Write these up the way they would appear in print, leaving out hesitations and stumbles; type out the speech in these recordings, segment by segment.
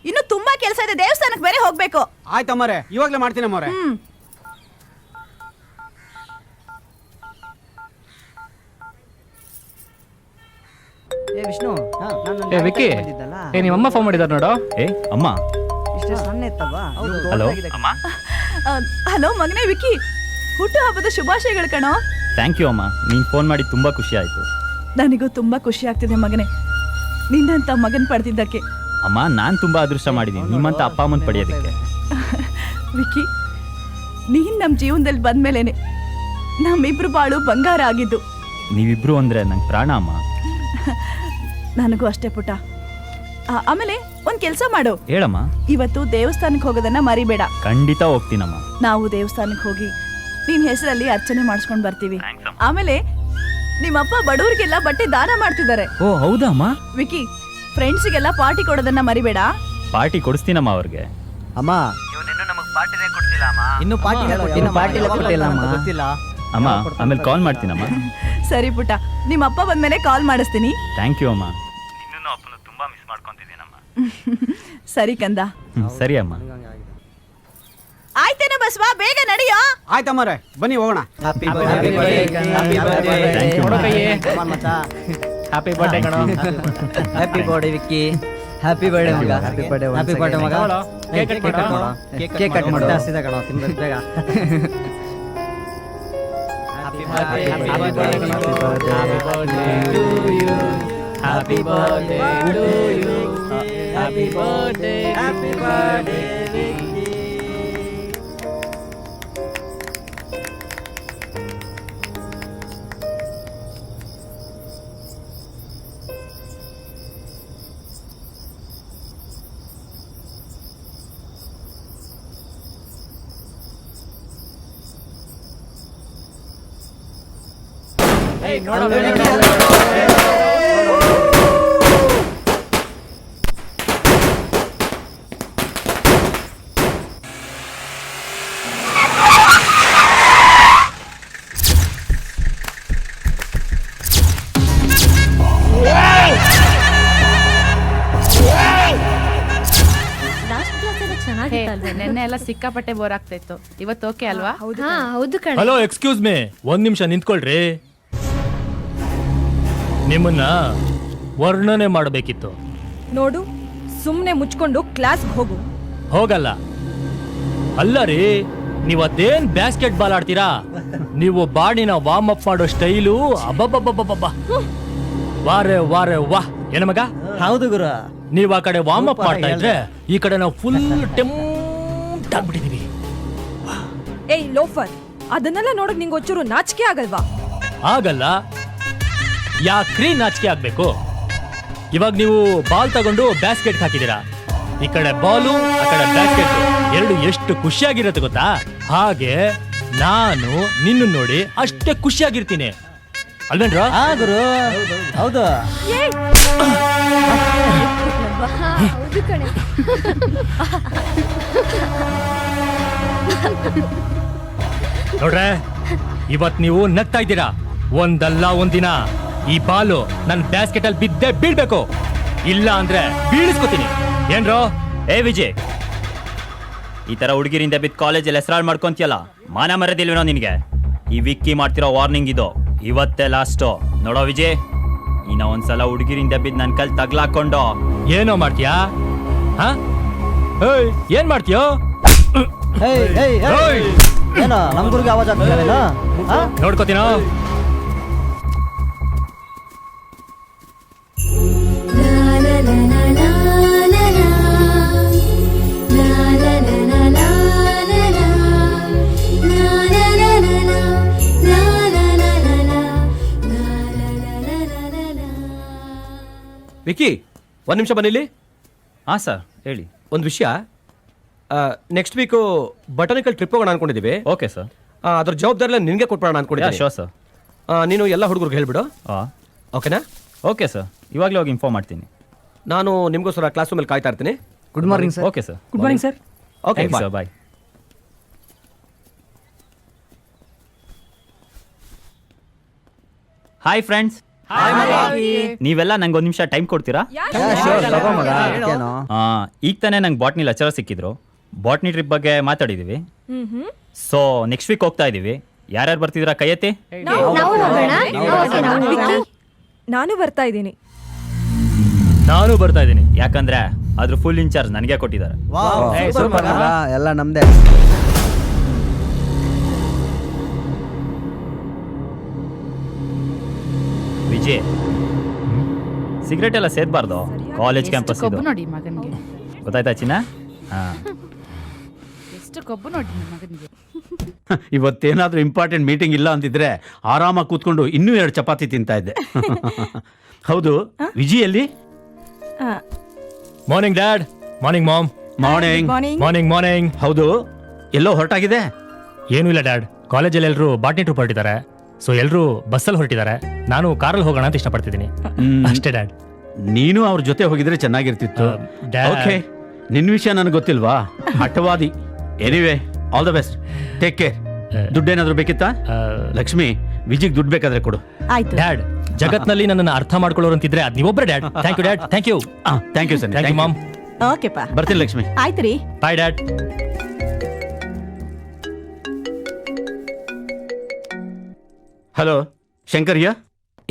ಇನ್ನು ತುಂಬಾ ಕೆಲಸ ಇದೆ, ದೇವಸ್ಥಾನಕ್ಕೆ ಬೇರೆ ಹೋಗ್ಬೇಕು. ಆಯ್ತಮ್ಮರೆ, ಇವಾಗ್ಲೇ ಮಾಡ್ತೀನಿ ಅಮ್ಮರೆ. ವಿಷ್ಣು, ವಿಕ್ಕಿ, ನಿಮ್ಮಮ್ಮ ಫೋನ್ ಮಾಡಿದಾರೆ ನೋಡು. ಅಮ್ಮ ಇಷ್ಟು ಸಣ್ಣ ಇತ್ತಲ್ವಾ? ಹಲೋ ಹಲೋ ಮಗನೇ ವಿಕ್ಕಿ, ಹುಟ್ಟು ಹಬ್ಬದ ಶುಭಾಶಯಗಳು ಕಣೋ. ಥ್ಯಾಂಕ್ ಯು ಅಮ್ಮ, ನೀನು ಫೋನ್ ಮಾಡಿ ತುಂಬಾ ಖುಷಿ ಆಯ್ತು. ನನಗೂ ತುಂಬಾ ಖುಷಿ ಆಗ್ತಿದೆ ಮಗನೇ, ನಿನ್ನಂತ ಮಗನ್ ಪಡೆದಿದ್ದಕ್ಕೆ. ಅಮ್ಮ, ನಾನು ತುಂಬಾ ಅದೃಷ್ಟ ಮಾಡಿದ್ದೀನಿ ನಿಮ್ಮಂತ ಅಪ್ಪ ಅಮ್ಮನ್ ಪಡೆಯೋದಕ್ಕೆ. ವಿಕ್ಕಿ, ನೀನ್ ನಮ್ ಜೀವನದಲ್ಲಿ ಬಂದ್ಮೇಲೆನೆ ನಮ್ಮಿಬ್ರು ಬಾಳು ಬಂಗಾರ ಆಗಿದ್ದು. ನೀವಿಬ್ರು ಅಂದ್ರೆ ನಂಗೆ ಪ್ರಾಣ ಅಮ್ಮ. ನನಗೂ ಅಷ್ಟೇ ಪುಟ್ಟ. ಆಮೇಲೆ ಒಂದ್ ಕೆಲ್ಸ ಮಾಡು. ಹೇಳಮ್ಮ. ಇವತ್ತು ದೇವಸ್ಥಾನಕ್ಕೆ ಹೋಗೋದನ್ನ ಮರಿಬೇಡ. ಖಂಡಿತ ಹೋಗ್ತೀನಮ್ಮ. ನಾವು ದೇವಸ್ಥಾನಕ್ಕೆ ಹೋಗಿ ನಿನ್ ಹೆಸರಲ್ಲಿ ಅರ್ಚನೆ ಮಾಡಿಸ್ಕೊಂಡ್ ಬರ್ತೀವಿ. ಆಮೇಲೆ ನಿಮ್ಮಪ್ಪ ಬಡವರಿಗೆಲ್ಲ ಬಟ್ಟೆ ದಾನ ಮಾಡ್ತಿದ್ದಾರೆ. ಓ ಹೌದಾ ಅಮ್ಮ? ವಿಕ್ಕಿ, ಫ್ರೆಂಡ್ಸಿಗೆಲ್ಲ ಪಾರ್ಟಿ ಕೊಡೋದನ್ನ ಮರಿಬೇಡ. ಪಾರ್ಟಿ ಕೊಡಿಸ್ತೀನಮ್ಮ ಅವ್ರಿಗೆ. ಅಮ್ಮ, ಇನ್ನು ಪಾರ್ಟಿ ಗೊತ್ತಿಲ್ಲ ಅಮ್ಮ. ಆಮೇಲೆ ಕಾಲ್ ಮಾಡ್ತೀನಮ್ಮ. ಸರಿ ಪುಟ್ಟ, ನಿಮ್ಮಪ್ಪ ಬಂದ್ಮೇಲೆ ಕಾಲ್ ಮಾಡಿಸ್ತೀನಿ. ಥ್ಯಾಂಕ್ ಯು ಅಮ್ಮ. ನಿನ್ನನ್ನು ಅಪ್ಪನ ತುಂಬಾ ಮಿಸ್ ಮಾಡ್ಕೊಂತಿದ್ದೀನಮ್ಮ. ಸರಿ ಕಂದ. ಸರಿ ಅಮ್ಮ. ಆಯ್ತೇನ ಬಸ್ವಾ, ಬೇಗ ನಡಿಯೋ. ಆಯ್ತಮ್ಮರೆ, ಬನ್ನಿ ಹೋಗೋಣ. ಹ್ಯಾಪಿ ಬರ್ಡೇ ಕಣೋ. Happy birthday Vicky. Happy birthday ಮಗ. ಹ್ಯಾಪಿ ಬರ್ಡೇ ಮಗ. ಕೇಕ್ ಕಟ್ ಮಾಡು. ಹಸಿದ ಕಣೋ, ತಿನ್ಬೇಕು ಬೇಗ. ನೆನ್ನೆ ಎಲ್ಲ ಸಿಕ್ಕಾಪಟ್ಟೆ ಬೋರ್ ಆಗ್ತಾ ಇತ್ತು, ಇವತ್ತು ಓಕೆ ಅಲ್ವಾ? ಹೌದು ಕಣೆ. ಹಲೋ, ಎಕ್ಸ್ಕ್ಯೂಸ್ ಮೀ, ಒಂದ್ ನಿಮಿಷ ನಿಂತ್ಕೊಳ್ರಿ. ನಿಮ್ಮನ್ನ ವರ್ಣನೆ ಮಾಡಬೇಕಿತ್ತು. ನೋಡು, ಸುಮ್ನೆ ಮುಚ್ಕೊಂಡು ಕ್ಲಾಸ್ಗೆ ಹೋಗು. ಹೋಗಲ್ಲ. ಅಲ್ಲ ರೀ, ನೀವು ಅದೇನ್ ಬ್ಯಾಸ್ಕೆಟ್ ಬಾಲ್ ಆಡ್ತೀರಾ? ನೀವು ಬಾಡಿನ ವಾರ್ಮ್ ಅಪ್ ಮಾಡೋ ಸ್ಟೈಲು ಅಬ್ಬಬ್ಬಬ್ಬಬ್ಬ, ವಾರೆ ವಾರೆ ವಾ. ಏನ ಮಗ? ಹೌದು ಗುರು. ನೀವ್ ಆ ಕಡೆ ವಾರ್ಮ್ ಅಪ್ ಮಾಡ್ತಾ ಇದ್ರೆ ಈ ಕಡೆ ನಾವು ಫುಲ್ ಟೆಂಪ್ಟ್ ಆಗ್ಬಿಟ್ಟಿದೀವಿ. ಏಯ್ ಲೋಫರ್, ಅದನ್ನೆಲ್ಲ ನೋಡಕ್ ನಿಂಗೆ ಒಂಚೂರು ನಾಚಿಕೆ ಆಗಲ್ವಾ? ಆಗಲ್ಲ. ಯಾಕ್ರಿ ನಾಚಿಕೆ ಆಗ್ಬೇಕು? ಇವಾಗ ನೀವು ಬಾಲ್ ತಗೊಂಡು ಬ್ಯಾಸ್ಕೆಟ್ ಹಾಕಿದೀರಾ, ಈ ಕಡೆ ಬಾಲು ಆ ಕಡೆ ಬ್ಯಾಸ್ಕೆಟ್, ಎರಡು ಎಷ್ಟು ಖುಷಿಯಾಗಿರುತ್ತೆ ಗೊತ್ತಾ? ಹಾಗೆ ನಾನು ನಿನ್ನ ನೋಡಿ ಅಷ್ಟೇ ಖುಷಿಯಾಗಿರ್ತೀನಿ ಅಲ್ವೇನ್ರ? ಗುರು ಹೌದು. ಹೌದು ಕಣೆ. ನೋಡ್ರೆ, ಇವತ್ ನೀವು ನಗ್ತಾ ಇದ್ದೀರಾ. ಒಂದಲ್ಲ ಒಂದಿನ ಈ ಬಾಲು ನನ್ ಬ್ಯಾಸ್ಕೆಟ್ ಅಲ್ಲಿ ಬಿದ್ದೆ ಬೀಳ್ಬೇಕು, ಇಲ್ಲ ಅಂದ್ರೆ ಬೀಳಿಸ್ಕೊತೀನಿ. ಏನ್ರೋ? ಏ ವಿಜಯ್, ಈ ತರ ಹುಡುಗಿರಿಂದ ಬಿದ್ದು ಕಾಲೇಜಲ್ಲಿ ಹೆಸರಾಳು ಮಾಡ್ಕೊಂತಿಯಲ್ಲ, ಮಾನ ಮರದಿಲ್ವೇನೋ ನಿನಗೆ? ಈ ವಿಕ್ಕಿ ಮಾಡ್ತಿರೋ ವಾರ್ನಿಂಗ್ ಇದು, ಇವತ್ತೇ ಲಾಸ್ಟು. ನೋಡೋ ವಿಜಯ್, ಇನ್ನ ಒಂದ್ಸಲ ಹುಡುಗಿರಿಂದ ಬಿದ್ದು ನನ್ನ ಕಲ್ ತಗ್ಲಾಕೊಂಡು ಏನೋ ಮಾಡ್ತೀಯಾ? ಹಾ? ಏಯ್, ಏನ್ ಮಾಡ್ತೀಯೋ? ಏನೋ ನಮ್ ಗುರುಗೆ ಆವಾಜ್ ಆಗ್ತಿಲ್ಲ. ನೋಡ್ಕೋತೀನೋ. ವಿಕಿ, ಒಂದು ನಿಮಿಷ ಬನ್ನಿಲ್ಲಿ. ಹಾ ಸರ್, ಹೇಳಿ. ಒಂದು ವಿಷಯ, ನೆಕ್ಸ್ಟ್ ವೀಕು ಬಟಾನಿಕಲ್ ಟ್ರಿಪ್ ಹೋಗೋಣ ಅನ್ಕೊಂಡಿದ್ದೀವಿ. Okay sir. ಅದ್ರ ಜವಾಬ್ದಾರಿ ನಿನಗೆ ಕೊಟ್ಬಿಡೋಣ ಅನ್ಕೊಂಡಿದ್ದೀನಿ. Show sir. ನೀನು ಎಲ್ಲ ಹುಡುಗರಿಗೆ ಹೇಳ್ಬಿಡು, ಓಕೆನಾ? ಓಕೆ ಸರ್, ಇವಾಗಲೇ ಹೋಗಿ ಇನ್ಫಾರ್ಮ್ ಮಾಡ್ತೀನಿ. ನಾನು ನಿಮಗೋಸ್ಕರ ಕ್ಲಾಸ್ ರೂಮಲ್ಲಿ ಕಾಯ್ತಾ ಇರ್ತೀನಿ. Good morning sir. Okay sir. Good morning sir. Okay sir, bye. Hi friends, ನೀವೆಲ್ಲ ನಂಗೆ ಒಂದು ನಿಮಿಷ ಟೈಮ್ ಕೊಡ್ತೀರಾ? ಈಗ ತಾನೇ ನಂಗೆ ಬಾಟ್ನಿ ಲೆಕ್ಚರರ್ ಸಿಕ್ಕಿದ್ರು. ಬಾಟ್ನಿ ಟ್ರಿಪ್ ಬಗ್ಗೆ ಮಾತಾಡಿದೀವಿ. ಸೊ ನೆಕ್ಸ್ಟ್ ವೀಕ್ ಹೋಗ್ತಾ ಇದೀವಿ. ಯಾರ್ಯಾರು ಬರ್ತಿದ್ದೀರಾ ಕೈ ಎತ್ತಿ. ನಾನು ಬರ್ತಾ ಇದ್ದೀನಿ. ನಾನು ಬರ್ತಾ ಇದ್ದೀನಿ. ಯಾಕಂದ್ರೆ ಅದ್ರ ಫುಲ್ ಇನ್ಚಾರ್ಜ್ ನನಗೆ ಕೊಟ್ಟಿದ್ದಾರೆ. ಎಲ್ಲ ನಮ್ದೇ. ವಿಜಯ್, ಸಿಗರೇಟ್ ಎಲ್ಲ ಸೇದಬಾರ್ದು ಕಾಲೇಜ್ ಕ್ಯಾಂಪಸ್ ಇದು. ಕೊಬ್ಬು ನೋಡಿ ಮಗನಿಗೆ, ಗೊತ್ತಾಯ್ತಾ ಚಿನ್ನ? ಹಾ, ಎಷ್ಟು ಕೊಬ್ಬು ನೋಡಿ ಮಗನಿಗೆ. ಇವತ್ತೇನಾದ್ರೂ ಇಂಪಾರ್ಟೆಂಟ್ ಮೀಟಿಂಗ್ ಇಲ್ಲ ಅಂತಿದ್ರೆ ಆರಾಮಾಗಿ ಕೂತ್ಕೊಂಡು ಇನ್ನೂ 2 ಚಪಾತಿ ತಿಂತಾ ಇದ್ದೆ. ಹೌದು, ವಿಜಿಯಲ್ಲಿ morning dad. Morning mom. Morning. Morning morning. ಹೌದು, ಎಲ್ಲೋ ಹೊರಟಾಗಿದೆ. ಏನೂ ಇಲ್ಲ ಡ್ಯಾಡ್, ಕಾಲೇಜಲ್ಲಿ ಎಲ್ಲರೂ ಬಾಟ್ನಿ ಟ್ರಿಪ್ ಹೊರಟಿದ್ದಾರೆ. ಸೊ ಎಲ್ಲರೂ ಬಸ್ಸಲ್ಲಿ ಹೊರಟಿದ್ದಾರೆ. ನಾನು ಕಾರಲ್ಲಿ ಹೋಗೋಣ ಅಂತ ಇಷ್ಟಪಡ್ತಿದ್ದೀನಿ. ಅಷ್ಟೇ ಡ್ಯಾಡ್. ನೀನು ಅವ್ರ ಜೊತೆ ಹೋಗಿದ್ರೆ ಚೆನ್ನಾಗಿರ್ತಿತ್ತು. Dad. ಓಕೆ, ನಿನ್ನ ವಿಷಯ ನನಗೆ ಗೊತ್ತಿಲ್ವಾ? ಹಠವಾದಿ. Anyway, all the best, take care. ದುಡ್ಡೇನಾದ್ರೂ ಬೇಕಿತ್ತಾ? ಲಕ್ಷ್ಮಿ, ವಿಜಿಗ್ ದುಡ್ಡು ಬೇಕಾದ್ರೆ ಕೊಡು. ಆಯ್ತು ಡ್ಯಾಡ್, ಜಗತ್ನಲ್ಲಿ ನನ್ನನ್ನು ಅರ್ಥ ಮಾಡ್ಕೊಳ್ಳೋರು ಅಂತಿದ್ರೆ ಅದ್ ನೀವೊಬ್ಬರೇ dad. Thank you dad. Thank you. Thank you sir. Thank you mom. ಓಕೆಪ್ಪ, ಬರ್ತೀನಿ ಲಕ್ಷ್ಮಿ. ಆಯ್ತು ರೀ. Bye dad. ಹಲೋ, ಶಂಕರ್ಯ,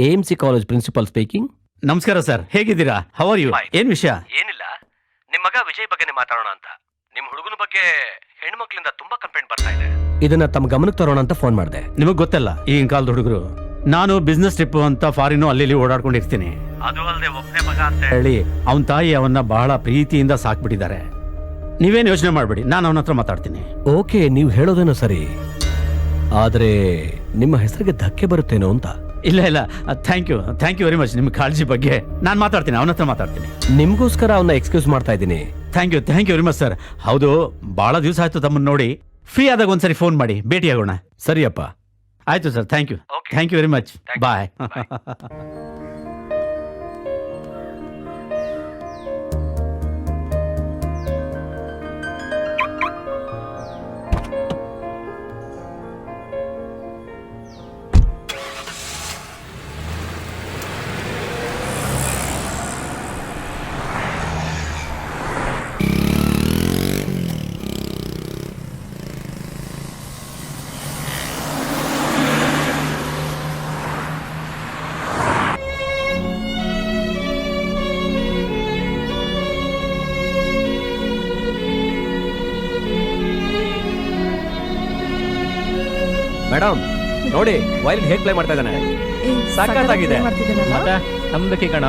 AMC ಕಾಲೇಜ್ ಪ್ರಿನ್ಸಿಪಾಲ್ ಸ್ಪೀಕಿಂಗ್. ನಮಸ್ಕಾರ ಸರ್, ಹೇಗಿದ್ದೀರಾ? How are you? ಏನ್ ವಿಷಯ? ಏನಿಲ್ಲ, ನಿಮ್ಮ ಮಗ ವಿಜಯ್ ಬಗ್ಗೆನೇ ಮಾತಾಡೋಣ ಅಂತ. ನಿಮ್ಮ ಹುಡುಗನ ಬಗ್ಗೆ ಹೆಣ್ಮಕ್ಳಿಂದ ತುಂಬಾ ಕಂಪ್ಲೇಂಟ್ ಬರ್ತಾ ಇದೆ. ಇದನ್ನ ತಮ್ಮ ಗಮನಕ್ಕೆ ತರೋಣ ಅಂತ ಫೋನ್ ಮಾಡಿದೆ. ನಿಮಗ್ ಗೊತ್ತಲ್ಲ ಈಗಿನ ಕಾಲದ ಹುಡುಗರು. ನಾನು ಬಿಸ್ನೆಸ್ ಟ್ರಿಪ್ ಅಂತ ಫಾರಿನ್ ಅಲ್ಲಿ ಓಡಾಡ್ಕೊಂಡಿರ್ತೀನಿ. ಅದು ಅಲ್ಲದೆ ಒಬ್ಬನೇ ಮಗ ಅಂತ ಹೇಳಿ ಅವನ ತಾಯಿ ಅವನ್ನ ಬಹಳ ಪ್ರೀತಿಯಿಂದ ಸಾಕ್ಬಿಟ್ಟಿದ್ದಾರೆ. ನೀವೇನು ಯೋಚನೆ ಮಾಡಬೇಡಿ, ನಾನು ಅವನ ಹತ್ರ ಮಾತಾಡ್ತೀನಿ. ಓಕೆ, ನೀವು ಹೇಳೋದೇನೋ ಸರಿ, ಆದ್ರೆ ನಿಮ್ಮ ಹೆಸರಿಗೆ ಧಕ್ಕೆ ಬರುತ್ತೇನೋ ಅಂತ. ಇಲ್ಲ ಇಲ್ಲ, ಥ್ಯಾಂಕ್ ಯು ವೆರಿ ಮಚ್. ನಿಮ್ಮ ಕಾಳಜಿ ಬಗ್ಗೆ ನಾನು ಮಾತಾಡ್ತೀನಿ, ಅವನ ಹತ್ರ ಮಾತಾಡ್ತೀನಿ. ನಿಮ್ಗೋಸ್ಕರ ಅವನ್ನ ಎಕ್ಸ್ಕ್ಯೂಸ್ ಮಾಡ್ತಾ ಇದ್ದೀನಿ. Thank you very much sir. ಹೌದು, ಬಹಳ ದಿವಸ ಆಯ್ತು ತಮ್ಮನ್ನ ನೋಡಿ. ಫ್ರೀ ಆದಾಗ ಒಂದ್ಸರಿ ಫೋನ್ ಮಾಡಿ, ಭೇಟಿಯಾಗೋಣ. ಸರಿಯಪ್ಪ. ಆಯ್ತು sir, thank you very much. Bye. Madam ನೋಡಿ, ವೈಲಿನ್ ಹೇಗೆ ಪ್ಲೇ ಮಾಡ್ತಾ ಇದ್ದಾನೆ. ಸಖತ್ತಾಗಿದೆ. ಮತ್ತೆ ನಂಬಿಕೆ ಕಣ.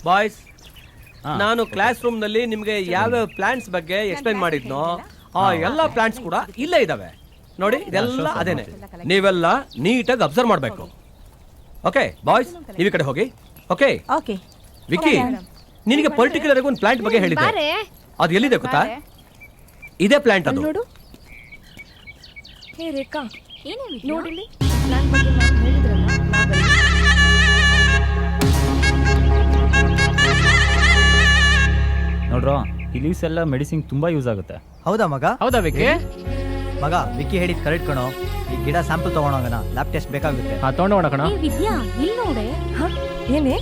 ಬಾಯ್ಸ್, ನಾನು ಕ್ಲಾಸ್ ರೂಮ್ ನಲ್ಲಿ ನಿಮ್ಗೆ ಯಾವ್ಯಾವ ಪ್ಲಾಂಟ್ಸ್ ಬಗ್ಗೆ ಎಕ್ಸ್ಪ್ಲೈನ್ ಮಾಡಿದ್ನೋ ಆ ಎಲ್ಲಾ ಪ್ಲಾಂಟ್ಸ್ ಕೂಡ ಇಲ್ಲೇ ಇದಾವೆ ನೋಡಿ. ಇದೆಲ್ಲ ಅದೇನೆ, ನೀವೆಲ್ಲ ನೀಟಾಗಿ ಅಬ್ಸರ್ವ್ ಮಾಡ್ಬೇಕು. ಓಕೆ ಬಾಯ್ಸ್, ನೀವು ಈ ಕಡೆ ಹೋಗಿ. ಓಕೆ ಓಕೆ ವಿಕ್ಕಿ, ನಿನಗೆ ಪರ್ಟಿಕ್ಯುಲರ್ ಆಗಿ ಒಂದು ಪ್ಲಾಂಟ್ ಬಗ್ಗೆ ಹೇಳಿದ್ದೆ, ಅದು ಎಲ್ಲಿದೆ ಗೊತ್ತಾ? ಇದೇ ಪ್ಲಾಂಟ್ ಅದು. ನೋಡು. ಹೇ ರೇಖಾ, ನೋಡಿಲ್ಲಿ ಪ್ಲಾನ್ ಬಗ್ಗೆ ಮ್ಯಾಮ್ ಹೇಳಿದ್ರಲ್ಲ ಲ್ಯಾಬಲ್ಲಿ. ನೋಡ್ರೋ, ಈ ಲೀವ್ಸ್ ಎಲ್ಲ ಮೆಡಿಸಿನ್ ತುಂಬಾ ಯೂಸ್ ಆಗುತ್ತೆ. ಹೌದಾ ಮಗ? ಹೌದಾ ವಿಕ್ಕಿ? ಮಗ ವಿಕ್ಕಿ ಹೇಳಿದ್ ಕರೆಕ್ಟ್ ಕಣೋ. ಈ ಗಿಡ ಸ್ಯಾಂಪಲ್ ತಗೊಂಡೋಗೋಣ, ಲ್ಯಾಬ್ ಟೆಸ್ಟ್ ಬೇಕಾಗುತ್ತೆ. ತಗೊಂಡೋಣ ಕಣ. ವಿದ್ಯಾ ಇಲ್ಲಿ ನೋಡೆ. ಹಾ ಏನೇ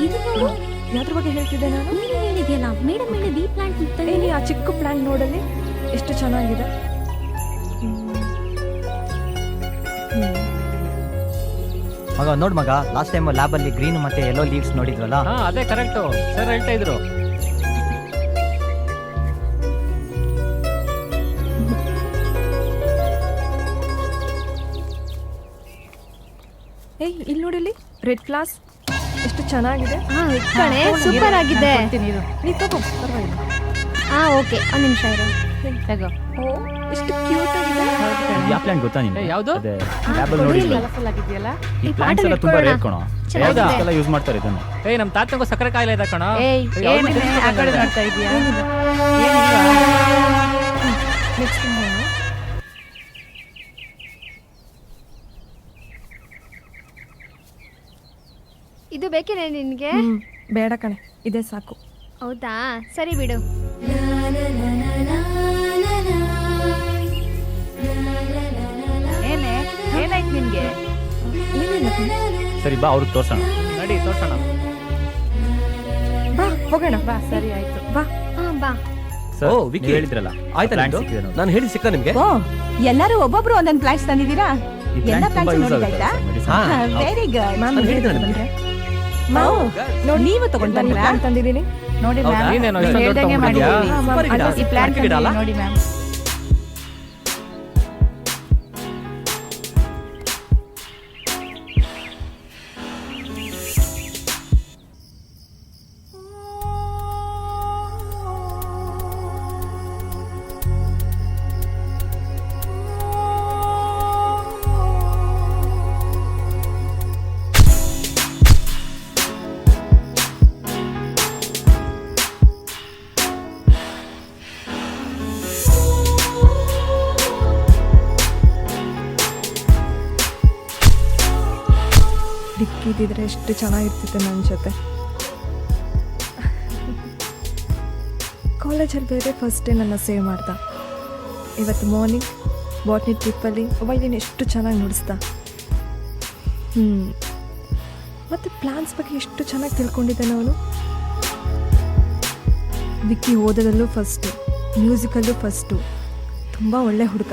ಇದು ನೋಡು, ಯಾವ್ದ್ರ ಬಗ್ಗೆ ಹೇಳ್ತಿದ್ದೆ ನಾನು? ನೀನು ಹೇಳಿದ್ಯಲ್ಲ ಮೇಡಮ್ ಮೇಲೆ ವಿ ಪ್ಲಾಂಟ್ ಇರ್ತಾನೆ. ಏನೇ ಆ ಚಿಕ್ಕ ಪ್ಲಾಂಟ್ ನೋಡಲ್ಲಿ ಎಷ್ಟು ಚೆನ್ನಾಗಿದೆ. ಮಗ ನೋಡ್ ಮಗ, ಲಾಸ್ಟ್ ಟೈಮ್ ಲ್ಯಾಬ್ ಅಲ್ಲಿ ಗ್ರೀನ್ ಮತ್ತೆ ಯೆಲ್ಲೋ ಲೀವ್ಸ್ ನೋಡಿದ್ವಲ್ಲ. ಅದೇ ಕರೆಕ್ಟ್ ಸರ್ ಹೇಳ್ತಾ ಇದ್ರು. ಏಯ್ ಇಲ್ಲಿ ನೋಡಿಲ್ಲಿ ರೆಡ್ ಫ್ಲಾಸ್ ಎಷ್ಟು ಚೆನ್ನಾಗಿದೆ. ಕಣೆ ಸೂಪರ್ ಆಗಿದೆ. ನೀ ತಗೋ, ಪರವಾಗಿಲ್ಲ. ಓಕೆ, ಒಂದು ನಿಮಿಷ ಇರು. ತಗೋ. ಓ ಎಷ್ಟು ಕ್ಯೂಟ್ ಆಗಿದೆ. ಯಾವ ಪ್ಲಾಂಟ್ ಗೊತ್ತಾ ನಿಮ್ಗೆ? ಯಾವ್ದು? ಅದೇ ಲ್ಯಾಬಲ್ ನೋಡಿದ್ವಿ. ಕಲರ್ಫುಲ್ ಆಗಿದೆಯಲ್ಲ. ಈ ಪ್ಲಾಂಟ್ಸ್ ಎಲ್ಲ ತುಂಬಾ ರೇರ್ ಕಣೋ. ಚೆನ್ನಾಗಿದೆ. ಎಲ್ಲ ಯೂಸ್ ಮಾಡ್ತಾರೆ ಇದನ್ನ. ನಮ್ ತಾತಂಗೂ ಸಕ್ಕರೆ ಕಾಯಿಲೆ ಇದೆ ಕಣ. ಏನಿದೆ ಆ ಕಡೆ ನೋಡ್ತಾ ಇದೀಯಾ? ನೆಕ್ಸ್ಟ್ ಇದು ಬೇಕೇನೆ ನಿನ್ಗೆ? ಬೇಡ ಕಣೆ, ಇದೇ ಸಾಕು. ಹೌದಾ, ಸರಿ ಬಿಡು. ಏನಾಯ್ತು ನಿನ್ಗೆ? ಏನಿಲ್ಲ ಕಣೆ. ಸರಿ ಬಾ, ಅವ್ರಿಗೆ ತೋರ್ಸೋಣ. ನಡಿ ತೋರ್ಸೋಣ. ಬಾ ಹೋಗೋಣ. ಬಾ, ಸರಿ ಆಯ್ತು. ಬಾ. ಬಾ. ಸರ್, ಓ ವಿಕ್ಕಿ, ನೀವ್ ಹೇಳಿದ್ರಲ್ಲ ಆಯ್ತಾ ಪ್ಲಾಂಟ್ ನಿಮ್ದು? ಸಿಕ್ಕಿದೆ ನೋಡಿ. ನಾನು ಹೇಳಿ ಸಿಕ್ಕ ನಿಮ್ಗೆ? ಓ ಎಲ್ಲರೂ ಒಬ್ಬೊಬ್ರು ಒಂದೊಂದು ಪ್ಲಾಂಟ್ಸ್ ತಂದಿದ್ದೀರಾ? ಈ ಎಲ್ಲ ಪ್ಲಾಂಟ್ ತುಂಬಾ ಪ್ಲಾಂಟ್ಸ್ ಯೂಸ್ ನೋಡಿದಾಯ್ತಾ? ಆಗುತ್ತೆ ಹಾ. Very good. ಮ್ಯಾಮ್ ನಾನು ಹೇಳಿದ್ದೆ ಹೇಳಿದ್ರು ನಿಮ್ಗೆ. ಬಂದ್ರೆ. ಮಾವು ನೋಡಿ, ನೀವು ತಗೊಂಡ್ ನಾನು ಬಂದ್ರಾ? ಪ್ಲಾಂಟ್ ತಂದಿದ್ದೀನಿ. ನೋಡಿ ಹೌದಾ? ಮ್ಯಾಮ್, ನೀನೇನೋ ನೀವು ಇಷ್ಟೊಂದು ಹೇಳ್ದಂಗೆ ತಗೊಂಡ್ಬಂದ್ಯಾ? ಮಾಡಿದ್ದೀವಿ. ಹಾ, ಮ್ಯಾಮ್, ಸೂಪರ್ ಗಿಡ. ಈ ಪ್ಲಾಂಟ್ ಗಿಡ ಅಲ್ಲ? ನೋಡಿ ಮ್ಯಾಮ್. ದಿಕ್ಕಿದ್ರೆ ಎಷ್ಟು ಚೆನ್ನಾಗಿರ್ತಿತ್ತು ನನ್ನ ಜೊತೆ. ಕಾಲೇಜಲ್ಲಿ ಬೇರೆ ಫಸ್ಟ್ ಡೇ ನನ್ನ ಸೇವ್ ಮಾಡ್ದ. ಇವತ್ತು ಮಾರ್ನಿಂಗ್ ಬಾಟ್ನಿ ಟ್ರಿಪ್ಪಲ್ಲಿ ಒಬ್ಬ ಎಷ್ಟು ಚೆನ್ನಾಗಿ ನುಡಿಸ್ದ. ಮತ್ತು ಪ್ಲಾನ್ಸ್ ಬಗ್ಗೆ ಎಷ್ಟು ಚೆನ್ನಾಗಿ ತಿಳ್ಕೊಂಡಿದ್ದಾನೆ ಅವನು. ವಿಕ್ಕಿ ಓದೋದಲ್ಲೂ ಫಸ್ಟು, ಮ್ಯೂಸಿಕಲ್ಲೂ ಫಸ್ಟು. ತುಂಬ ಒಳ್ಳೆ ಹುಡುಗ.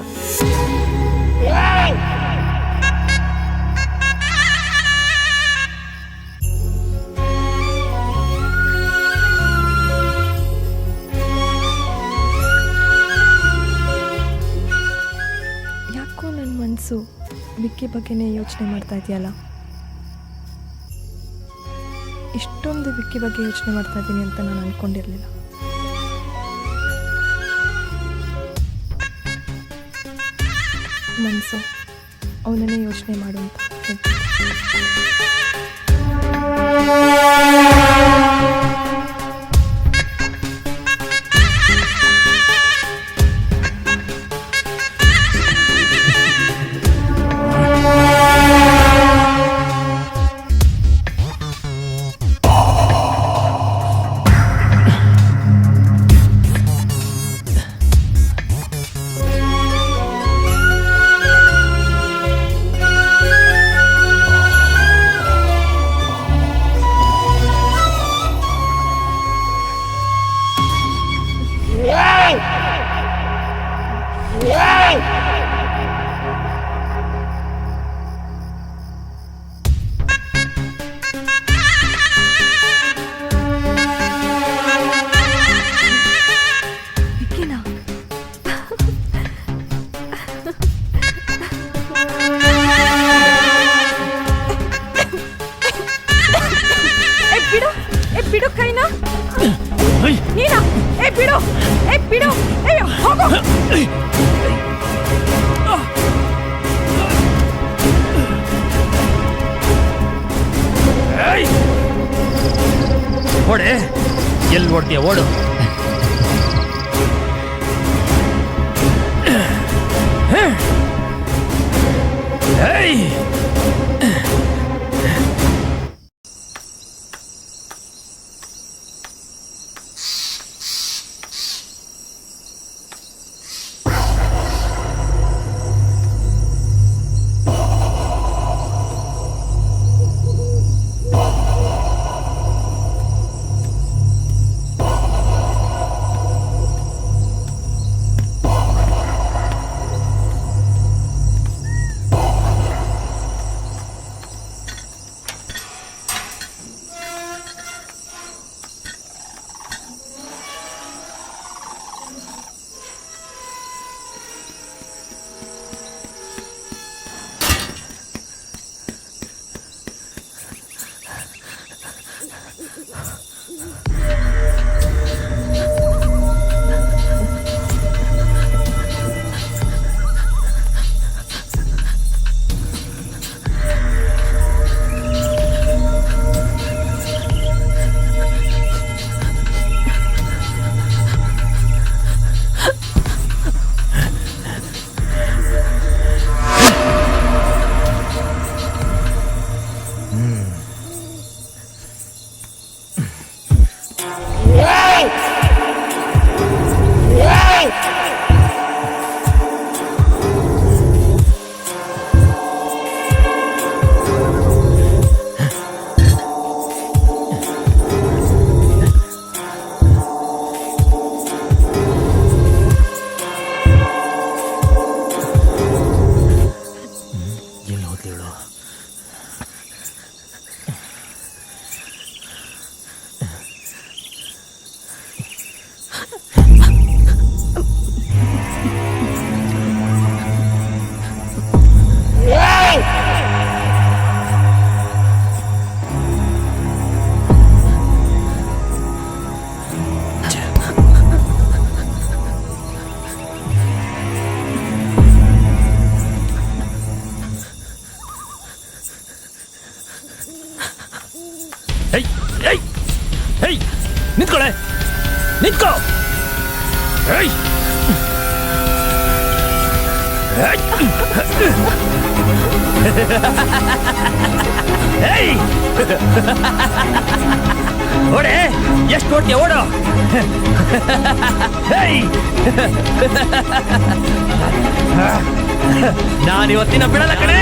ಯಾಕೋ ನನ್ನ ಮನಸ್ಸು ವಿಕ್ಕಿ ಬಗ್ಗೆನೇ ಯೋಚನೆ ಮಾಡ್ತಾ ಇದೆಯಲ್ಲ. ಇಷ್ಟೊಂದು ವಿಕ್ಕಿ ಬಗ್ಗೆ ಯೋಚನೆ ಮಾಡ್ತಾ ಇದ್ದೀನಿ ಅಂತ ನಾನು ಅಂದ್ಕೊಂಡಿರಲಿಲ್ಲ. ಮನಸ್ಸು ಅವನನ್ನೇ ಯೋಚನೆ ಮಾಡು ಅಂತ ಹೇಳ್ತೀನಿ. ನೀನಾ? ಏ ಬಿಡು, ಏ ಬಿಡು, ಏ ಹೋಗು. ಓಡೆ, ಎಲ್ಲಿ ಓಡ್ತೀಯ? ಓಡು. ನಿಂತ್ಕೊಳೆ, ನಿಂತ್ಕೋ. ಓಡೆ, ಎಷ್ಟು ಓಡ್ತೀಯ? ಓಡು. ನಾನಿವತ್ತಿನ ಬಿಡಲ್ಲ ಕಣೆ.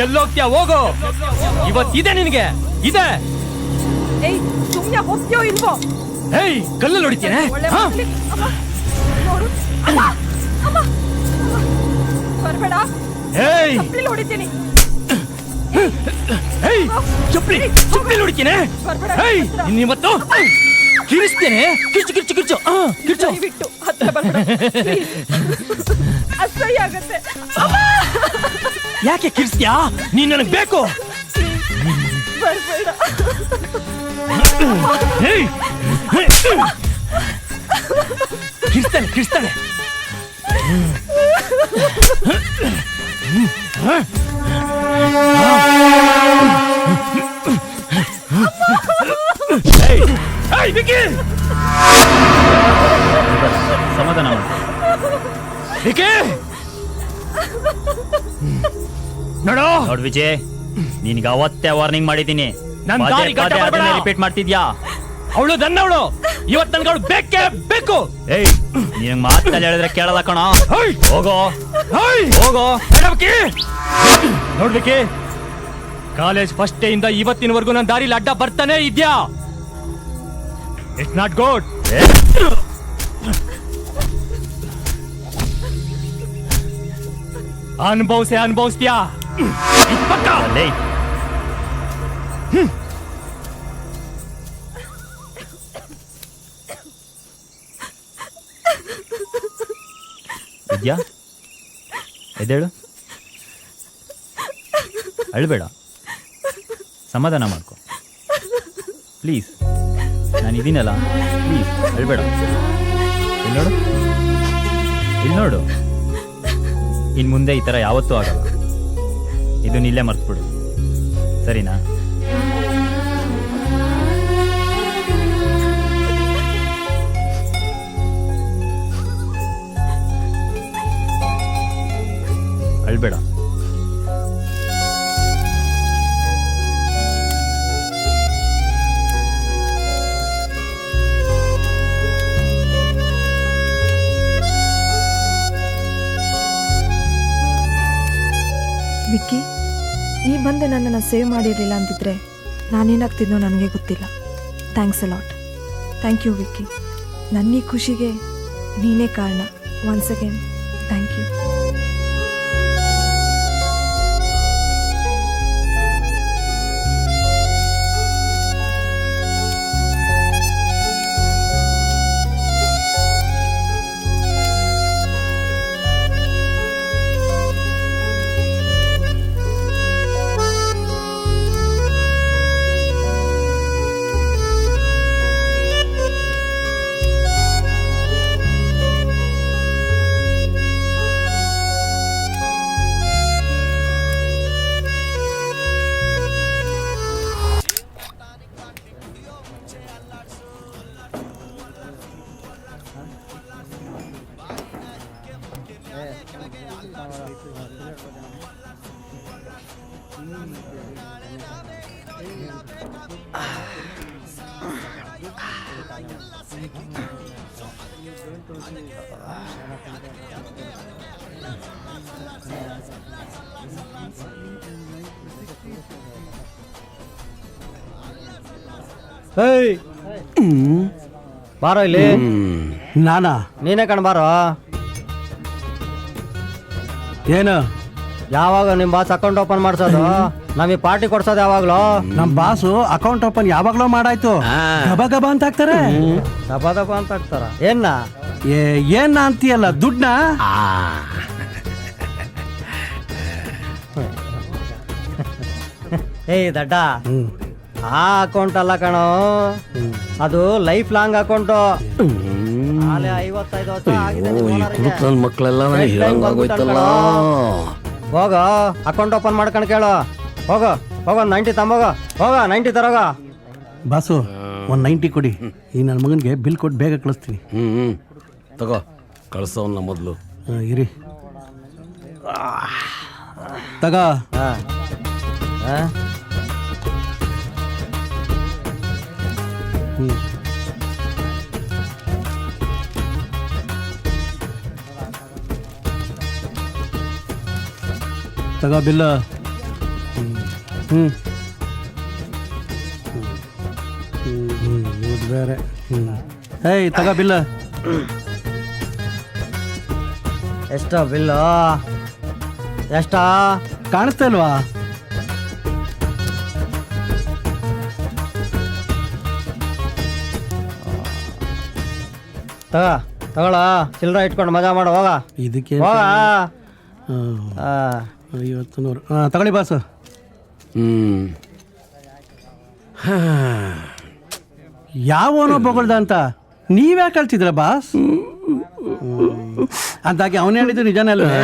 ಎಲ್ಲೋಗ್ತೀಯ? ಹೋಗು. ಇವತ್ತಿದೆ ನಿನಗೆ, ಇದೆ. ಏಯ್, ಸುಮ್ನೆ ಹೋಗ್ತೀಯೋ ಇಲ್ವೋ? ಏಯ್, ಕಲ್ಲಲ್ಲಿ ಹೊಡಿತೀನಿ. ಒಳ್ಳೆ ಮಕ್ಳು. ಅಮ್ಮ, ನೋಡು. ಅಮ್ಮ, ಅಮ್ಮ, ಬರ್ಬೇಡ. ಏಯ್, ಚಪ್ಲಿಲ್ ಹೊಡಿತೀನಿ. ಏಯ್, ಚಪ್ಪಲಿ ಹೊಡಿತೀನಿ. ಏಯ್, ನಿಮ್ಮತ್ತು ಕಿರಿಸ್ತೇನೆ. ಕಿರ್ಚು ಕಿರ್ಚು ಕಿರ್ಚು ಕಿರ್ಚು. ದಯವಿಟ್ಟು ಹತ್ರ ಬರ್ಬೇಡ. Please. ಅಸಹ್ಯ ಆಗತ್ತೆ. ಅಮ್ಮ, ಯಾಕೆ ಕಿರಿಸ್ತೀಯಾ? ನೀನ್ ನನಗೆ ಬೇಕು. ಬರ್ಬೇಡ. ಏಯ್, ಕಿರಿಸ್ತಾನೆ ಕಿರಿಸ್ತಾನೆ. ಸಮಾಧಾನ ನೋಡು ವಿಜಯ್, ನಿನ್ಗೆ ಅವತ್ತೇ ವಾರ್ನಿಂಗ್ ಮಾಡಿದ್ದೀನಿ. ರಿಪೀಟ್ ಮಾಡ್ತಿದ್ಯಾ? ಅವಳು ನನ್ನವಳು. ಇವತ್ತು ನನ್ಗೆ ಅವಳು ಬೇಕೇ ಬೇಕು. ಏಯ್, ನಿನಗೆ ಮಾತಲ್ಲಿ ಹೇಳಿದ್ರೆ ಕೇಳಲ್ಲ ಕಣ. ಹೋಗೋ ಹೋಗೋ. ನೋಡ್ಬೇಕಿ, ಕಾಲೇಜ್ ಫಸ್ಟ್ ಡೇ ಇಂದ ಇವತ್ತಿನವರೆಗೂ ನನ್ನ ದಾರಿಲಿ ಅಡ್ಡ ಬರ್ತಾನೆ ಇದ್ಯಾ? It's not good. ಅನುಭವಿಸೇ ಅನುಭವಿಸ್ತೀಯಾ ಲೇ, ವಿದ್ಯಾ ಎದ್ದೇಳು, ಅಳ್ಬೇಡ, ಸಮಾಧಾನ ಮಾಡ್ಕೊ ಪ್ಲೀಸ್. ನಾನು ಇದೀನಲ್ಲ, ಪ್ಲೀಸ್ ಅಳ್ಬೇಡ. ಇಲ್ಲಿ ನೋಡು, ಇಲ್ಲಿ ನೋಡು. ಇನ್ನು ಮುಂದೆ ಈ ಥರ ಯಾವತ್ತೂ ಆಗಲ್ಲ. ಇದನ್ನ ಇಲ್ಲೇ ಮರ್ತ್ಬಿಡು, ಸರಿನಾ? ಅಳ್ಬೇಡ. ವಿಕ್ಕಿ, ನೀ ಬಂದು ನನ್ನನ್ನು ಸೇವ್ ಮಾಡಿರಲಿಲ್ಲ ಅಂತಿದ್ರೆ ನಾನೇನಾಗ್ತಿದ್ನೋ ನನಗೆ ಗೊತ್ತಿಲ್ಲ. Thanks a lot. Thank you Vicky. ನನ್ನ ಈ ಖುಷಿಗೆ ನೀನೇ ಕಾರಣ. Once again thank you. Hey, ಬಾರೋ ಇಲ್ಲಿ. ನಾನಾ? ನೀನೇ ಕಣ್ ಬಾರೋ. ಏನು? ಯಾವಾಗ ನಿಮ್ ಬಾಸ್ ಅಕೌಂಟ್ ಓಪನ್ ಮಾಡ್ಸೋದು, ನಮಗೆ ಪಾರ್ಟಿ ಕೊಡ್ಸೋದು ಯಾವಾಗ್ಲೂ? ನಮ್ ಬಾಸು ಅಕೌಂಟ್ ಓಪನ್ ಯಾವಾಗ್ಲೋ ಮಾಡಾಯ್ತು. ಗಬ ಗಬ ಅಂತ ಹಾಕ್ತಾರೆ. ದಬ ದಬ ಅಂತ ಹಾಕ್ತಾರ. ಏನ್ನ ಏನ ಅಂತೀಯಲ್ಲ, ದುಡ್ಡನ್ನ. ಏಯ್ ದಡ್ಡ, ಆ ಅಕೌಂಟ್ ಅಲ್ಲ ಕಣೋ, ಅದು ಲೈಫ್ ಲಾಂಗ್ ಅಕೌಂಟು. 55 ವರ್ಷ ಆಗಿದೆ ನಿಮ್ ಓನರ್ಗೆ. ಮಕ್ಕಳೆಲ್ಲ ಹೋಗ ಅಕೌಂಟ್ ಓಪನ್ ಮಾಡ್ಕೊಂಡು ಕೇಳು. ಹೋಗೋ 90 ತಂಬೋಗ. ಹೋಗ 90 ತರೋಗ. ಬಾಸು, ಒಂದು 90 ಕೊಡಿ. ಈ ನನ್ನ ಮಗನಿಗೆ ಬಿಲ್ ಕೊಟ್ಟು ಬೇಗ ಕಳಿಸ್ತೀನಿ. ತಗೋ, ಕಳ್ಸೋನ್ನ ಮೊದಲು. ಇರಿ, ತಗೋ. ತಗೋ ಬಿಲ್ಲ. ಬೇರೆ. ಏಯ್ ತಗೋ ಬಿಲ್ಲ. ಎಷ್ಟೋ ಬಿಲ್ಲು? ಎಷ್ಟೋ ಕಾಣಿಸ್ತಾ ಇಲ್ವಾ? ತಗೊಳ, ಚಿಲ್ಲರ ಇಟ್ಕೊಂಡು ಮಜಾ ಮಾಡು. ಹೋಗ ಇದಕ್ಕೆ ಹೋಗ. 50 100 ತಗೊಳ್ಳಿ ಬಾಸು. ಯಾವನೋ ಬೊಗಳ್ದ ಅಂತ ನೀವ್ಯಾಕೆ ಹೇಳ್ತಿದ್ರ ಬಾಸ್? ಅಂದಾಗೆ ಅವನು ಹೇಳಿದ್ದು ನಿಜಾನೇ ಅಲ್ವೇ?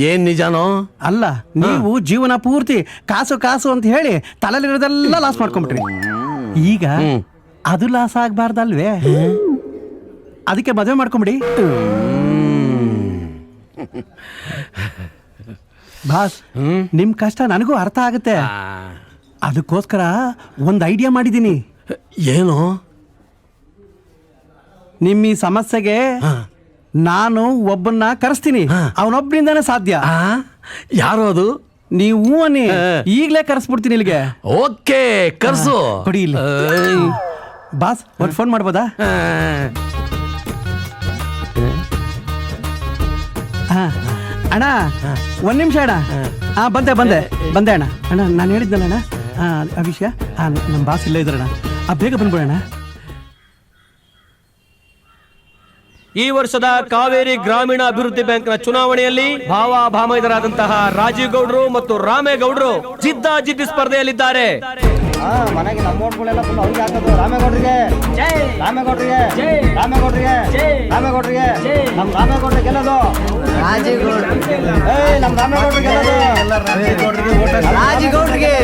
ಏನ್ ನಿಜಾನೋ? ಅಲ್ಲ, ನೀವು ಜೀವನ ಪೂರ್ತಿ ಕಾಸು ಕಾಸು ಅಂತ ಹೇಳಿ ತಲೆಲಿರೋದೆಲ್ಲ ಲಾಸ್ ಮಾಡ್ಕೊಂಡ್ಬಿಟ್ರಿ. ಈಗ ಅದು ಲಾಸ್ ಆಗ್ಬಾರ್ದಲ್ವೇ? ಅದಕ್ಕೆ ಮದುವೆ ಮಾಡ್ಕೊಂಬಿಡಿ. ಬಾಸ್, ನಿಮ್ ಕಷ್ಟ ನನಗೂ ಅರ್ಥ ಆಗುತ್ತೆ. ಅದಕ್ಕೋಸ್ಕರ ಒಂದು ಐಡಿಯಾ ಮಾಡಿದ್ದೀನಿ. ಏನು? ನಿಮ್ಮ ಈ ಸಮಸ್ಯೆಗೆ ನಾನು ಒಬ್ಬನ್ನ ಕರೆಸ್ತೀನಿ. ಅವನೊಬ್ಬರಿಂದಾನೇ ಸಾಧ್ಯ. ಯಾರು ಅದು? ನೀವು ಅನ್ನಿ, ಈಗಲೇ ಕರೆಸ್ಬಿಡ್ತೀನಿ ಇಲ್ಲಿಗೆ. ಓಕೆ, ಕರ್ಸು. ಕೊಡಿ ಇಲ್ಲಿ. ಬಾಸ್, ಒಂದು ಫೋನ್ ಮಾಡ್ಬೋದಾ? ಅಣ್ಣ ಒಂದ್ ನಿಮಿಷ ಅಣ್ಣ. ಬಂದೆ ಅಣ್ಣ. ಅಣ್ಣ ನಾನು ಹೇಳಿದ್ನಲ್ಲ ಅಣ್ಣ ಆ ವಿಷಯ. ನಮ್ಮ ಬಾಸ್ ಇಲ್ಲೇ ಇದ್ರಣ್ಣ. ಬೇಗ ಬಂದ್ಬಿಡೋಣ. ಈ ವರ್ಷದ ಕಾವೇರಿ ಗ್ರಾಮೀಣ ಅಭಿವೃದ್ಧಿ ಬ್ಯಾಂಕ್ನ ಚುನಾವಣೆಯಲ್ಲಿ ಭಾಮೈದರಾದಂತಹ ರಾಜೀವ್ ಗೌಡ್ರು ಮತ್ತು ರಾಮೇಗೌಡರು ಜಿದ್ದಾಜಿದ್ದಿ ಸ್ಪರ್ಧೆಯಲ್ಲಿದ್ದಾರೆ. ಮನೆಗೆ ನಮ್ಮ ಓಟ್ಗಳೆಲ್ಲ ಫುಲ್ ಅವ್ರಿಗೆ ಹಾಕೋದು. ರಾಮೇಗೌಡರಿಗೆ ರಾಮೇಗೌಡರಿಗೆ ರಾಮೇಗೌಡರಿಗೆ ರಾಮೇಗೌಡರಿಗೆ ನಮ್ಮ ರಾಮೇಗೌಡರಿಗೆ ಗೆಲ್ಲೋದು. ನಮ್ಮ ರಾಮೇಗೌಡರಿಗೆ ಗೆಲ್ಲೋದು. ರಾಜೀಗೌಡರಿಗೆ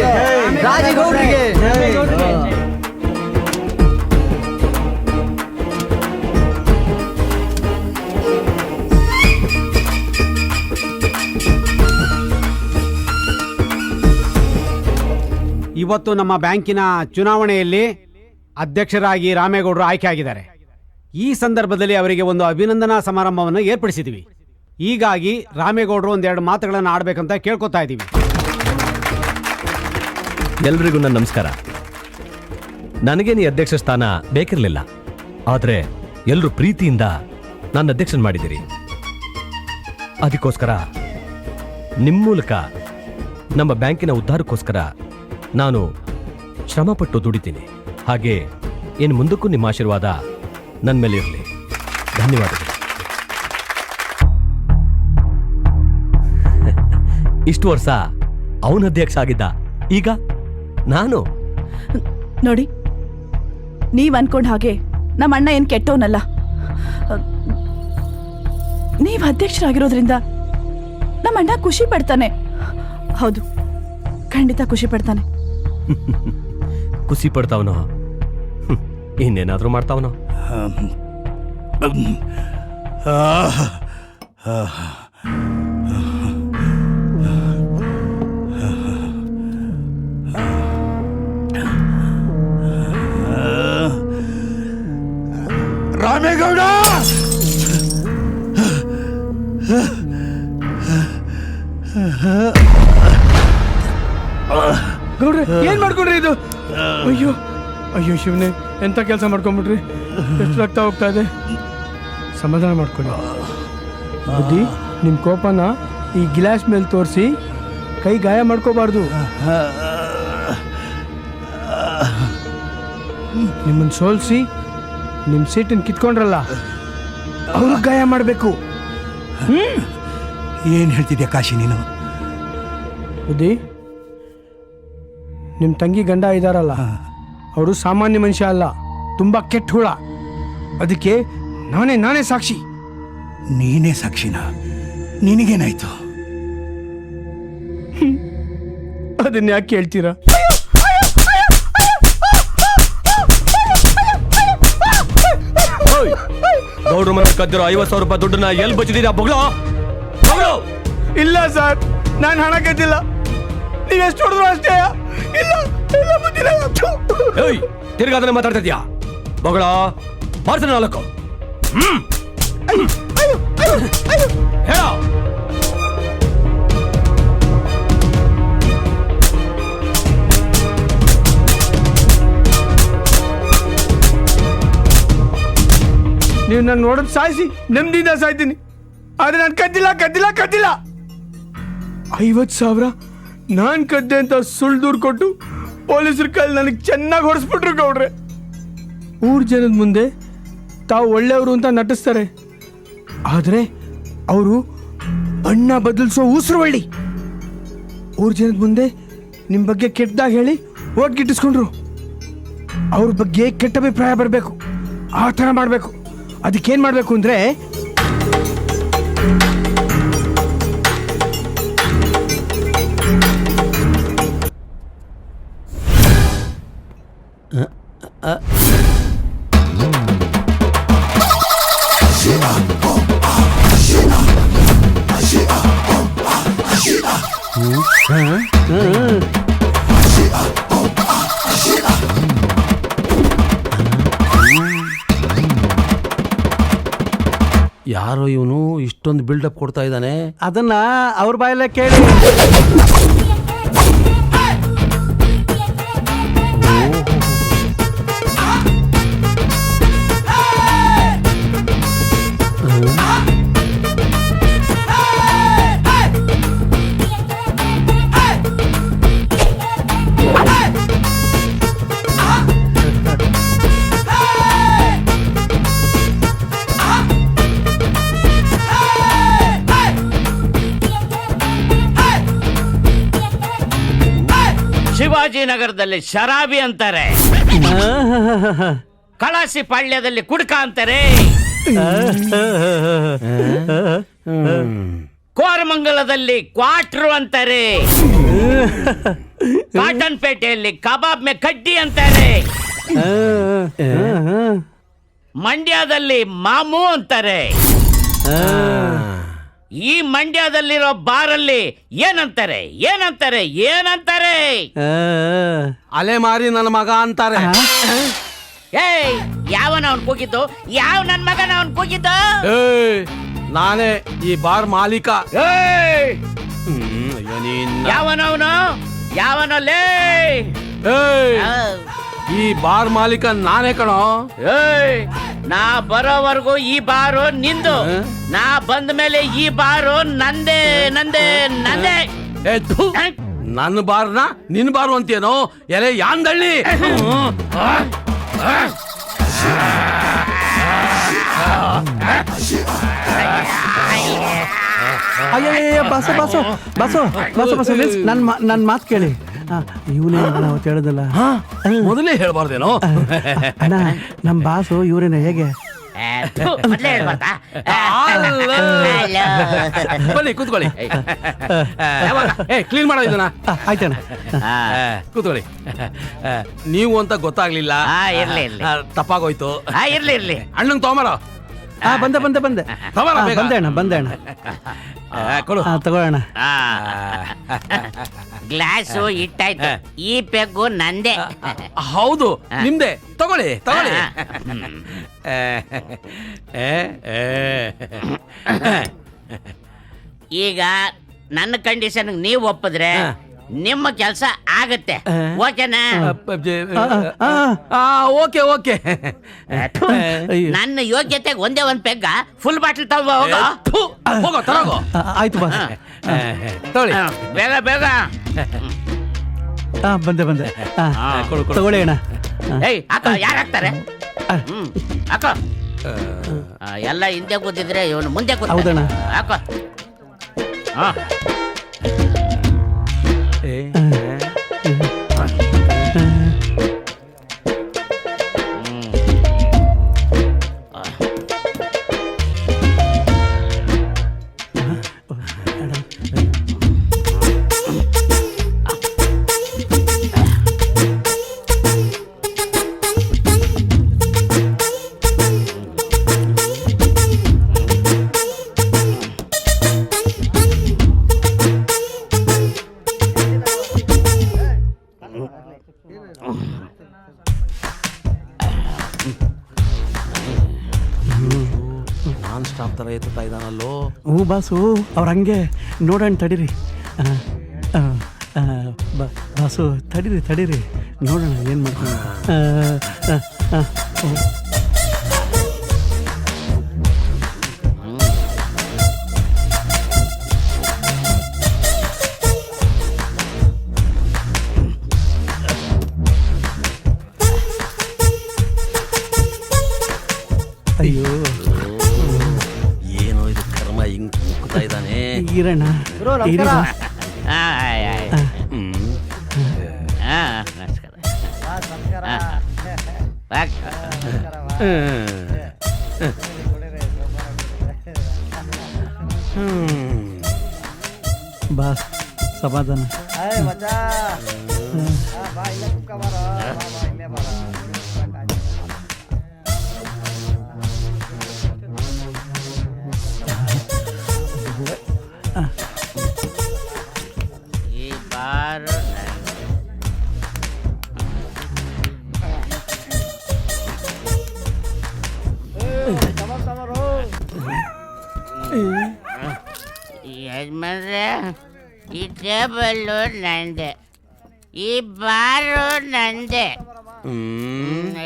ರಾಜೀಗೌಡರಿಗೆ. ಇವತ್ತು ನಮ್ಮ ಬ್ಯಾಂಕಿನ ಚುನಾವಣೆಯಲ್ಲಿ ಅಧ್ಯಕ್ಷರಾಗಿ ರಾಮೇಗೌಡರು ಆಯ್ಕೆಯಾಗಿದ್ದಾರೆ. ಈ ಸಂದರ್ಭದಲ್ಲಿ ಅವರಿಗೆ ಒಂದು ಅಭಿನಂದನಾ ಸಮಾರಂಭವನ್ನು ಏರ್ಪಡಿಸಿದ್ದೀವಿ. ಹೀಗಾಗಿ ರಾಮೇಗೌಡರು ಒಂದೆರಡು ಮಾತುಗಳನ್ನು ಆಡಬೇಕಂತ ಕೇಳ್ಕೊತಾ ಇದ್ದೀವಿ. ಎಲ್ರಿಗೂ ನನ್ನ ನಮಸ್ಕಾರ. ನನಗೇನು ಅಧ್ಯಕ್ಷ ಸ್ಥಾನ ಬೇಕಿರಲಿಲ್ಲ, ಆದರೆ ಎಲ್ಲರೂ ಪ್ರೀತಿಯಿಂದ ನನ್ನ ಅಧ್ಯಕ್ಷನ್ ಮಾಡಿದ್ದೀರಿ. ಅದಕ್ಕೋಸ್ಕರ ನಿಮ್ಮ ಮೂಲಕ ನಮ್ಮ ಬ್ಯಾಂಕಿನ ಉದ್ಧಾರಕ್ಕೋಸ್ಕರ ನಾನು ಶ್ರಮಪಟ್ಟು ದುಡಿತೀನಿ. ಹಾಗೆ ಇನ್ನು ಮುಂದಕ್ಕೂ ನಿಮ್ಮ ಆಶೀರ್ವಾದ ನನ್ನ ಮೇಲೆ ಇರಲಿ. ಧನ್ಯವಾದಗಳು. ಇಷ್ಟು ವರ್ಷ ಅವನ ಅಧ್ಯಕ್ಷ ಆಗಿದ್ದ, ಈಗ ನಾನು. ನೋಡಿ, ನೀವ್ ಅನ್ಕೊಂಡ್ ಹಾಗೆ ನಮ್ಮ ಅಣ್ಣ ಏನ್ ಕೆಟ್ಟವನಲ್ಲ. ನೀವ್ ಅಧ್ಯಕ್ಷರಾಗಿರೋದ್ರಿಂದ ನಮ್ಮ ಅಣ್ಣ ಖುಷಿ ಪಡ್ತಾನೆ. ಹೌದು, ಖಂಡಿತ ಖುಷಿ ಪಡ್ತಾನೆ. ಖುಷಿ ಪಡ್ತಾವನೋ, ಇನ್ನೇನಾದ್ರೂ ಮಾಡ್ತಾವನೋ. ರಾಮೇಗೌಡ, ಗೌಡ್ರೆ ಏನ್ ಮಾಡ್ಕೊಂಡ್ರಿ ಇದು? ಅಯ್ಯೋ ಅಯ್ಯೋ ಶಿವನೇ, ಎಂತ ಕೆಲಸ ಮಾಡ್ಕೊಂಡ್ಬಿಟ್ರಿ. ಎಷ್ಟು ರಕ್ತ ಹೋಗ್ತಾ ಇದೆ. ಸಮಾಧಾನ ಮಾಡ್ಕೊಳ್ಳಿ ಬುದ್ಧಿ. ನಿಮ್ಮ ಕೋಪನ ಈ ಗಿಲಾಸ್ ಮೇಲೆ ತೋರಿಸಿ ಕೈ ಗಾಯ ಮಾಡ್ಕೋಬಾರ್ದು. ನಿಮ್ಮನ್ನು ಸೋಲಿಸಿ ನಿಮ್ಮ ಸೀಟನ್ನು ಕಿತ್ಕೊಂಡ್ರಲ್ಲ, ಅವ್ರಿಗೆ ಗಾಯ ಮಾಡಬೇಕು. ಏನ್ ಹೇಳ್ತಿದ್ಯಾ ಕಾಶಿ ನೀನು? ಬುದ್ಧಿ, ನಿಮ್ಮ ತಂಗಿ ಗಂಡ ಇದ್ದಾರಲ್ಲ, ಅವರು ಸಾಮಾನ್ಯ ಮನುಷ್ಯ ಅಲ್ಲ, ತುಂಬ ಕೆಟ್ಟ ಹುಳ. ಅದಕ್ಕೆ ನಾನೇ ಸಾಕ್ಷಿ. ನೀನೇ ಸಾಕ್ಷಿನ? ನಿನಗೇನಾಯ್ತು? ಅದನ್ನ ಯಾಕೆ ಕೇಳ್ತೀರಾ? ಗೌಡ್ರ ಮನೆ ಕದ್ದಿರೋ 50,000 ರೂಪಾಯಿ ದುಡ್ಡನ್ನ ಎಲ್ಲಿ ಬಚ್ಚಿದ್ದೀರಾ? ಇಲ್ಲ ಸರ್, ನಾನು ಹಣ ಕದ್ದಿಲ್ಲ. ನೀವೆಷ್ಟು ಹೊಡೆದ್ರು ಅಷ್ಟೇ. ತಿರ್ಗಾ ಅದನ್ನ ಮಾತಾಡ್ತಾ ಇದೀಯಾ? ಬಗಳ ಬಾರ್ಸ 4. ಹೇಳ. ನೀವು ನಾನು ನೋಡೋದು ಸಾಯಿಸಿ ನೆಮ್ಮದಿಯಿಂದ ಸಾಯ್ತೀನಿ, ಆದ್ರೆ ನಾನು ಕದ್ದಿಲ್ಲ. 50,000 ನಾನು ಕದ್ದೆ ಅಂತ ಸುಳ್ಳು ದೂರು ಕೊಟ್ಟು ಪೊಲೀಸರ ಕೈಲಿ ನನಗೆ ಚೆನ್ನಾಗಿ ಹೊಡೆಸ್ಬಿಟ್ರು ಗೌಡ್ರೆ. ಊರ್ ಜನದ ಮುಂದೆ ತಾವು ಒಳ್ಳೆಯವರು ಅಂತ ನಟಿಸ್ತಾರೆ, ಆದರೆ ಅವರು ಬಣ್ಣ ಬದಲಿಸೋ ಉಸಿರುವಳ್ಳಿ. ಊರ್ ಜನದ ಮುಂದೆ ನಿಮ್ಮ ಬಗ್ಗೆ ಕೆಟ್ಟದಾಗ ಹೇಳಿ ಓಟ್ ಗಿಟ್ಟಿಸ್ಕೊಂಡ್ರು. ಅವ್ರ ಬಗ್ಗೆ ಕೆಟ್ಟ ಅಭಿಪ್ರಾಯ ಬರಬೇಕು, ಆ ಥರ ಮಾಡಬೇಕು. ಅದಕ್ಕೇನು ಮಾಡಬೇಕು ಅಂದರೆ, ಯಾರೋ ಇವನು ಇಷ್ಟೊಂದು ಬಿಲ್ಡಪ್ ಕೊಡ್ತಾ ಇದ್ದಾನೆ. ಅದನ್ನ ಅವ್ರ ಬಾಯಲ್ಲೇ ಕೇಳಿ. ಶಿವಾಜಿನಗರದಲ್ಲಿ ಶರಾಬಿ ಅಂತಾರೆ, ಕಳಸಿ ಪಾಳ್ಯದಲ್ಲಿ ಕುಡ್ಕ ಅಂತಾರೆ, ಕೋರಮಂಗಲದಲ್ಲಿ ಕ್ವಾಟ್ರು ಅಂತಾರೆ, ಕಾಟನ್ ಪೇಟೆಯಲ್ಲಿ ಕಬಾಬ್ ಮೇ ಕಡ್ಡಿ ಅಂತಾರೆ, ಮಂಡ್ಯದಲ್ಲಿ ಮಾಮೂ ಅಂತಾರೆ. ಈ ಮಂಡ್ಯದಲ್ಲಿರೋ ಬಾರಲ್ಲಿ ಏನಂತಾರೆ ಏನಂತಾರೆ ಏನಂತಾರೆ? ಅಲೆ ಮಾರಿ ನನ್ನ ಮಗ ಅಂತಾರೆ. ಏಯ್, ಯಾವನ ಅವನ್ ಕೂಗಿದ್ದು? ಯಾವ ನನ್ ಮಗನ ಅವನ್ ಕೂಗಿದ್ದು? ನಾನೇ ಈ ಬಾರ್ ಮಾಲೀಕ. ಯಾವನವನು? ಯಾವನಲ್ಲೇ? ಈ ಬಾರ್ ಮಾಲೀಕ ನಾನೇ ಕಣೋ. ನಾ ಬರೋವರೆಗೂ ಈ ಬಾರು ನಿಂದು, ನಾ ಬಂದ ಮೇಲೆ ಈ ಬಾರು ನಂದೇ ನಂದೇ ನಂದೇ. ನನ್ನ ಬಾರ್ನ ನಿನ್ ಬಾರು ಅಂತೀನೋ? ಎಲೆ ಯಾಂದಳ್ಳಿ. ಅಯ್ಯಯ್ಯ boss boss boss boss boss ನನ್ನ ಮಾತು ಕೇಳಿ. ಇವನೇ ನಾವು ಹೇಳೋದಲ್ಲ, ಮೊದಲೇ ಹೇಳ್ಬಾರ್ದೇನೋ? ಅಣ್ಣ ನಮ್ಮ ಬಾಸು ಇವರೇನ ಹೇಗೆ? ಬನ್ನಿ ಕೂತ್ಕೊಳ್ಳಿ. ಕ್ಲೀನ್ ಮಾಡೋ ಇದನ್ನ. ಆಯ್ತಣ್ಣ, ಕೂತ್ಕೊಳ್ಳಿ. ನೀವು ಅಂತ ಗೊತ್ತಾಗ್ಲಿಲ್ಲ, ತಪ್ಪಾಗೋಯ್ತು. ಇರ್ಲಿ ಇರ್ಲಿ. ಅಣ್ಣಂಗ್ ತಗೊಂಬಾರೋ. ಬಂದೆ ಬಂದೆ ಬಂದೆ ಬಂದೆ ಅಣ್ಣ ಬಂದೆ ಅಣ್ಣ. ಕೊಡು. ತಗೊಳ್ಳೋಣ. ಗ್ಲಾಸು ಇಟ್ಟಾಯ್ತು, ಈ ಪೆಗ್ಗು ನಂದೇ. ಹೌದು, ನಿಮ್ದೆ. ತಗೊಳ್ಳಿ ತಗೊಳ್ಳಿ. ಈಗ ನನ್ನ ಕಂಡೀಷನ್ ನೀವು ಒಪ್ಪಿದ್ರೆ ನಿಮ್ಮ ಕೆಲಸ ಆಗತ್ತೆ. ಓಕೆನಾ? Okay okay. ನನ್ನ ಯೋಗ್ಯತೆಗೆ ಒಂದೇ ಒಂದ್ ಪೆಗ್ಗ ಫುಲ್ ಬಾಟಲ್ ತಗೋ. ಹೋಗೋ ತಗೋಗೋ. ಆಯ್ತು ಬಾಸ್, ತಗೊಳ್ಳಿ. ಬೇಗ ಬೇಗ. ಬಂದೆ ಬಂದೆ. ತಗೊಳ್ಳಿ ಅಣ್ಣ. ಏಯ್ ಅಕ್ಕ, ಯಾರು ಹಾಕ್ತಾರೆ? ಅಕ್ಕ ಎಲ್ಲ ಹಿಂದೆ ಕೂತಿದ್ರೆ ಇವನು ಮುಂದೆ ಕೂತ. ಹೌದಣ್ಣ. ಅಕ್ಕ ನಾನ್ ಸ್ಟಾಪ್ ತರ ಎತ್ತಾ ಇದ್ದಾನಲ್ಲೋ. ಹ್ಞೂ ಬಾಸು, ಅವ್ರ ಹಂಗೆ ನೋಡೋಣ. ತಡೀರಿ ಬಾಸು, ತಡೀರಿ ತಡೀರಿ, ನೋಡೋಣ ಏನು ಮಾಡ್ತೀನಿ. ಅಯ್ಯೋ, ಏನೋ ಇದು ಕರ್ಮ ಹಿಂಗ್ ಮುಗ್ತಾ ಇದ್ದಾನೆ. ಇರೋಣ. ಬಾಸ್ ಸಮಾಧಾನ. ಈ ಬಾರು ಯಜಮಾನ್ರೆ, ಈ ಟೇಬಲ್ಲು ನಂದೆ, ಈ ಬಾರು ನಂದೆ,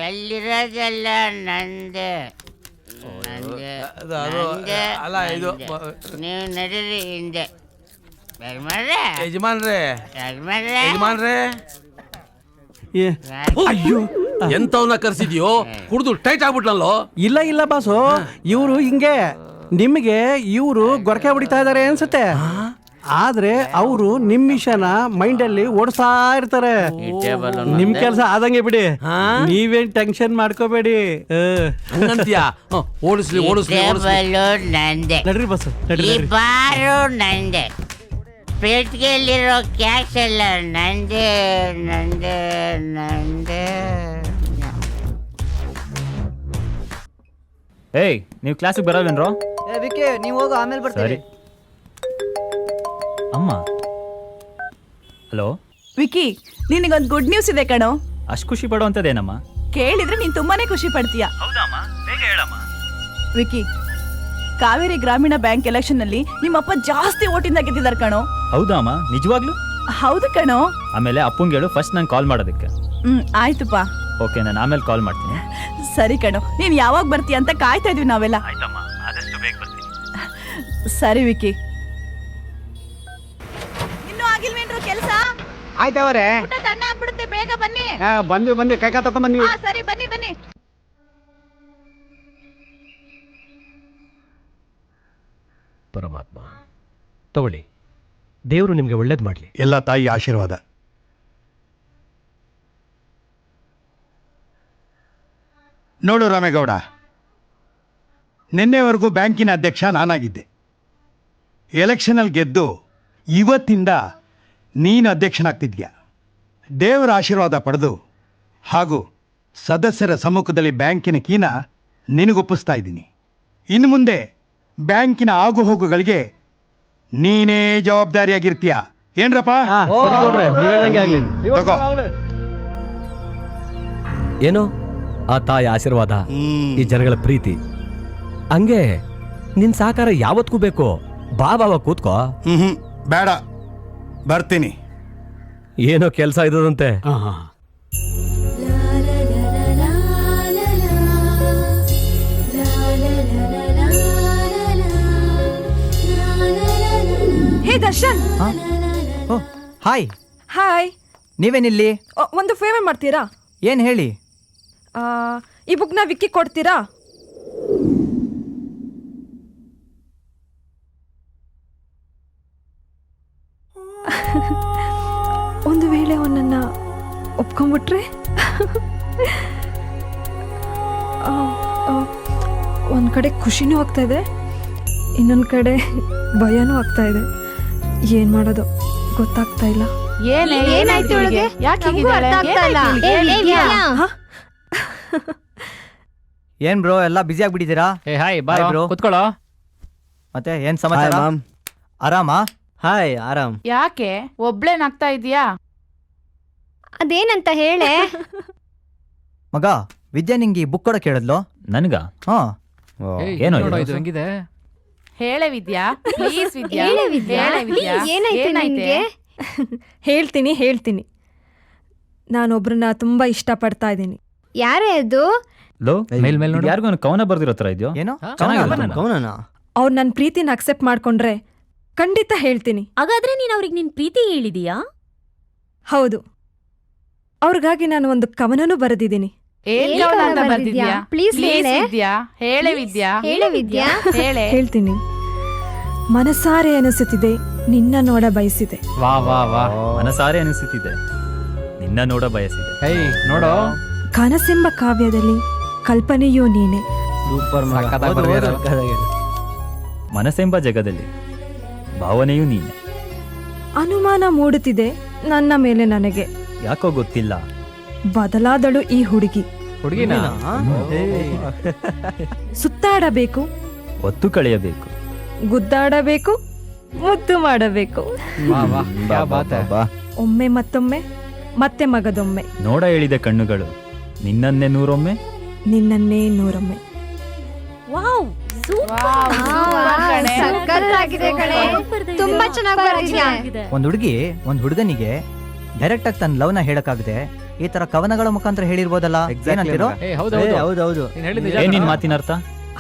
ಎಲ್ಲಿರೋದೆಲ್ಲ ನಂದೆ. ನೀವು ನಡೀರಿ ಹಿಂದೆ. ಯಜಮಾನ್ರೆ ಯಜಮಾನ್ರೆ ಅಯ್ಯೋ, ಎಂತವನ್ನ ಕರ್ಸಿದ್ಯೋ? ಕುಡ್ದು ಟೈಟ್ ಆಗ್ಬಿಟ್ಲಲ್ಲೋ. ಇಲ್ಲ ಇಲ್ಲ ಬಾಸು, ಇವರು ಹಿಂಗೆ ನಿಮಗೆ ಇವರು ಗೊರಕೆ ಹೊಡಿತಾ ಇದಾರೆ ಅನ್ಸುತ್ತೆ. ಆದ್ರೆ ಅವರು ನಿಮ್ ಮಿಷನ್ ಮೈಂಡಲ್ಲಿ ಓಡಿಸ್ತಾ ಇರ್ತಾರೆ. ನಿಮ್ ಕೆಲಸ ಆದಂಗೆ ಬಿಡಿ, ನೀವೇನ್ ಟೆನ್ಷನ್ ಮಾಡ್ಕೋಬೇಡಿ. ಹಂಗಂತೀಯಾ? ಓಡಿಸ್ಲಿ ಓಡಿಸ್ಲಿ ಓಡಿಸ್ಲಿ. ನಂದೆ ನಡ್ರಿ ಬಸ್ ನಡ್ರಿ ಈ ನಡ್ರಿ. ಬಾರು ನಂದೆ ಪೇಟ್ಗೆಯಲ್ಲಿರೋ ಕ್ಯಾಶ್ ಎಲ್ಲ ನಂದೆ ನಂದೆ ನಂದೆ. ಏಯ್ ನೀವು ಕ್ಲಾಸಿಗೆ ಬರೋವೇನ್ರೋ? ನೀವು ಹೋಗೋ ಆಮೇಲೆ ಸರಿ. ಅಮ್ಮ ಹಲೋ. ವಿಕಿ, ನಿನಗೊಂದು ಗುಡ್ ನ್ಯೂಸ್ ಇದೆ ಕಣೋ. ಅಷ್ಟು ಖುಷಿ ಪಡುವಂಥದ್ದೇನಮ್ಮ? ಕೇಳಿದ್ರೆ ನೀನ್ ತುಂಬಾನೇ ಖುಷಿ ಪಡ್ತೀಯ. ಹೌದಮ್ಮ, ಬೇಗ ಹೇಳಮ್ಮ. ವಿಕಿ, ಕಾವೇರಿ ಗ್ರಾಮೀಣ ಬ್ಯಾಂಕ್ ಎಲೆಕ್ಷನ್ ನಲ್ಲಿ ನಿಮ್ಮಪ್ಪ ಜಾಸ್ತಿ ಓಟಿಂದ ಗೆದ್ದಿದ್ದಾರೆ ಕಣೋ. ಹೌದಾ ಅಮ್ಮ, ನಿಜವಾಗ್ಲೂ? ಹೌದು ಕಣೋ. ಆಮೇಲೆ ಅಪ್ಪಂಗೆ ಹೇಳು ಫಸ್ಟ್ ನಾನು ಕಾಲ್ ಮಾಡೋದಕ್ಕೆ. ಆಯ್ತುಪ್ಪ. ಓಕೆ, ನಾನು ಆಮೇಲೆ ಕಾಲ್ ಮಾಡ್ತೀನಿ. ಸರಿ ಕಣೋ, ನೀನ್ ಯಾವಾಗ ಬರ್ತೀಯ ಅಂತ ಕಾಯ್ತಾ ಇದೀವಿ ನಾವೆಲ್ಲ. ಆಯ್ತಮ್ಮ, ಆದಷ್ಟು ಬೇಗ ಬರ್ತೀನಿ. ಸರಿ ವಿಕಿ. ಇನ್ನೂ ಆಗಿಲ್ವೇನ್ರು ಕೆಲಸ? ಆಯ್ತವರೇ, ಆಗ್ಬಿಡುತ್ತೆ, ಬೇಗ ಬನ್ನಿ. ಬಂದ್ವಿ ಕೈ ತಕೊಂಡ್ ಬಂದ್ವಿ. ಸರಿ ಬನ್ನಿ ಬನ್ನಿ. ಪರಮಾತ್ಮ ತಗೊಳ್ಳಿ, ದೇವರು ನಿಮ್ಗೆ ಒಳ್ಳೇದು ಮಾಡ್ಲಿ. ಎಲ್ಲ ತಾಯಿ ಆಶೀರ್ವಾದ. ನೋಡು ರಾಮೇಗೌಡ, ನಿನ್ನೆವರೆಗೂ ಬ್ಯಾಂಕಿನ ಅಧ್ಯಕ್ಷ ನಾನಾಗಿದ್ದೆ. ಎಲೆಕ್ಷನಲ್ಲಿ ಗೆದ್ದು ಇವತ್ತಿಂದ ನೀನು ಅಧ್ಯಕ್ಷನಾಗ್ತಿದ್ಯಾ. ದೇವರ ಆಶೀರ್ವಾದ ಪಡೆದು ಹಾಗೂ ಸದಸ್ಯರ ಸಮ್ಮುಖದಲ್ಲಿ ಬ್ಯಾಂಕಿನ ಕೀನ ನಿನಗೊಪ್ಪಿಸ್ತಾ ಇದ್ದೀನಿ. ಇನ್ನು ಮುಂದೆ ಬ್ಯಾಂಕಿನ ಆಗುಹೋಗುಗಳಿಗೆ ನೀನೇ ಜವಾಬ್ದಾರಿಯಾಗಿರ್ತೀಯ. ಏನ್ರಪ್ಪ? ತಗೋ. ಏನೋ ಆ ತಾಯಿ ಆಶೀರ್ವಾದ, ಈ ಜನಗಳ ಪ್ರೀತಿ, ಹಂಗೆ ನಿನ್ ಸಹಕಾರ ಯಾವತ್ಗೂ ಬೇಕು. ಬಾ ಬಾಬಾ ಕೂತ್ಕೋ. ಬೇಡ, ಬರ್ತೀನಿ. ಏನೋ ಕೆಲಸ ಇದ್ದದಂತೆ. ಹೇ ದರ್ಶನ್. ಹಾಯ್. ಹಾಯ್. ನೀವೇನಿಲ್ಲಿ? ಒಂದು ಫೇವರ್ ಮಾಡ್ತೀರಾ? ಏನ್ ಹೇಳಿ? ಈ ಬುಕ್ನ ವಿಕ್ಕಿ ಕೊಡ್ತೀರಾ? ಒಂದು ವೇಳೆ ಅವನನ್ನ ಒಪ್ಕೊಂಡ್ಬಿಟ್ರೆ ಒಂದು ಕಡೆ ಖುಷಿನೂ ಆಗ್ತಾ ಇದೆ, ಇನ್ನೊಂದು ಕಡೆ ಭಯನೂ ಆಗ್ತಾ ಇದೆ. ಏನು ಮಾಡೋದು ಗೊತ್ತಾಗ್ತಾ ಇಲ್ಲ. ಏನಾಯ್ತು ಇವಳಿಗೆ? ನಮ್ಗೂ ಅರ್ಥ ಆಗ್ತಾ ಇಲ್ಲ. ಏನ್ ಬ್ರೋ ಎಲ್ಲ ಬಿಸಿ ಆಗ್ಬಿಟ್ಟಿದ್ದೀರಾ? Hi Hi, bro. ಕುತ್ಕೊಳ್ಳೋ. ಮತ್ತೆ ಏನ್ ಸಮಾಚಾರ? ಆರಾಮಾ? ಹಾಯ್, ಆರಾಮ್. ಯಾಕೆ ಒಬ್ಳೇನಾಗ್ತಾ ಇದೀಯಾ? ಅದೇನಂತ ಹೇಳೆ. ಮಗ ವಿದ್ಯಾ ನಿಂಗೆ ಈ ಬುಕ್ ಕೊಡಕ್ಕೆ ಹೇಳಿದ್ಲು. ನನಗ? ಹಾ. ಏನೋ ಹೆಂಗಿದೆ? ಹೇಳೆ ವಿದ್ಯಾ, ಪ್ಲೀಸ್ ವಿದ್ಯಾ. ಹೇಳೆ ವಿದ್ಯಾ, ಹೇಳೆ ವಿದ್ಯಾ. please, ಏನಾಯ್ತು ನಿನ್ಗೆ? ಹೇಳ್ತೀನಿ. ನಾನೊಬ್ರನ್ನ ತುಂಬಾ ಇಷ್ಟಪಡ್ತಾ ಇದ್ದೀನಿ. ಯಾರೇ ಅದು? ಲೋ, ಮೇಲ್ ನೋಡಿ. ಯಾರಿಗೂ ಒಂದು ಕವನ ಬರ್ದಿರೋ ತರ ಇದೆಯೋ? ಏನೋ ಚೆನ್ನಾಗಿಲ್ಲ. ಅವ್ರು ನನ್ನ ಪ್ರೀತಿನ ಅಕ್ಸೆಪ್ಟ್ ಮಾಡ್ಕೊಂಡ್ರೆ ಖಂಡಿತ ಹೇಳ್ತೀನಿ. ಹಾಗಾದ್ರೆ ನೀನ್ ಅವ್ರಿಗೆ ನಿನ್ ಪ್ರೀತಿ ಹೇಳಿದೀಯಾ? ಹೌದು, ಅವ್ರಿಗಾಗಿ ನಾನು ಒಂದು ಕವನನೂ ಬರೆದಿದ್ದೀನಿ. ಏನ್ ಕವನ ಅಂತ ಬರ್ದಿದ್ಯಾ? Please ಪ್ಲೀಸ್ ಹೇಳೆ. ವಿದ್ಯಾ, ಹೇಳೆ ವಿದ್ಯಾ. ಹೇಳೆ ವಿದ್ಯಾ. ಹೇಳೆ. ಹೇಳ್ತೀನಿ. ಮನಸಾರೆ ಅನಿಸುತ್ತಿದೆ, ನಿನ್ನ ನೋಡ ಬಯಸಿದೆ. ವಾ ವಾ ವಾ. ಮನಸಾರೆ ಅನಿಸುತ್ತಿದೆ, ನಿನ್ನ ನೋಡ ಬಯಸಿದೆ. ಹೇ ನೋಡೋ, ಕನಸೆಂಬ ಕಾವ್ಯದಲ್ಲಿ ಕಲ್ಪನೆಯೂ ನೀನೆ. ಸೂಪರ್ ಮನಸ್ಸೆಂಬ ಜಗದಲ್ಲಿ ಭಾವನೆಯೂ ನೀನೆ. ಅನುಮಾನ ಮೂಡುತ್ತಿದೆ ನನ್ನ ಮೇಲೆ ನನಗೆ. ಯಾಕೋ ಗೊತ್ತಿಲ್ಲ, ಬದಲಾದಳು ಈ ಹುಡುಗಿ. ಹುಡುಗಿನ ಸುತ್ತಾಡಬೇಕು, ಒತ್ತು ಕಳೆಯಬೇಕು, ಗುದ್ದಾಡಬೇಕು, ಮುದ್ದು ಮಾಡಬೇಕು. ಒಮ್ಮೆ ಮತ್ತೊಮ್ಮೆ, ಮತ್ತೆ ಮಗದೊಮ್ಮೆ, ನೋಡ ಹೇಳಿದ ಕಣ್ಣುಗಳು ನಿನ್ನನ್ನೇ ನೂರೊಮ್ಮೆ, ನಿನ್ನನ್ನೇ ನೂರೊಮ್ಮೆ. ವಾವ್, ಸಕ್ಕತ್ತಾಗಿದೆ ಕಣೆ. ತುಂಬಾ ಚೆನ್ನಾಗಿ ಬರ್ದಿದ್ಯಾ. ಒಂದ್ ಹುಡುಗಿ ಒಂದ್ ಹುಡುಗನಿಗೆ ಡೈರೆಕ್ಟ್ ಆಗಿ ತನ್ನ ಲವ್ನ ಹೇಳಕ್ಕಾಗದೆ ಈ ತರ ಕವನಗಳ ಮುಖಾಂತರ ಹೇಳಿರ್ಬೋದಲ್ಲ. ಏನಂತೀರೋ? ಹೌದೌದು. ಏನ್ ನಿನ್ ಮಾತಿನ ಅರ್ಥ?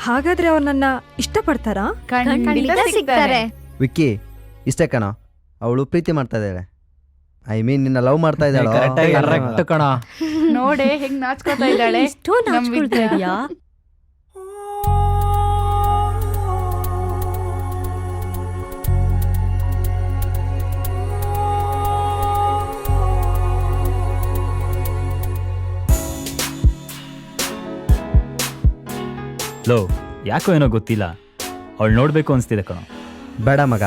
ಹಾಗಾದ್ರೆ ಅವ್ರು ನನ್ನ ಇಷ್ಟಪಡ್ತಾರಾ? ಖಂಡಿತ ಸಿಗ್ತಾರೆ. ವಿಕ್ಕಿ ಇಷ್ಟೇ ಕಣ, ಅವಳು ಪ್ರೀತಿ ಮಾಡ್ತಾ ಇದ್ದಾಳೆ. ಐ ಮೀನ್ ನಿನ್ನ ಲವ್ ಮಾಡ್ತಾ ಇದ್ದಾಳೆ. ಕರೆಕ್ಟ್ ಕಣ. ನೋಡೆ ಹೆಂಗ್ ನಾಚ್ಕೋತಾ ಇದ್ದಾಳೆ. ನಮ್ ವಿದ್ಯಾ. ಲೋ ಯಾಕೋ ಏನೋ ಗೊತ್ತಿಲ್ಲ, ಅವಳು ನೋಡಬೇಕು ಅನಿಸ್ತಿದೆ ಕಣೋ. ಬೇಡ ಮಗ,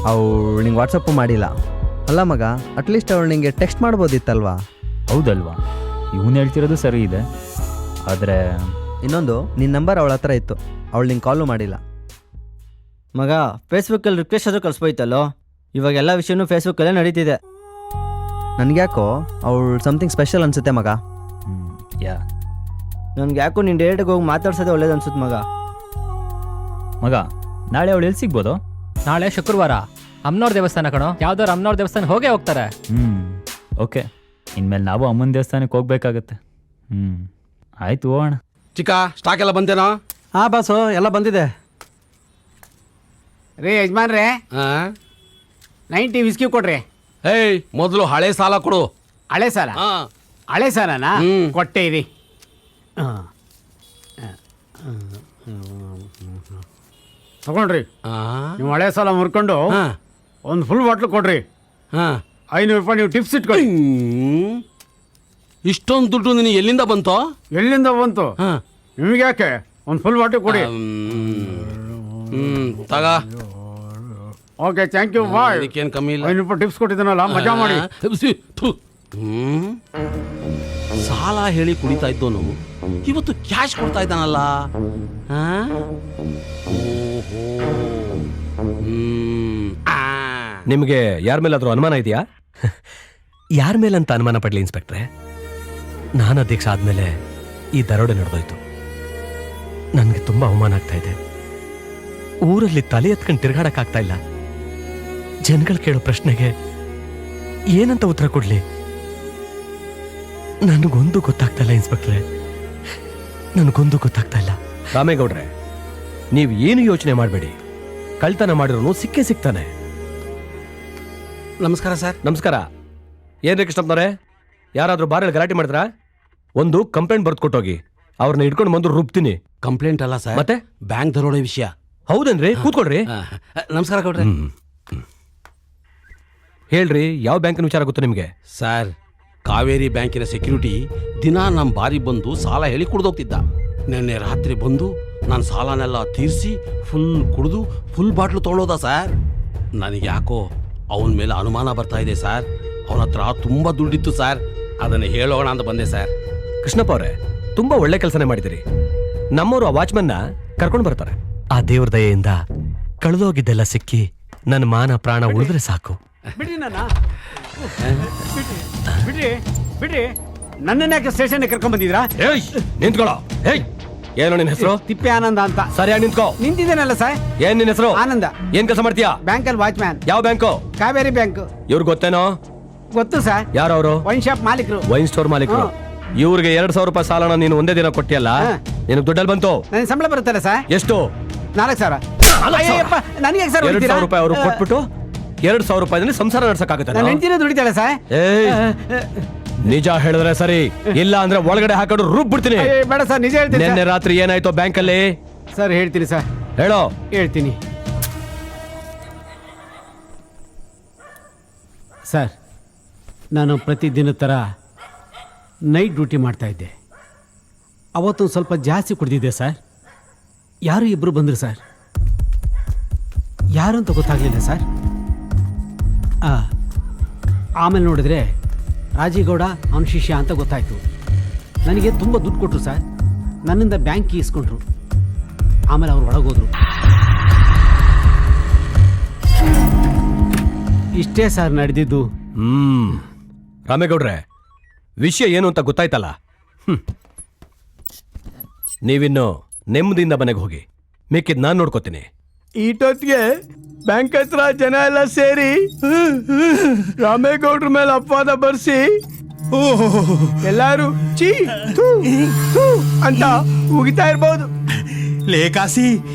ಅವಳು ನಿಂಗೆ ವಾಟ್ಸಪ್ಪು ಮಾಡಿಲ್ಲ. ಅಲ್ಲ ಮಗ, ಅಟ್ಲೀಸ್ಟ್ ಅವಳು ನಿಂಗೆ ಟೆಕ್ಸ್ಟ್ ಮಾಡ್ಬೋದಿತ್ತಲ್ವಾ? ಹೌದಲ್ವಾ, ಇವನು ಹೇಳ್ತಿರೋದು ಸರಿ ಇದೆ. ಆದರೆ ಇನ್ನೊಂದು, ನಿನ್ನ ನಂಬರ್ ಅವಳ ಹತ್ರ ಇತ್ತು, ಅವಳು ನಿಂಗೆ ಕಾಲು ಮಾಡಿಲ್ಲ. ಮಗ, ಫೇಸ್ಬುಕ್ಕಲ್ಲಿ ರಿಕ್ವೆಸ್ಟ್ ಆದರೂ ಕಳಿಸ್ಬೋಯ್ತಲ್ಲೋ. ಇವಾಗ ಎಲ್ಲ ವಿಷಯನೂ ಫೇಸ್ಬುಕ್ಕಲ್ಲೇ ನಡೀತಿದೆ. ನನಗ್ಯಾಕೋ ಅವಳು ಸಮಥಿಂಗ್ ಸ್ಪೆಷಲ್ ಅನ್ಸುತ್ತೆ ಮಗ. ಯಾ ನನ್ಗೆ ಯಾಕೋ ನೀನು ಡೈರೆಕ್ಟಾಗಿ ಹೋಗಿ ಮಾತಾಡ್ಸೋದೇ ಒಳ್ಳೇದು ಅನ್ಸುತ್ತೆ ಮಗ. ಮಗ, ನಾಳೆ ಅವಳು ಎಲ್ಲಿ ಸಿಗ್ಬೋದು? ನಾಳೆ ಶುಕ್ರವಾರ ಅಮ್ಮನವ್ರ ದೇವಸ್ಥಾನ ಕಣೋ. ಯಾವ್ದಾರು ಅಮ್ಮನವ್ರ ದೇವಸ್ಥಾನ ಹೋಗೇ ಹೋಗ್ತಾರೆ. ಓಕೆ, ಇನ್ಮೇಲೆ ನಾವು ಅಮ್ಮನ ದೇವಸ್ಥಾನಕ್ಕೆ ಹೋಗ್ಬೇಕಾಗತ್ತೆ. ಆಯ್ತು, ಹೋಗೋಣ. ಚಿಕ್ಕ ಸ್ಟಾಕ್ ಎಲ್ಲ ಬಂತೇನೋ? ಹಾಂ ಬಾಸು, ಎಲ್ಲ ಬಂದಿದೆ. ರೀ ಯಜಮಾನ್ರೆ, 90 ವಿಸ್ಕಿ ಕೊಡ್ರಿ. ಏಯ್, ಮೊದಲು ಹಳೆ ಸಾಲ ಕೊಡು. ಹಳೆ ಸಾಲ? ಹಳೆ ಸಾಲನಾ? ಕೊಟ್ಟೆ ಇರಿ. ತಗೊಂಡ್ರಿ. ನೀವು ಹಳೆ ಸಾಲ ಮುರ್ಕೊಂಡು ಒಂದು ಫುಲ್ ಬಾಟ್ಲು ಕೊಡ್ರಿ. 500 ರೂಪಾಯಿ ನೀವು ಟಿಪ್ಸ್ ಇಟ್ಕೊಳ್ಳಿ. ಇಷ್ಟೊಂದು ದುಡ್ಡು ನಿನಗೆ ಎಲ್ಲಿಂದ ಬಂತೋ? ಎಲ್ಲಿಂದ ಬಂತು ನಿಮ್ಗೆ? ಯಾಕೆ ಒಂದು ಫುಲ್ ಬಾಟ್ಲು ಕೊಡಿ. ತಗ. Okay, thank you. ಬಾಯ್. ಇದಕ್ಕೇನು ಕಮ್ಮಿ ಇಲ್ಲ. 500 ರೂಪಾಯಿ ಟಿಪ್ಸ್ ಕೊಟ್ಟಿದ್ದೀನಲ್ಲ, ಮಜಾ ಮಾಡಿ. ಸಾಲ ಹೇಳಿ ಕುಡಿತಾ ಇದ್ದೋನು ಇವತ್ತು ಕ್ಯಾಶ್ ಕೊಡ್ತಾ ಇದ್ದಾನಲ್ಲ. ನಿಮಗೆ ಯಾರ ಮೇಲಾದ್ರೂ ಅನುಮಾನ ಇದೆಯಾ? ಯಾರ ಮೇಲಂತ ಅನುಮಾನ ಪಡ್ಲಿ ಇನ್ಸ್ಪೆಕ್ಟ್ರೆ? ನಾನು ಅಧ್ಯಕ್ಷ ಆದ್ಮೇಲೆ ಈ ದರೋಡೆ ನಡೆದೋಯ್ತು. ನನಗೆ ತುಂಬಾ ಅವಮಾನ ಆಗ್ತಾ ಇದೆ. ಊರಲ್ಲಿ ತಲೆ ಎತ್ಕೊಂಡು ತಿರ್ಗಾಡಕ್ಕಾಗ್ತಾ ಇಲ್ಲ. ಜನಗಳು ಕೇಳೋ ಪ್ರಶ್ನೆಗೆ ಏನಂತ ಉತ್ತರ ಕೊಡ್ಲಿ? ನನಗೊಂದು ಗೊತ್ತಾಗ್ತಾ ಇಲ್ಲ ಇನ್ಸ್ಪೆಕ್ಟ್ರೆ, ನನಗೊಂದು ಗೊತ್ತಾಗ್ತಾ ಇಲ್ಲ. ರಾಮೇಗೌಡ್ರೆ, ನೀವು ಏನು ಯೋಚನೆ ಮಾಡಬೇಡಿ. ಕಳ್ತನ ಮಾಡಿರೋನು ಸಿಕ್ಕೇ ಸಿಗ್ತಾನೆ. ನಮಸ್ಕಾರ ಸರ್. ನಮಸ್ಕಾರ. ಏನ್ರಿ ಕೃಷ್ಣಪ್ಪನವ್ರೆ, ಯಾರಾದ್ರೂ ಬಾರಲ್ಲಿ ಗಲಾಟೆ ಮಾಡಿದ್ರಾ? ಒಂದು ಕಂಪ್ಲೇಂಟ್ ಬರ್ದು ಕೊಟ್ಟೋಗಿ, ಅವ್ರನ್ನ ಹಿಡ್ಕೊಂಡು ಬಂದು ರುಬ್ತೀನಿ. ಕಂಪ್ಲೇಂಟ್ ಅಲ್ಲ ಸರ್, ಮತ್ತೆ ಬ್ಯಾಂಕ್ ದರೋಡೆ ವಿಷಯ. ಹೌದೇನ್ರಿ? ಕೂತ್ಕೊಳ್ರಿ. ನಮಸ್ಕಾರ ಕೊಡ್ರಿ. ಹೇಳ್ರಿ, ಯಾವ ಬ್ಯಾಂಕಿನ ವಿಚಾರ ಗೊತ್ತು ನಿಮಗೆ? ಸರ್, ಕಾವೇರಿ ಬ್ಯಾಂಕಿನ ಸೆಕ್ಯೂರಿಟಿ ದಿನ ನಮ್ಮ ಬಾರಿ ಬಂದು ಸಾಲ ಹೇಳಿ ಕುಡ್ದೋಗ್ತಿದ್ದ. ನಿನ್ನೆ ರಾತ್ರಿ ಬಂದು ನಾನು ಸಾಲನೆಲ್ಲ ತೀರಿಸಿ ಕುಡಿದು ಫುಲ್ ಬಾಟ್ಲು ತೊಗೊಳೋದ ಸರ್. ನನಗೆ ಯಾಕೋ ಅವನ ಮೇಲೆ ಅನುಮಾನ ಬರ್ತಾ ಇದೆ ಸರ್. ಅವನ ಹತ್ರ ತುಂಬ ದುಡ್ಡಿತ್ತು ಸರ್, ಅದನ್ನು ಹೇಳೋಣ ಅಂತ ಬಂದೆ ಸರ್. ಕೃಷ್ಣಪ್ಪ ಅವರೇ, ತುಂಬಾ ಒಳ್ಳೆ ಕೆಲಸನೇ ಮಾಡಿದಿರಿ. ನಮ್ಮವರು ಆ ವಾಚ್ಮನ್ನ ಕರ್ಕೊಂಡು ಬರ್ತಾರೆ. ಆ ದೇವ್ರ ದಯೆಯಿಂದ ಕಳೆದೋಗಿದ್ದೆಲ್ಲ ಸಿಕ್ಕಿ ನನ್ನ ಮಾನ ಪ್ರಾಣ ಉಳಿದ್ರೆ ಸಾಕು. ಬಿಡ್ರಿ ನನ್ನ, ಬಿಡ್ರಿ ನನ್ನನ್ನ ಯಾಕೆ ಸ್ಟೇಷನ್ ಕರ್ಕೊಂಡ್ ಬಂದಿದ್ರಾ? ನಿಂತ್ಕೊಳ್ಳೋ. ಏನು ನಿನ್ನ ಹೆಸರು? ತಿಪ್ಪೆ ಆನಂದ ಅಂತ. ಸರಿಯಾಗಿ ನಿಂತ್ಕೋ. ನಿಂತಿದ್ದೇನಲ್ಲ ಸರ್. ಏನ್ ನಿನ್ನ ಹೆಸರು? ಆನಂದ. ಏನ್ ಕೆಲಸ ಮಾಡ್ತೀಯಾ? ಬ್ಯಾಂಕಲ್ಲಿ ವಾಚ್ಮ್ಯಾನ್. ಯಾವ ಬ್ಯಾಂಕು? ಕಾವೇರಿ ಬ್ಯಾಂಕ್. ಇವ್ರು ಗೊತ್ತೇನೋ? ಗೊತ್ತು ಸರ್. ಯಾರು ಅವರು? ವೈನ್ ಶಾಪ್ ಮಾಲೀಕರು. ವೈನ್ ಸ್ಟೋರ್ ಮಾಲೀಕರು. ಇವ್ರಿಗೆ 2,000 ರೂಪಾಯಿ ಸಾಲನ ನೀನು ಒಂದೇ ದಿನ ಕೊಟ್ಟಿಯಲ್ಲ, ನಿನಗೆ ದುಡ್ಡಲ್ಲಿ ಬಂತು? ನನಗೆ ಸಂಬಳ ಬರುತ್ತಲ್ಲ ಸರ್. ಎಷ್ಟು? 4,000. ನನಗೆ 2,000 ರೂಪಾಯಿ ಅವರು ಕೊಟ್ಬಿಟ್ಟು 2,000 ರೂಪಾಯಿನಲ್ಲಿ ಸಂಸಾರ ನಡ್ಸಕ್ಕಾಗುತ್ತೆ? ನನ್ನ ಹೆಂಡತಿನ ದುಡಿತಾಳೆ ಸರ್. ನಿಜ ಹೇಳಿದ್ರೆ ಸರಿ, ಇಲ್ಲ ಅಂದ್ರೆ ಒಳಗಡೆ ಹಾಕೊಂಡು ರುಬ್ಬಿಡ್ತೀನಿ. ಬೇಡ ಸರ್, ನಿಜ ಹೇಳ್ತೀನಿ. ನಿನ್ನೆ ರಾತ್ರಿ ಏನಾಯ್ತು ಬ್ಯಾಂಕಲ್ಲಿ? ಸರ್ ಹೇಳ್ತೀನಿ ಸರ್. ಹೇಳೋ. ಹೇಳ್ತೀನಿ ಸರ್. ನಾನು ಪ್ರತಿದಿನ ಥರ ನೈಟ್ ಡ್ಯೂಟಿ ಮಾಡ್ತಾ ಇದ್ದೆ. ಅವತ್ತೊಂದು ಸ್ವಲ್ಪ ಜಾಸ್ತಿ ಕುಡಿದಿದ್ದೆ ಸರ್. ಯಾರು ಇಬ್ಬರು ಬಂದರು ಸರ್. ಯಾರು ಅಂತ ಗೊತ್ತಾಗಲಿಲ್ಲ ಸರ್. ಆಮೇಲೆ ನೋಡಿದ್ರೆ ರಾಜೀಗೌಡ ಅವನ ಶಿಷ್ಯ ಅಂತ ಗೊತ್ತಾಯಿತು. ನನಗೆ ತುಂಬ ದುಡ್ಡು ಕೊಟ್ಟರು ಸರ್. ನನ್ನಿಂದ ಬ್ಯಾಂಕ್ ಇಸ್ಕೊಂಡ್ರು. ಆಮೇಲೆ ಅವ್ರು ಒಳಗೋದ್ರು. ಇಷ್ಟೇ ಸರ್ ನಡೆದಿದ್ದು. ರಾಮೇಗೌಡ್ರೆ, ವಿಷಯ ಏನು ಅಂತ ಗೊತ್ತಾಯ್ತಲ್ಲ. ನೀವಿನ್ನು ನೆಮ್ಮದಿಯಿಂದ ಮನೆಗೆ ಹೋಗಿ, ಮಿಕ್ಕಿದ್ ನಾನು ನೋಡ್ಕೋತೀನಿ. ಈಟೊತ್ತಿಗೆ ಬ್ಯಾಂಕ್ ಹತ್ರ ಜನ ಎಲ್ಲ ಸೇರಿ ರಾಮೇಗೌಡ್ರ ಮೇಲೆ ಅಪವಾದ ಬರ್ಸಿ ಎಲ್ಲಾರು ಚೀ ಥೂ ಥೂ ಅಂತ ಉಗಿತಾ ಇರ್ಬೋದು. ಲೇಕಾಸಿ,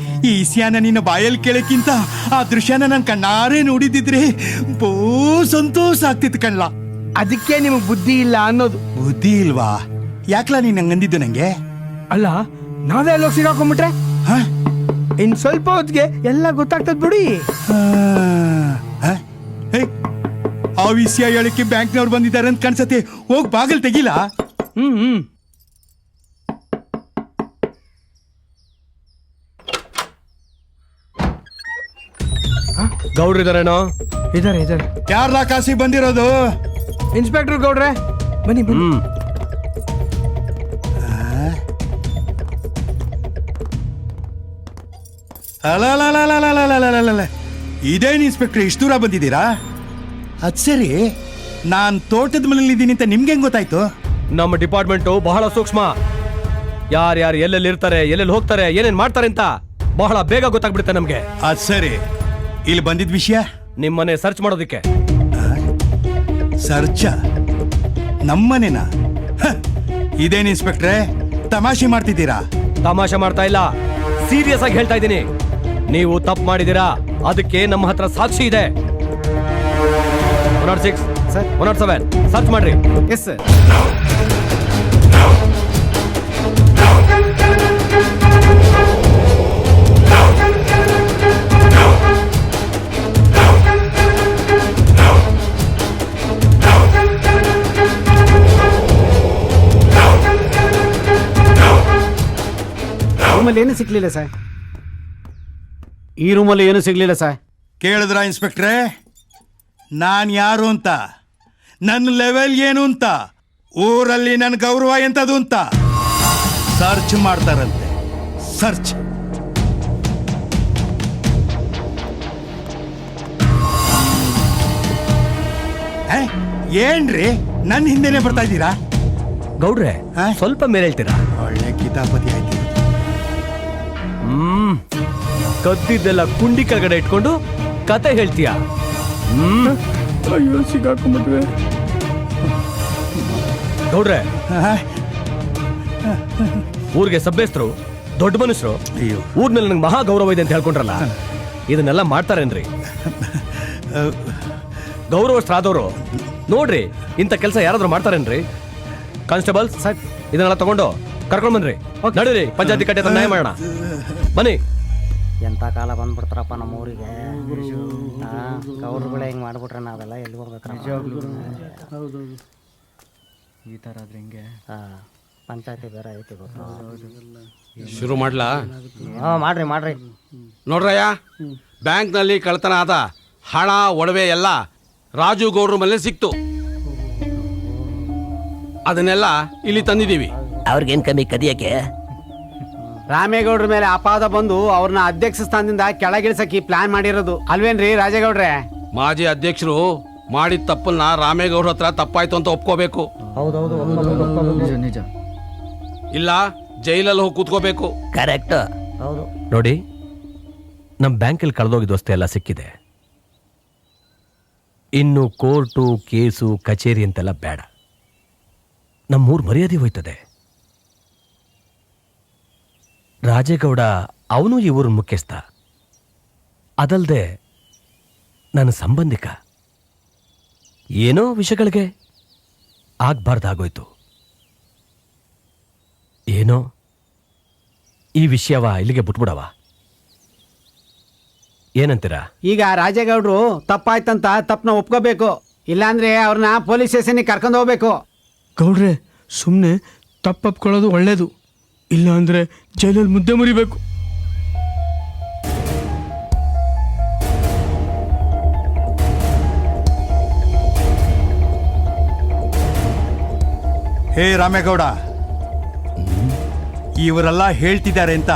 ಈ ಇಸ್ಯಾನ ನಿನ್ನ ಬಾಯಲ್ಲಿ ಕೇಳಕ್ಕಿಂತ ಆ ದೃಶ್ಯನ ನಾನು ಕಣ್ಣಾರೆ ನೋಡಿದಿದ್ರೆ ಬೋ ಸಂತೋಷ ಆಗ್ತಿತ್ತು ಕಣ್ಲ. ಅದಕ್ಕೆ ನಿಮಗೆ ಬುದ್ಧಿ ಇಲ್ಲ ಅನ್ನೋದು. ಬುದ್ಧಿ ಇಲ್ವಾ? ಯಾಕ್ಲಾ ನೀನ್ ಹಂಗಂದಿದ್ದು ನಂಗೆ? ಅಲ್ಲ, ನಾವೇ ಅಲ್ಲೋಗಿ ಸಿಗಾಕೊಂಡ್ಬಿಟ್ರೆ ಇನ್ ಸ್ವಲ್ಪ ಹೊತ್ತಿಗೆ ಎಲ್ಲ ಗೊತ್ತಾಗ್ತದ ಬಿಡಿ. ಆ ವಿಷಯ ಹೇಳಕ್ಕೆ ಬ್ಯಾಂಕ್ನವ್ರು ಬಂದಿದ್ದಾರೆ ಅಂತ ಕಾಣಿಸತ್ತೆ. ಹೋಗ್ ಬಾಗಿಲು ತೆಗಿಲ್ಲ. ಗೌಡ್ರು ಇದಾರೇನೋ? ಇದಾರೆ ಇದಾರೆ. ಯಾರ್ಲಾ ಕಾಸಿ ಬಂದಿರೋದು? ಇನ್ಸ್ಪೆಕ್ಟರ್ ಗೌಡ್ರೆ ಬನ್ನಿ ಬನ್ನಿ. ಅಲಲಲಲಲಲಲಲಲಲ. ಇದೇನ್ ಇನ್ಸ್ಪೆಕ್ಟರ್ ಇಷ್ಟು ದೂರ ಬಂದಿದ್ದೀರಾ? ಅದ್ ಸರಿ, ನಾನ್ ತೋಟದ ಮನೇಲಿ ಇದ್ದೀನಿ ಅಂತ ನಿಮ್ಗೆ ಹೆಂಗ್ ಗೊತ್ತಾಯ್ತು? ನಮ್ಮ ಡಿಪಾರ್ಟ್ಮೆಂಟು ಬಹಳ ಸೂಕ್ಷ್ಮ. ಯಾರ್ಯಾರು ಎಲ್ಲೆಲ್ಲಿ ಇರ್ತಾರೆ, ಎಲ್ಲೆಲ್ಲಿ ಹೋಗ್ತಾರೆ, ಏನೇನ್ ಮಾಡ್ತಾರೆ ಅಂತ ಬಹಳ ಬೇಗ ಗೊತ್ತಾಗ್ಬಿಡುತ್ತೆ ನಮ್ಗೆ. ಅದ್ ಸರಿ, ಇಲ್ಲಿ ಬಂದಿದ್ ವಿಷಯ ನಿಮ್ಮನೆ ಸರ್ಚ್ ಮಾಡೋದಿಕ್ಕೆ. ಸರ್ಚ? ನಮ್ಮನೆನಾ? ಇದೇನ್ ಇನ್ಸ್ಪೆಕ್ಟ್ರೆ ತಮಾಷೆ ಮಾಡ್ತಿದ್ದೀರಾ? ತಮಾಷೆ ಮಾಡ್ತಾ ಇಲ್ಲ, ಸೀರಿಯಸ್ ಆಗಿ ಹೇಳ್ತಾ ಇದ್ದೀನಿ. ನೀವು ತಪ್ಪು ಮಾಡಿದೀರಾ, ಅದಕ್ಕೆ ನಮ್ಮ ಹತ್ರ ಸಾಕ್ಷಿ ಇದೆ. 106 ಸರ್, 107 ಸರ್ಚ್ ಮಾಡ್ರಿ. Yes sir. ರೂಮಲ್ಲಿ ಏನು ಸಿಗ್ಲಿಲ್ಲ ಸರ್. ಈ ರೂಮಲ್ಲಿ ಏನು ಸಿಗ್ಲಿಲ್ಲ ಸರ್. ಕೇಳಿದ್ರ ಇನ್ಸ್ಪೆಕ್ಟ್ರೆ ನಾನ್ ಯಾರು ಅಂತ, ನನ್ನ ಲೆವೆಲ್ ಏನು ಅಂತ, ಊರಲ್ಲಿ ನನ್ನ ಗೌರವ ಎಂತದು ಅಂತ ಸರ್ಚ್ ಮಾಡ್ತಾರಂತೆ. ಸರ್ಚ್. ಏನ್ರಿ ನನ್ನ ಹಿಂದೆನೆ ಬರ್ತಾ ಇದ್ದೀರಾ? ಗೌಡ್ರೆ ಸ್ವಲ್ಪ ಮೇಲೆ ಹೇಳ್ತೀರಾ? ಒಳ್ಳೆ ಕಿತಾಪತಿ ಆಯ್ತು. ಕದ್ದಿದ್ದೆಲ್ಲ ಕುಂಡಿ ಕೆಳಗಡೆ ಇಟ್ಕೊಂಡು ಕತೆ ಹೇಳ್ತೀಯ? ಅಯ್ಯೋ ಸಿಗಾಕೊಂಡ್ಬಿಟ್ವೆ. ಗೌಡ್ರೆ, ಊರಿಗೆ ಸಭ್ಯಸ್ಥರು, ದೊಡ್ಡ ಮನುಷ್ಯರು, ಊರ್ ಮೇಲೆ ನಂಗೆ ಮಹಾ ಗೌರವ ಇದೆ ಅಂತ ಹೇಳ್ಕೊಂಡ್ರಲ್ಲ, ಇದನ್ನೆಲ್ಲ ಮಾಡ್ತಾರೇನ್ರಿ? ಗೌರವಸ್ಥರಾದವರು ನೋಡ್ರಿ, ಇಂಥ ಕೆಲಸ ಯಾರಾದ್ರೂ ಮಾಡ್ತಾರೇನ್ರಿ? ಕಾನ್ಸ್ಟೇಬಲ್ ಸರ್, ಇದನ್ನೆಲ್ಲ ತಗೊಂಡು ಕರ್ಕೊಂಡ್ ಬನ್ರಿ. ನಡೀರಿ, ಪಂಚಾಯತಿ ಕಟ್ಟೆ ಹತ್ರ ನ್ಯಾಯ ಮಾಡೋಣ. ಬನ್ನಿ. ಎಂಥ ಕಾಲ ಬಂದ್ಬಿಡ್ತಾರಪ್ಪ ನಮ್ಮ ಊರಿಗೆ. ಗೌಡ್ರುಗಳೇ ಹಿಂಗೆ ಮಾಡ್ಬಿಟ್ರೆ ನಾವೆಲ್ಲ ಎಲ್ಲಿ ಹೋಗ್ಬೇಕ್ರ? ಈ ಥರ ಆದ್ರೆ ಹಿಂಗೆ. ಪಂಚಾಯತಿ ಬೇರೆ ಐತಿ ಗೊತ್ತು. ಶುರು ಮಾಡ್ಲಾ? ಮಾಡ್ರಿ ಮಾಡ್ರಿ. ನೋಡ್ರಯ್ಯ, ಬ್ಯಾಂಕ್ನಲ್ಲಿ ಕಳ್ತನ ಆದ ಹಣ ಒಡವೆ ಎಲ್ಲ ರಾಜು ಗೌಡ್ರ ಮೇಲೆ ಸಿಕ್ತು. ಅದನ್ನೆಲ್ಲ ಇಲ್ಲಿ ತಂದಿದ್ದೀವಿ. ಅವ್ರಿಗೇನ್ ಕಮ್ಮಿ ಕದಿಯಕ್ಕೆ? ರಾಮೇಗೌಡ್ರ ಮೇಲೆ ಅಪಾದ ಬಂದು ಅವ್ರನ್ನ ಅಧ್ಯಕ್ಷ ಸ್ಥಾನದಿಂದ ಕೆಳಗಿಳಿಸಕ್ಕೆ ಪ್ಲಾನ್ ಮಾಡಿರೋದು ಅಲ್ವೇನ್ರಿ ರಾಜೇಗೌಡ್ರೆ? ಮಾಜಿ ಅಧ್ಯಕ್ಷರು ಮಾಡಿದ ತಪ್ಪನ್ನ ರಾಮೇಗೌಡ್ರ ಹತ್ರ ತಪ್ಪಾಯ್ತು ಅಂತ ಒಪ್ಕೋಬೇಕು. ನಿಜ. ಇಲ್ಲ ಜೈಲಲ್ಲಿ ಹೋಗಿ ಕೂತ್ಕೋಬೇಕು. ಕರೆಕ್ಟ್. ಹೌದು. ನೋಡಿ, ನಮ್ಮ ಬ್ಯಾಂಕಲ್ಲಿ ಕಳೆದೋಗಿದ ವಸ್ತು ಎಲ್ಲ ಸಿಕ್ಕಿದೆ. ಇನ್ನು ಕೋರ್ಟು, ಕೇಸು, ಕಚೇರಿ ಅಂತೆಲ್ಲ ಬೇಡ. ನಮ್ಮೂರ್ ಮರ್ಯಾದೆ ಹೋಯ್ತದೆ. ರಾಜೇಗೌಡ ಅವನು ಈ ಊರಿನ ಮುಖ್ಯಸ್ಥ, ಅದಲ್ಲದೆ ನನ್ನ ಸಂಬಂಧಿಕ. ಏನೋ ವಿಷಯಗಳಿಗೆ ಆಗ್ಬಾರ್ದಾಗೋಯ್ತು. ಏನೋ ಈ ವಿಷಯವ ಇಲ್ಲಿಗೆ ಬಿಟ್ಬಿಡವ. ಏನಂತೀರಾ? ಈಗ ರಾಜೇಗೌಡ್ರು ತಪ್ಪಾಯ್ತಂತ ತಪ್ಪನ ಒಪ್ಕೋಬೇಕು, ಇಲ್ಲಾಂದ್ರೆ ಅವ್ರನ್ನ ಪೊಲೀಸ್ ಸ್ಟೇಷನ್ಗೆ ಕರ್ಕೊಂಡು ಹೋಗ್ಬೇಕು. ಗೌಡ್ರೆ, ಸುಮ್ಮನೆ ತಪ್ಪಪ್ಕೊಳ್ಳೋದು ಒಳ್ಳೇದು, ಇಲ್ಲ ಅಂದ್ರೆ ಜೈಲಲ್ಲಿ ಮುದ್ದೆ ಮುರಿಬೇಕು. ಹೇ ರಾಮೇಗೌಡ, ಇವರೆಲ್ಲ ಹೇಳ್ತಿದ್ದಾರೆ ಅಂತ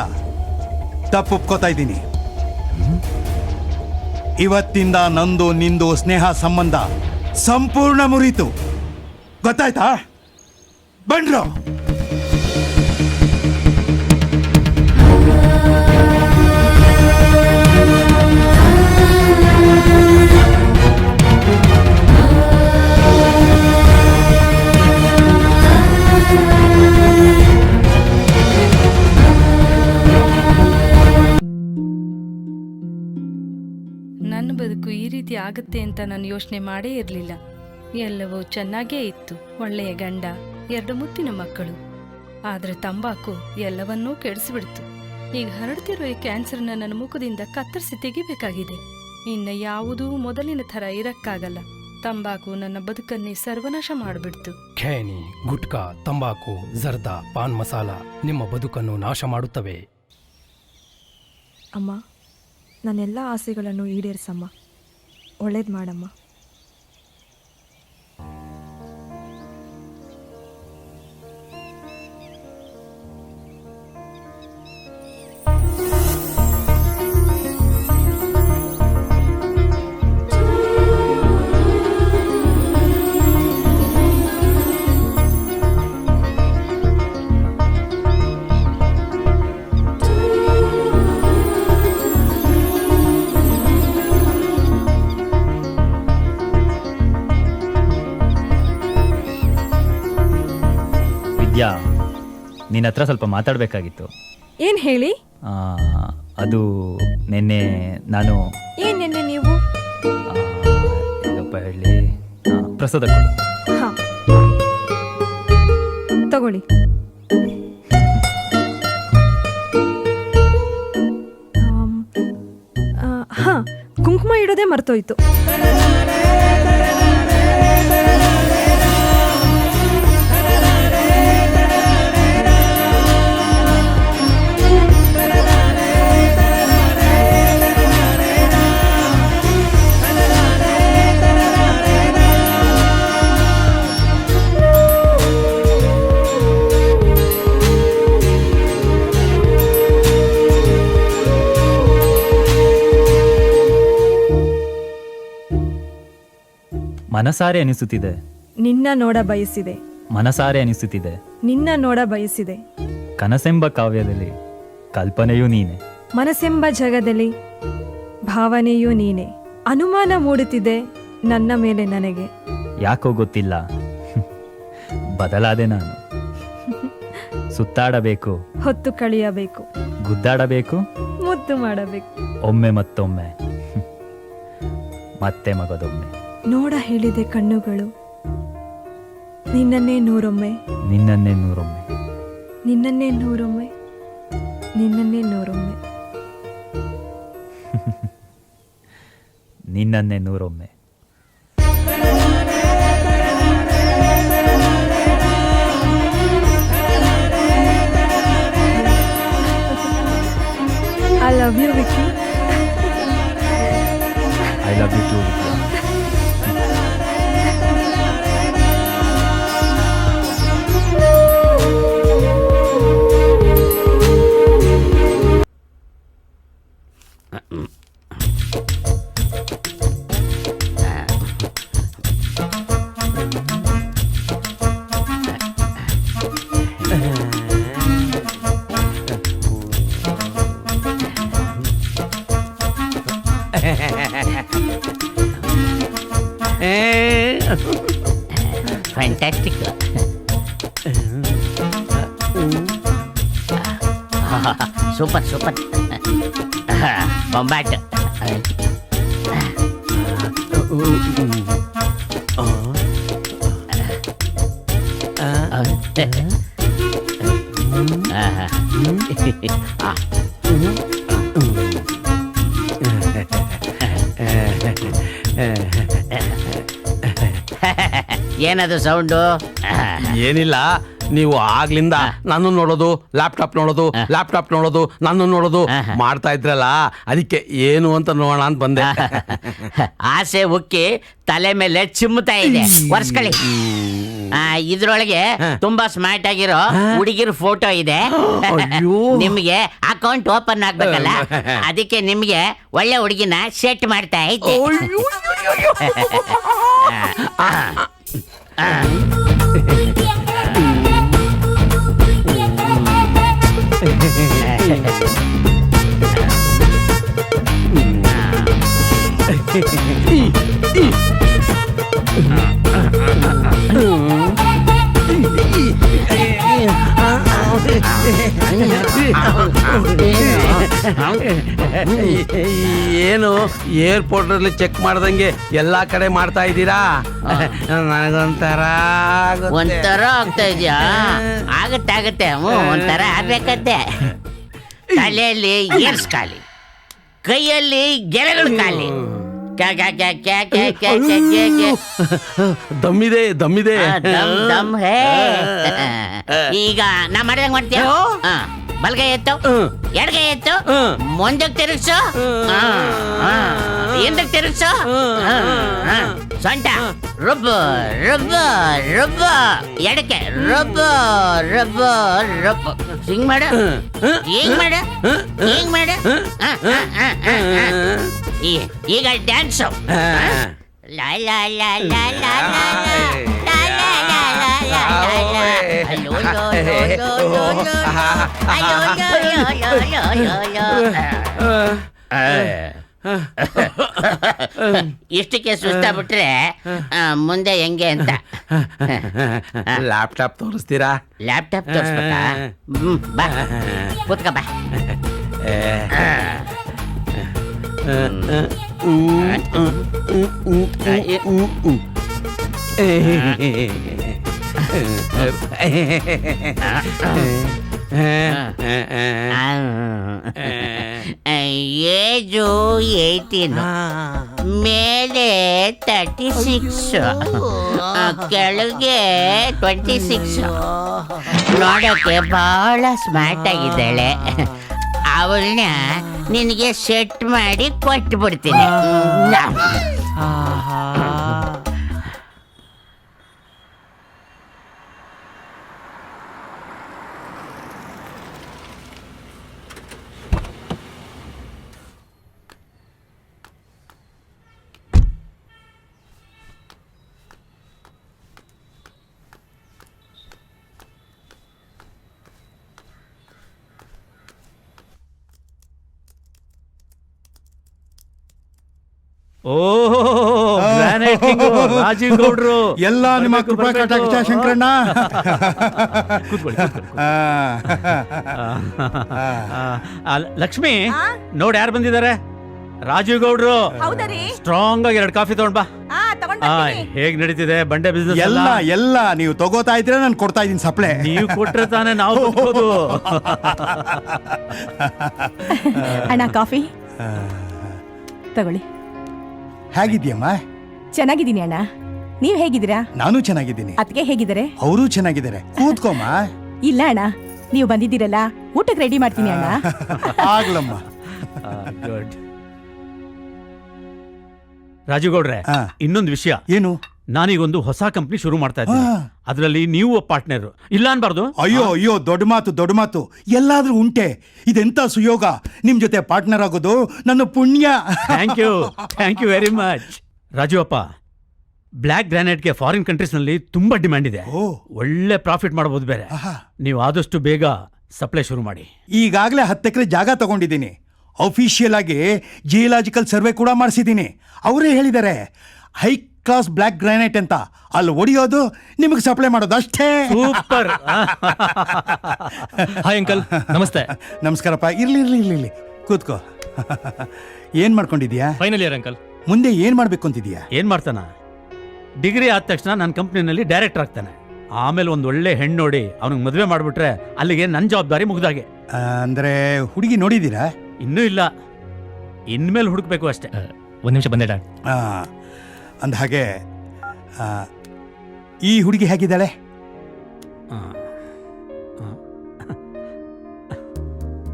ತಪ್ಪು ಒಪ್ಕೋತಾ ಇದ್ದೀನಿ. ಇವತ್ತಿಂದ ನಂದು ನಿಂದು ಸ್ನೇಹ ಸಂಬಂಧ ಸಂಪೂರ್ಣ ಮುರಿತು, ಗೊತ್ತಾಯ್ತಾ? ಬಂಡ್ರು. ನನ್ನ ಬದುಕು ಈ ರೀತಿ ಆಗುತ್ತೆ ಅಂತ ನಾನು ಯೋಚನೆ ಮಾಡೇ ಇರಲಿಲ್ಲ. ಎಲ್ಲವೂ ಚೆನ್ನಾಗೇ ಇತ್ತು. ಒಳ್ಳೆಯ ಗಂಡ, 2 ಮುತ್ತಿನ ಮಕ್ಕಳು. ಆದ್ರೆ ತಂಬಾಕು ಎಲ್ಲವನ್ನೂ ಕೆಡಿಸಿಬಿಡ್ತು. ಈಗ ಹರಡ್ತಿರೋ ಈ ಕ್ಯಾನ್ಸರ್ನ ನನ್ನ ಮುಖದಿಂದ ಕತ್ತರಿಸಿ ತೆಗಿಬೇಕಾಗಿದೆ. ಇನ್ನು ಯಾವುದೂ ಮೊದಲಿನ ಥರ ಇರಕ್ಕಾಗಲ್ಲ. ತಂಬಾಕು ನನ್ನ ಬದುಕನ್ನೇ ಸರ್ವನಾಶ ಮಾಡಿಬಿಡ್ತು. ಖೇನಿ, ಗುಟ್ಕಾ, ತಂಬಾಕು, ಜರ್ದಾ, ಪಾನ್ ಮಸಾಲ ನಿಮ್ಮ ಬದುಕನ್ನು ನಾಶ ಮಾಡುತ್ತವೆ. ಅಮ್ಮ, ನನ್ನೆಲ್ಲ ಆಸೆಗಳನ್ನು ಈಡೇರಿಸಮ್ಮ. ಒಳ್ಳೇದು ಮಾಡಮ್ಮ. ವಿದ್ಯಾ, ನಿನ್ನ ಹತ್ರ ಸ್ವಲ್ಪ ಮಾತಾಡಬೇಕಾಗಿತ್ತು. ಏನು ಹೇಳಿ? ಅದು ನಿನ್ನೆ ನಾನು ಏನು ನಿನ್ನೆ ನೀವು? ಹೇಗಪ್ಪ ಹೇಳಿ, ಪ್ರಸಾದ ಕೊಡು. ಹಾಂ ತಗೊಳ್ಳಿ. ಹಾಂ, ಕುಂಕುಮ ಇಡೋದೇ ಮರ್ತೋಯ್ತು. ಮನಸಾರೆ ಅನಿಸುತ್ತಿದೆ. ನಿನ್ನ ನೋಡ ಬಯಸಿದೆ. ಮನಸಾರೆ ಅನಿಸುತ್ತಿದೆ. ನಿನ್ನ ನೋಡ ಬಯಸಿದೆ. ಕನಸೆಂಬ ಕಾವ್ಯದಲ್ಲಿ ಕಲ್ಪನೆಯೂ ನೀನೆ. ಮನಸ್ಸೆಂಬ ಜಗದಲ್ಲಿ ಭಾವನೆಯೂ ನೀನೆ. ಅನುಮಾನ ಮೂಡುತ್ತಿದೆ ನನ್ನ ಮೇಲೆ ನನಗೆ. ಯಾಕೋ ಗೊತ್ತಿಲ್ಲ, ಬದಲಾದೆ ನಾನು. ಸುತ್ತಾಡಬೇಕು, ಹೊತ್ತು ಕಳೆಯಬೇಕು, ಗುದ್ದಾಡಬೇಕು, ಮುದ್ದು ಮಾಡಬೇಕು. ಒಮ್ಮೆ ಮತ್ತೊಮ್ಮೆ, ಮತ್ತೆ ಮಗದೊಮ್ಮೆ. ನೋಡ ಹೇಳಿದೆ ಕಣ್ಣುಗಳು ನಿನ್ನನ್ನೇ ನೂರೊಮ್ಮೆ. ನಿನ್ನನ್ನೇ ನೂರೊಮ್ಮೆ. ನಿನ್ನನ್ನೇ ನೂರೊಮ್ಮೆ. ನಿನ್ನನ್ನೇ ನೂರೊಮ್ಮೆ. ನಿನ್ನನ್ನೇ ನೂರೊಮ್ಮೆ. I love you, Vicky. I love you too, Vidya. Fantastic. Super super. ಬೊಂಬಾಟ್. ಏನದು ಸೌಂಡು? ಏನಿಲ್ಲ, ನೀವು ಆಗ್ಲಿಂದ ನನ್ನ ನೋಡೋದು, ಲ್ಯಾಪ್ಟಾಪ್ ನೋಡೋದು, ಲ್ಯಾಪ್ಟಾಪ್ ನೋಡೋದು, ನನ್ನ ನೋಡೋದು ಮಾಡ್ತಾ ಇದ್ರಲ್ಲ, ಅದಕ್ಕೆ ಏನು ಅಂತ ನೋಡೋಣ ಅಂತ ಬಂದೆ. ಆಸೆ ಉಕ್ಕಿ ತಲೆ ಮೇಲೆ ಚಿಮ್ಮುತ್ತಾ ಇದೆ. ಒರ್ಸ್ಕೊಳ್ಳಿ. ಇದ್ರೊಳಗೆ ತುಂಬಾ ಸ್ಮಾರ್ಟ್ ಆಗಿರೋ ಹುಡುಗಿರ ಫೋಟೋ ಇದೆ. ನಿಮ್ಗೆ ಅಕೌಂಟ್ ಓಪನ್ ಆಗ್ಬೇಕಲ್ಲ, ಅದಕ್ಕೆ ನಿಮ್ಗೆ ಒಳ್ಳೆ ಹುಡುಗಿನ ಸೆಟ್ ಮಾಡ್ತಾ ಐತೆ. ಏನು ಏರ್ಪೋರ್ಟ್ ಅಲ್ಲಿ ಚೆಕ್ ಮಾಡ್ದಂಗೆ ಎಲ್ಲಾ ಕಡೆ ಮಾಡ್ತಾ ಇದ್ದೀರಾ? ನನಗೊಂಥರ ಒಂಥರ ಆಗ್ತಾ ಇದೆಯಾ? ಆಗತ್ತೆ ಒಂಥರ ಆಗ್ಬೇಕಂತೆ. ತಲೆಯಲ್ಲಿ ಏರ್ಸ್ ಖಾಲಿ, ಕೈಯಲ್ಲಿ ಗೆರೆಗಳು ಖಾಲಿ. ದಮ್ಮಿದೆ ದಮ್ಮಿದೆ. ದಮ್ ಹೇ. ಈಗ ನಾ ಮಾಡ್ದಂಗ್ ಮಾಡ್ತೀಯ? ಬಲ್ಗೈ ಎತ್ತು, ಎಡಗೈ ಎತ್ತು, ಮುಂದಕ್ಕೆ ತಿರುಗಿಸು, ಹಿಂದಕ್ಕೆ ತಿರುಗಿಸು, ಸೊಂಟ ರುಬ್ಬು ರುಬ್ಬು ರುಬ್ಬು, ಎಡಕ್ಕೆ ರುಬ್ಬು ರುಬ್ಬು ರುಬ್ಬು, ಹಿಂಗ್ ಮಾಡು, ಹಿಂಗ್ ಮಾಡು, ಹಿಂಗ್ ಮಾಡು. ಈಗ ಡ್ಯಾನ್ಸು. ಲಾ ಲಾ ಲಾ ಲಾ ಲಾ ಲಾ ಲಾ ಲಾ ಲಾ ಲಾ ಲಾ ಲಾ. ಅಯ್ಯೋ ಲೋ ಲೋ ಲೋ ಲೋ ಲೋ. ಅಯ್ಯೋ ಲೋ ಲೋ ಲೋ ಲೋ ಲೋ ಲೋ. ಇಷ್ಟಕ್ಕೆ ಸುಸ್ತಾಗ್ಬಿಟ್ರೆ ಮುಂದೆ ಹೆಂಗೆ ಅಂತ. ಲ್ಯಾಪ್ಟಾಪ್ ತೋರಿಸ್ತೀರಾ? ಲ್ಯಾಪ್ಟಾಪ್ ತೋರಿಸ್ಬೇಕಾ? ಬಾ ಕೂತ್ಕ ಬಾ. ಏಜು 18, ಮೇಲೆ 36, ಕೆಳಗೆ 26. ನೋಡಕ್ಕೆ ಬಹಳ ಸ್ಮಾರ್ಟ್ ಆಗಿದ್ದಾಳೆ. ಅವಳನ್ನ ನಿನಗೆ ಸೆಟ್ ಮಾಡಿ ಕೊಟ್ಬಿಡ್ತೀನಿ. ರಾಜೀವ್ ಗೌಡ್ರು ಎಲ್ಲ ನಿಮ್ಮ ಕೃಪಾ ಕಟಾಕ್ಷ ಶಂಕರಣ್ಣ. ಲಕ್ಷ್ಮಿ, ನೋಡಿ ಯಾರು ಬಂದಿದ್ದಾರೆ. ರಾಜೀವ್ ಗೌಡ್ರು. ಹೌದರಿ? ಸ್ಟ್ರಾಂಗ್ ಆಗಿ 2 ಕಾಫಿ ತಗೊಂಡ್ ಬಾ. ಹೇಗ್ ನಡೀತಿದೆ ಬಂಡೆ ಬಿಸ್ನೆಸ್? ಎಲ್ಲ ನೀವು ತಗೋತಾ ಇದ್ರೆ ನಾನು ಕೊಡ್ತಾ ಇದೀನಿ ಸಪ್ಲೈ. ನೀವು ಕೊಟ್ರೆ ತಾನೇ ನಾವು ಬದುಕೋದು. ಅಣ್ಣ ಕಾಫಿ ತಗೊಳ್ಳಿ. ಹೇಗಿದ್ಯಮ್ಮ? ಚೆನ್ನಾಗಿದ್ದೀನಿ ಅಣ್ಣ, ನೀವ್ ಹೇಗಿದ್ದೀರಾ? ನಾನು ಚೆನ್ನಾಗಿದ್ದೀನಿ. ಅದಕ್ಕೆ ಹೇಗಿದ್ದಾರೆ? ಅವರು ಚೆನ್ನಾಗಿದ್ದಾರೆ. ಕೂತ್ಕೊಮ್ಮ. ಇಲ್ಲ ಅಣ್ಣ, ನೀವು ಬಂದಿದ್ದೀರಲ್ಲ, ಊಟಕ್ಕೆ ರೆಡಿ ಮಾಡ್ತೀನಿ ಅಣ್ಣ. ಆಗ್ಲಮ್ಮ. ಗುಡ್. ರಾಜೀವ್ ಗೌಡ್ರೆ, ಇನ್ನೊಂದು ವಿಷಯ. ಏನು? ನಾನೀಗೊಂದು ಹೊಸ ಕಂಪ್ನಿ ಶುರು ಮಾಡ್ತಾ ಇದ್ದೀನಿ. ಅದರಲ್ಲಿ ನೀವು ಪಾರ್ಟ್ನರ್ ಇಲ್ಲ ಅನ್ಬಾರ್ದು. ಅಯ್ಯೋ ಅಯ್ಯೋ, ದೊಡ್ಡ ಮಾತು. ಎಲ್ಲಾದ್ರೂ ಉಂಟೆ. ಇದೆಂತ ಸುಯೋಗ, ನಿಮ್ ಜೊತೆ ಪಾರ್ಟ್ನರ್ ಆಗೋದು ನನ್ನ ಪುಣ್ಯ. Thank you very much. ರಾಜೀವಪ್ಪ, ಬ್ಲ್ಯಾಕ್ ಗ್ರಾನೈಟ್ಗೆ ಫಾರಿನ್ ಕಂಟ್ರೀಸ್ ನಲ್ಲಿ ತುಂಬಾ ಡಿಮ್ಯಾಂಡ್ ಇದೆ. ಒಳ್ಳೆ ಪ್ರಾಫಿಟ್ ಮಾಡಬಹುದು ಬೇರೆ. ನೀವು ಆದಷ್ಟು ಬೇಗ ಸಪ್ಲೈ ಶುರು ಮಾಡಿ. ಈಗಾಗಲೇ 10 ಎಕರೆ ಜಾಗ ತಗೊಂಡಿದ್ದೀನಿ. ಅಫಿಷಿಯಲ್ ಆಗಿ ಜಿಯೋಲಾಜಿಕಲ್ ಸರ್ವೆ ಕೂಡ ಮಾಡಿಸಿದ್ದೀನಿ. ಅವರೇ ಹೇಳಿದ್ದಾರೆ ಹೈ ಕ್ಲಾಸ್ ಬ್ಲ್ಯಾಕ್ ಗ್ರಾನೈಟ್ ಅಂತ. ಅಲ್ಲಿ ಒಡೆಯೋದು, ನಿಮಗೆ ಸಪ್ಲೈ ಮಾಡೋದು ಅಷ್ಟೇ. ಸೂಪರ್. ಹಾಯ್ ಅಂಕಲ್, ನಮಸ್ತೆ. ನಮಸ್ಕಾರಪ್ಪ. ಇರ್ಲಿ ಕೂತ್ಕೋ. ಏನ್ ಮಾಡ್ಕೊಂಡಿದ್ಯಾ? Final year uncle. ಮುಂದೆ ಏನ್ ಮಾಡ್ಬೇಕು ಅಂತಿದ್ಯಾ? ಏನ್ ಮಾಡ್ತಾನ? ಡಿಗ್ರಿ ಆದ ತಕ್ಷಣ ನನ್ನ ಕಂಪ್ನಿನಲ್ಲಿ ಡೈರೆಕ್ಟರ್ ಆಗ್ತಾನೆ. ಆಮೇಲೆ ಒಂದ್ ಒಳ್ಳೆ ಹೆಣ್ಣು ನೋಡಿ ಅವನಿಗೆ ಮದುವೆ ಮಾಡ್ಬಿಟ್ರೆ ಅಲ್ಲಿಗೆ ನನ್ನ ಜವಾಬ್ದಾರಿ ಮುಗ್ದಾಗೆ. ಅಂದ್ರೆ ಹುಡುಗಿ ನೋಡಿದೀರಾ? ಇನ್ನೂ ಇಲ್ಲ, ಇನ್ಮೇಲೆ ಹುಡುಕ್ಬೇಕು ಅಷ್ಟೇ. ಒಂದ್ ನಿಮಿಷ ಬಂದೆ ಡ್ಯಾಡ್. ಅಂದ ಹಾಗೆ ಈ ಹುಡುಗಿ ಹೇಗಿದ್ದಾಳೆ?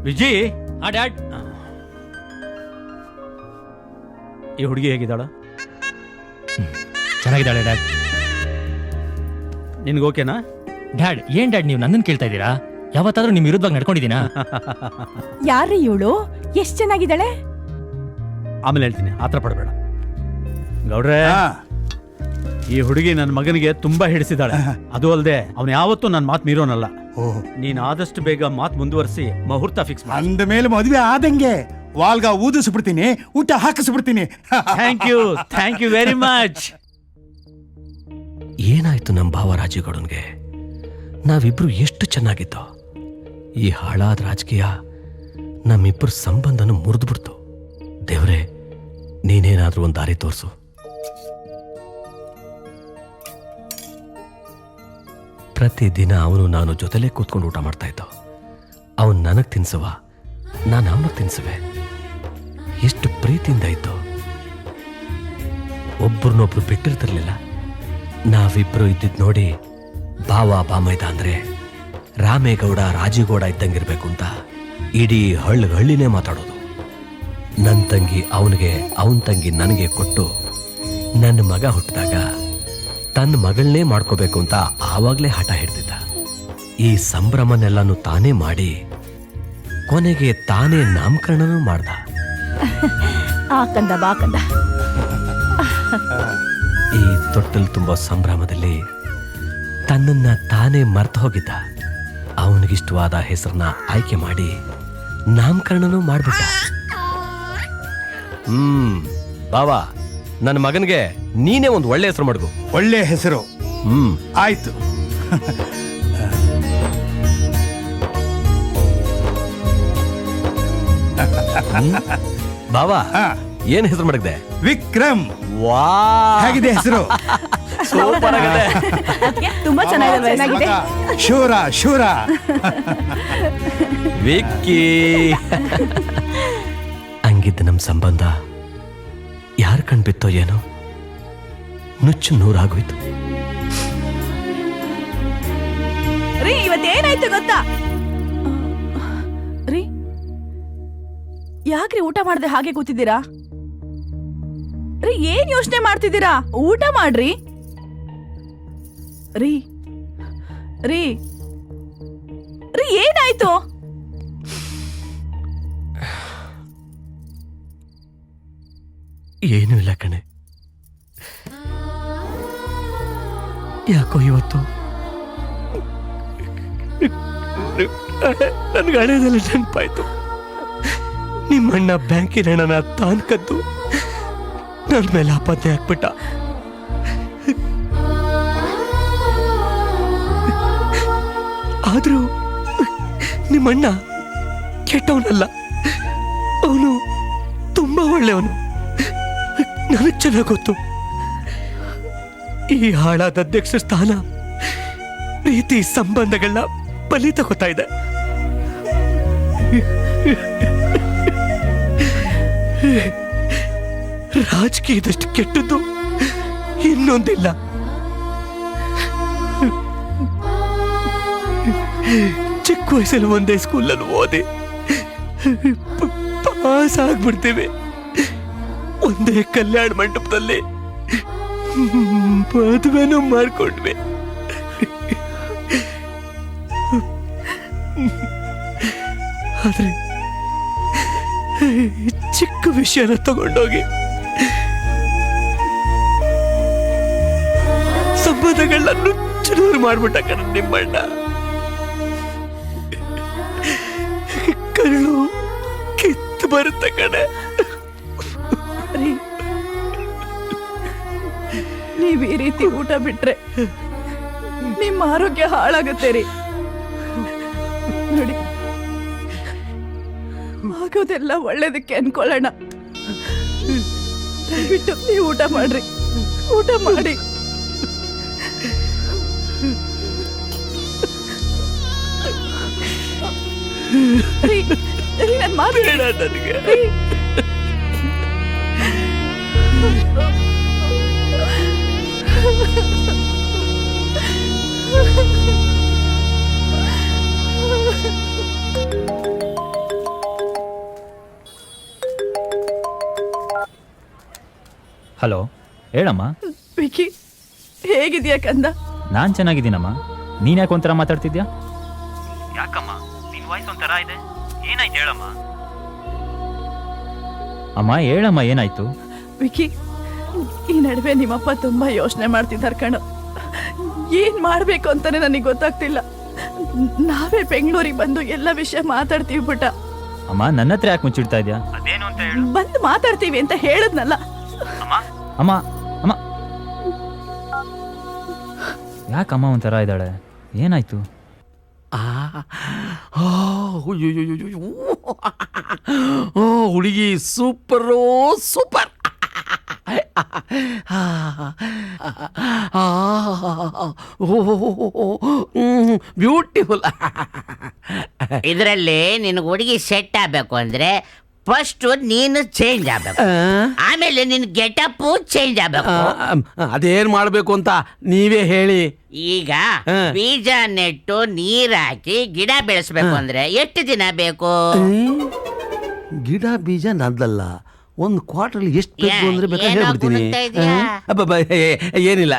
ವಿಜಿ. ಡ್ಯಾಡ್, ಈ ಹುಡುಗಿ ಹೇಗಿದ್ದಾಳ? ಚೆನ್ನಾಗಿದ್ದಾಳೆ ಡ್ಯಾಡ್. ನಿನ್ಗೆ ಓಕೆನಾ? ಡ್ಯಾಡ್, ಏನ್ ಡ್ಯಾಡ್ ನೀವು ನನ್ನನ್ನು ಕೇಳ್ತಾ ಇದ್ದೀರಾ? ಯಾವತ್ತಾದ್ರೂ ನಿಮ್ ವಿರುದ್ಧವಾಗಿ ನಡ್ಕೊಂಡಿದ್ದೀನಾ? ಯಾರ್ರೀ ಇವಳು? ಎಷ್ಟ್ ಚೆನ್ನಾಗಿದ್ದಾಳೆ. ಆಮೇಲೆ ಹೇಳ್ತೀನಿ, ಆತರ ಪಡಬೇಡ. ಗೌಡ್ರೆ, ಈ ಹುಡುಗಿ ನನ್ನ ಮಗನಿಗೆ ತುಂಬಾ ಹಿಡಿಸಿದಾಳೆ. ಅದು ಅಲ್ಲದೆ ಅವನು ಯಾವತ್ತೂ ನನ್ನ ಮಾತು ಮೀರೋನಲ್ಲ. ನೀನ್ ಆದಷ್ಟು ಬೇಗ ಮಾತು ಮುಂದುವರಿಸಿ ಮುಹೂರ್ತ ಫಿಕ್ಸ್ ಮಾಡಿ. ಅಂದ ಮೇಲೆ ಮದುವೆ ಆದಂಗೆ ವಾಲ್ಗ ಊದಿಸ್ಬಿಡ್ತೀನಿ, ಊಟ ಹಾಕಿಸ್ಬಿಡ್ತೀನಿ. Thank you very much. ಏನಾಯ್ತು ನಮ್ಮ ಭಾವ ರಾಜೀವ್ಗೌಡನ್ಗೆ? ನಾವಿಬ್ರು ಎಷ್ಟು ಚೆನ್ನಾಗಿದ್ದೋ. ಈ ಹಾಳಾದ ರಾಜಕೀಯ ನಮ್ಮಿಬ್ಬರ ಸಂಬಂಧನ ಮುರಿದ್ಬಿಡ್ತು. ದೇವ್ರೆ, ನೀನೇನಾದ್ರೂ ಒಂದು ದಾರಿ ತೋರಿಸು. ಪ್ರತಿದಿನ ಅವನು ನಾನು ಜೊತೆಲೇ ಕೂತ್ಕೊಂಡು ಊಟ ಮಾಡ್ತಾ ಇದ್ದೋ. ಅವನು ನನಗೆ ತಿನ್ಸುವ, ನಾನು ಅವನಿಗೆ ತಿನ್ಸುವೆ. ಎಷ್ಟು ಪ್ರೀತಿಯಿಂದ ಇತ್ತು. ಒಬ್ಬರನ್ನೊಬ್ರು ಬಿಟ್ಟಿರ್ತಿರ್ಲಿಲ್ಲ. ನಾವಿಬ್ರು ಇದ್ದಿದ್ ನೋಡಿ ಭಾವ ಬಾಮೈದ ಅಂದ್ರೆ ರಾಮೇಗೌಡ ರಾಜೀಗೌಡ ಇದ್ದಂಗಿರ್ಬೇಕು ಅಂತ ಇಡೀ ಹಳ್ಳಿನೇ ಮಾತಾಡೋದು. ನನ್ನ ತಂಗಿ ಅವನಿಗೆ, ಅವನ ತಂಗಿ ನನಗೆ ಕೊಟ್ಟು ನನ್ನ ಮಗ ಹುಟ್ಟಿದಾಗ ತನ್ನ ಮಗಳನ್ನೇ ಮಾಡ್ಕೋಬೇಕು ಅಂತ ಆವಾಗಲೇ ಹಠ ಹಿಡ್ದಿದ್ದ. ಈ ಸಂಭ್ರಮನೆಲ್ಲನೂ ತಾನೇ ಮಾಡಿ ಕೊನೆಗೆ ತಾನೇ ನಾಮಕರಣನೂ ಮಾಡ್ದ. ಆ ಕಂದ ಬಾ ಕಂದ. ಈ ತೊಟ್ಟಲು ತುಂಬೋ ಸಂಭ್ರಮದಲ್ಲಿ ತನ್ನನ್ನ ತಾನೇ ಮರ್ತು ಹೋಗಿದ್ದ. ಅವನಿಗಿಷ್ಟವಾದ ಹೆಸರನ್ನ ಆಯ್ಕೆ ಮಾಡಿ ನಾಮಕರಣನೂ ಮಾಡ್ಬಿಟ್ಟ. ಬಾವಾ, ನನ್ನ ಮಗನಿಗೆ ನೀನೇ ಒಂದು ಒಳ್ಳೆ ಹೆಸರು ಮಾಡ್ಕೊ. ಒಳ್ಳೆ ಹೆಸರು. ಆಯ್ತು. ಬಾವಾ, ಏನ್ ಹೆಸರು ಮಾಡಿದೆ? ವಿಕ್ರಮ್. ವಾ, ಹೇಗಿದೆ ಹೆಸರು? ಸೂಪರ್ ಆಗಿದೆ. ತುಂಬಾ ಚೆನ್ನಾಗಿದೆ. ಶೂರ ಶೂರ. ವಿಕ್ಕಿ. ಹಂಗಿದ್ದ ನಮ್ ಸಂಬಂಧ ಯಾರು ಕಣ್ಬಿತ್ತೋ ಏನೋ, ನುಚ್ಚು ನೂರಾಗೋಯ್ತು. ರೀ, ಇವತ್ತೇನಾಯ್ತು ಗೊತ್ತಾ ರೀ? ಯಾಕ್ರಿ ಊಟ ಮಾಡದೆ ಹಾಗೆ ಕೂತಿದ್ದೀರಾ? ರೀ, ಏನ್ ಯೋಚನೆ ಮಾಡ್ತಿದ್ದೀರಾ? ಊಟ ಮಾಡ್ರಿ. ರೀ ರೀ ರೀ ಏನಾಯ್ತು? ಏನೂ ಇಲ್ಲ ಕಣೆ. ಯಾಕೋ ಇವತ್ತು ನನ್ಗೆ ಹಳೆದೆಲ್ಲ ನೆನಪಾಯ್ತು. ನಿಮ್ಮಣ್ಣ ಬ್ಯಾಂಕಿನ ಹಣನ ತಾನ್ ಕದ್ದು ನನ್ನ ಮೇಲೆ ಆಪತ್ತೆ ಹಾಕ್ಬಿಟ್ಟ. ಆದ್ರೂ ನಿಮ್ಮಣ್ಣ ಕೆಟ್ಟವನಲ್ಲ, ಅವನು ತುಂಬಾ ಒಳ್ಳೆಯವನು. ನನಗ್ ಚೆನ್ನಾಗ್ ಗೊತ್ತು. ಈ ಹಾಳಾದ ಅಧ್ಯಕ್ಷ ಸ್ಥಾನ ಪ್ರೀತಿ ಸಂಬಂಧಗಳನ್ನ ಬಲಿ ತಗೋತಾ ಇದೆ. ರಾಜಕೀಯದಷ್ಟು ಕೆಟ್ಟದ್ದು ಇನ್ನೊಂದಿಲ್ಲ. ಚಿಕ್ಕ ವಯಸ್ಸಲ್ಲಿ ಒಂದೇ ಸ್ಕೂಲಲ್ಲಿ ಓದಿ ಪಾಸ್ ಆಗ್ಬಿಡ್ತೇವೆ. ಒಂದೇ ಕಲ್ಯಾಣ ಮಂಟಪದಲ್ಲಿ ಮದುವೆನೂ ಮಾಡ್ಕೊಂಡ್ವಿ. ಆದ್ರೆ ಚಿಕ್ಕ ವಿಷಯನ ತಗೊಂಡೋಗಿ ಸಂಬಂಧಗಳನ್ನ ನುಚ್ಚುನೂರು ಮಾಡ್ಬಿಟ್ಟ ಕಣ ನಿಮ್ಮಣ್ಣ. ಕರುಳು ಕಿತ್ತು ಬರುತ್ತೆ ಕಣೆ. ನೀವ್ ಈ ರೀತಿ ಊಟ ಬಿಟ್ರೆ ನಿಮ್ಮ ಆರೋಗ್ಯ ಹಾಳಾಗುತ್ತೆ ರೀ. ನೋಡಿ, ಆಗೋದೆಲ್ಲ ಒಳ್ಳೇದಕ್ಕೆ ಅನ್ಕೊಳ್ಳೋಣ. ದಯವಿಟ್ಟು ನೀವು ಊಟ ಮಾಡ್ರಿ, ಊಟ ಮಾಡಿ. ನನ್ ಮಾತು ನನಗೆ ಹಲೋ, ಹೇಳಮ್ಮ. ವಿಕಿ, ಹೇಗಿದ್ಯಾ ಕಂದ? ನಾನ್ ಚೆನ್ನಾಗಿದ್ದೀನಮ್ಮ. ನೀನ್ ಯಾಕೆ ಒಂಥರ ಮಾತಾಡ್ತಿದ್ಯಾ? ಯಾಕಮ್ಮ, ನಿನ್ ವಾಯ್ಸ್ ಒಂಥರ ಇದೆ. ಏನಾಯ್ತು ಹೇಳಮ್ಮ. ಅಮ್ಮ ಹೇಳಮ್ಮ, ಏನಾಯ್ತು? ವಿಕಿ, ಈ ನಡುವೆ ನಿಮ್ಮಪ್ಪ ತುಂಬಾ ಯೋಚನೆ ಮಾಡ್ತಿದ್ದಾರೆ ಕಣೋ. ಏನ್ ಮಾಡ್ಬೇಕು ಅಂತಾನೆ ನನಗೆ ಗೊತ್ತಾಗ್ತಿಲ್ಲ. ನಾವೇ ಬೆಂಗಳೂರಿಗೆ ಬಂದು ಎಲ್ಲ ವಿಷಯ ಮಾತಾಡ್ತೀವಿ ಪುಟ್ಟ. ಅಮ್ಮ, ನನ್ನ ಹತ್ರ ಯಾಕೆ ಮುಚ್ಚಿಡ್ತಾ ಇದ್ಯಾ? ಅದೇನು ಅಂತ ಹೇಳು. ಬಂದು ಮಾತಾಡ್ತೀವಿ ಅಂತ ಹೇಳದ್ನಲ್ಲ. ಅಮ್ಮ ಅಮ್ಮ ಅಮ್ಮ, ಯಾಕಮ್ಮ ಒಂಥರ ಇದ್ದಾಳೆ? ಏನಾಯ್ತು? ಹುಡುಗಿ ಸೂಪರು, ಸೂಪರ್. ಬ್ಯೂಟಿಫುಲ್. ಇದರಲ್ಲಿ ನಿನಗೆ ಹುಡುಗಿ ಸೆಟ್ ಆಗ್ಬೇಕು ಅಂದ್ರೆ ಫಸ್ಟ್ ನೀನು ಚೇಂಜ್ ಆಗ್ಬೇಕು, ಆಮೇಲೆ ನಿನ್ ಗೆಟಪ್ ಚೇಂಜ್ ಆಗ್ಬೇಕು. ಅದೇನ್ ಮಾಡ್ಬೇಕು ಅಂತ ನೀವೇ ಹೇಳಿ. ಈಗ ಬೀಜ ನೆಟ್ಟು ನೀರ್ ಹಾಕಿ ಗಿಡ ಬೆಳೆಸ್ಬೇಕು ಅಂದ್ರೆ ಎಷ್ಟು ದಿನ ಬೇಕು? ಗಿಡ ಬೀಜ ನದ್ದಲ್ಲ, ಒಂದು ಕ್ವಾರ್ಟರ್ಲಿ ಎಷ್ಟು ಬೇಕು ಅಂದ್ರೆ ಬೇಕಾದ್ರೆ ಏನೋ ಹೇಳ್ಬಿಡ್ತೀನಿ. ಗುಣಗ್ತಾ ಇದ್ಯಾ? ಏನಿಲ್ಲ.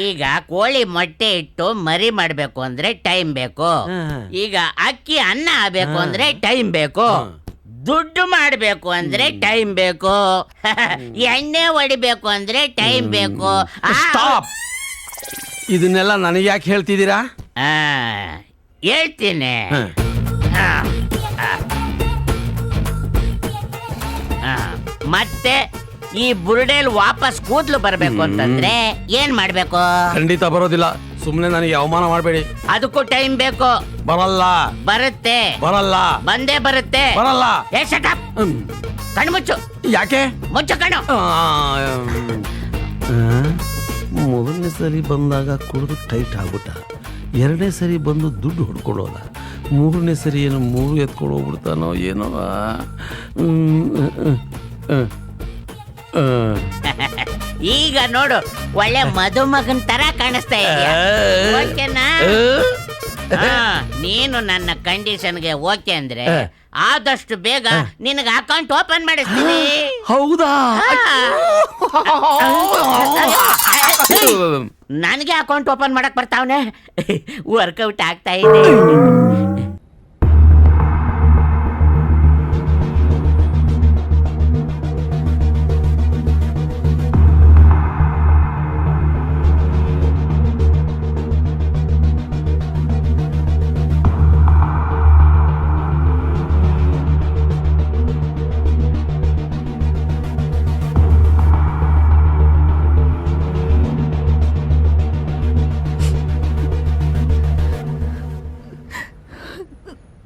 ಈಗ ಕೋಳಿ ಮೊಟ್ಟೆ ಇಟ್ಟು ಮರಿ ಮಾಡ್ಬೇಕು ಅಂದ್ರೆ ಟೈಮ್ ಬೇಕು. ಈಗ ಅಕ್ಕಿ ಅನ್ನ ಆಗ್ಬೇಕು ಅಂದ್ರೆ ಟೈಮ್ ಬೇಕು. ದುಡ್ಡು ಮಾಡ್ಬೇಕು ಅಂದ್ರೆ ಟೈಮ್ ಬೇಕು. ಎಣ್ಣೆ ಹೊಡಿಬೇಕು ಅಂದ್ರೆ ಟೈಮ್ ಬೇಕು. ಸ್ಟಾಪ್. ಇದನ್ನೆಲ್ಲ ನನಗೆ ಯಾಕೆ ಹೇಳ್ತಿದ್ದೀರಾ? ಹೇಳ್ತೀನಿ. ಮತ್ತೆ ಈ ಬುರುಡೇಲ್ ವಾಪಸ್ ಕೂದ್ಲು ಬರ್ಬೇಕು ಅಂತಂದ್ರೆ ಏನ್ ಮಾಡ್ಬೇಕು? ಖಂಡಿತ ಬರೋದಿಲ್ಲ. ಸುಮ್ಮನೆ ನನಗೆ ಅವಮಾನ ಮಾಡಬೇಡಿ. ಅದಕ್ಕೂ ಟೈಮ್ ಬೇಕು. ಬರಲ್ಲ. ಬರುತ್ತೆ. ಬರಲ್ಲ. ಬಂದೇ ಬರುತ್ತೆ. ಬರಲ್ಲ. ಕಣ್ಣು ಮುಚ್ಚು. ಯಾಕೆ? ಮುಚ್ಚು ಕಣ್ಣು. ಮೊದಲನೇ ಸರಿ ಬಂದಾಗ ಕುಡಿದು ಟೈಟ್ ಆಗ್ಬಿಟ್ಟ, ಎರಡನೇ ಸರಿ ಬಂದು ದುಡ್ಡು ಹೊಡ್ಕೊಳ್ಳೋದ, ಮೂರನೇ ಸರಿ ಏನು ಮೂರು ಎತ್ಕೊಂಡು ಹೋಗ್ಬಿಡ್ತಾನೋ ಏನೋ. ಈಗ ನೋಡು, ಒಳ್ಳೆ ಮದುಮಗನ್ ತರ ಕಾಣಿಸ್ತಾ ಇದೆಯಾ? ಓಕೆನಾ? ನೀನು ನನ್ನ ಕಂಡೀಷನ್ಗೆ ಓಕೆ ಅಂದ್ರೆ ಆದಷ್ಟು ಬೇಗ ನಿನಗೆ ಅಕೌಂಟ್ ಓಪನ್ ಮಾಡಿಸ್ತೀನಿ. ಹೌದಾ? ನನಗೆ ಅಕೌಂಟ್ ಓಪನ್ ಮಾಡಕ್ ಬರ್ತಾವನೆ. ವರ್ಕೌಟ್ ಆಗ್ತಾ ಇದೆ.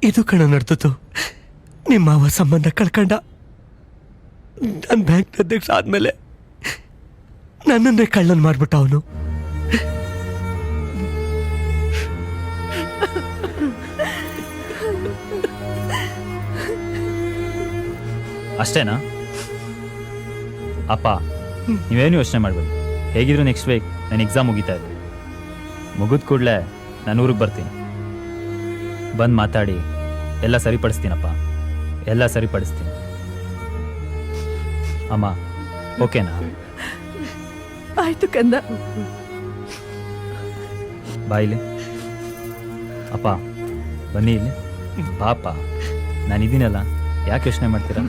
ಇದು ಕಣ ನಡೆದಿತ್ತು. ನಿಮ್ಮ ಮಾವ ಸಂಬಂಧ ಕಳ್ಕಂಡ. ನಾನು ಬ್ಯಾಂಕ್ ಅಧ್ಯಕ್ಷ ಆದ್ಮೇಲೆ ನನ್ನನ್ನೇ ಕಳ್ಳನ್ ಮಾಡ್ಬಿಟ್ಟ ಅವನು. ಅಷ್ಟೇನಾ? ಅಪ್ಪ ನೀವೇನು ಯೋಚನೆ ಮಾಡಬೇಡಿ. ಹೇಗಿದ್ರು ನೆಕ್ಸ್ಟ್ ವೀಕ್ ನನ್ನ ಎಕ್ಸಾಮ್ ಮುಗಿತಾ ಇದೆ. ಮುಗಿದ ಕೂಡಲೇ ನಾನು ಊರಿಗೆ ಬರ್ತೀನಿ. ಬಂದು ಮಾತಾಡಿ ಎಲ್ಲ ಸರಿಪಡಿಸ್ತೀನಪ್ಪ, ಎಲ್ಲ ಸರಿಪಡಿಸ್ತೀನಿ. ಅಮ್ಮ ಓಕೆನಾ? ಆಯ್ತು ಕಂದ. ಬಾ ಇಲ್ಲಿ. ಅಪ್ಪ ಬನ್ನಿ ಇಲ್ಲಿ. ಪಾಪ ನಾನಿದ್ದೀನಲ್ಲ, ಯಾಕೆ ಯೋಚನೆ ಮಾಡ್ತೀರಾ?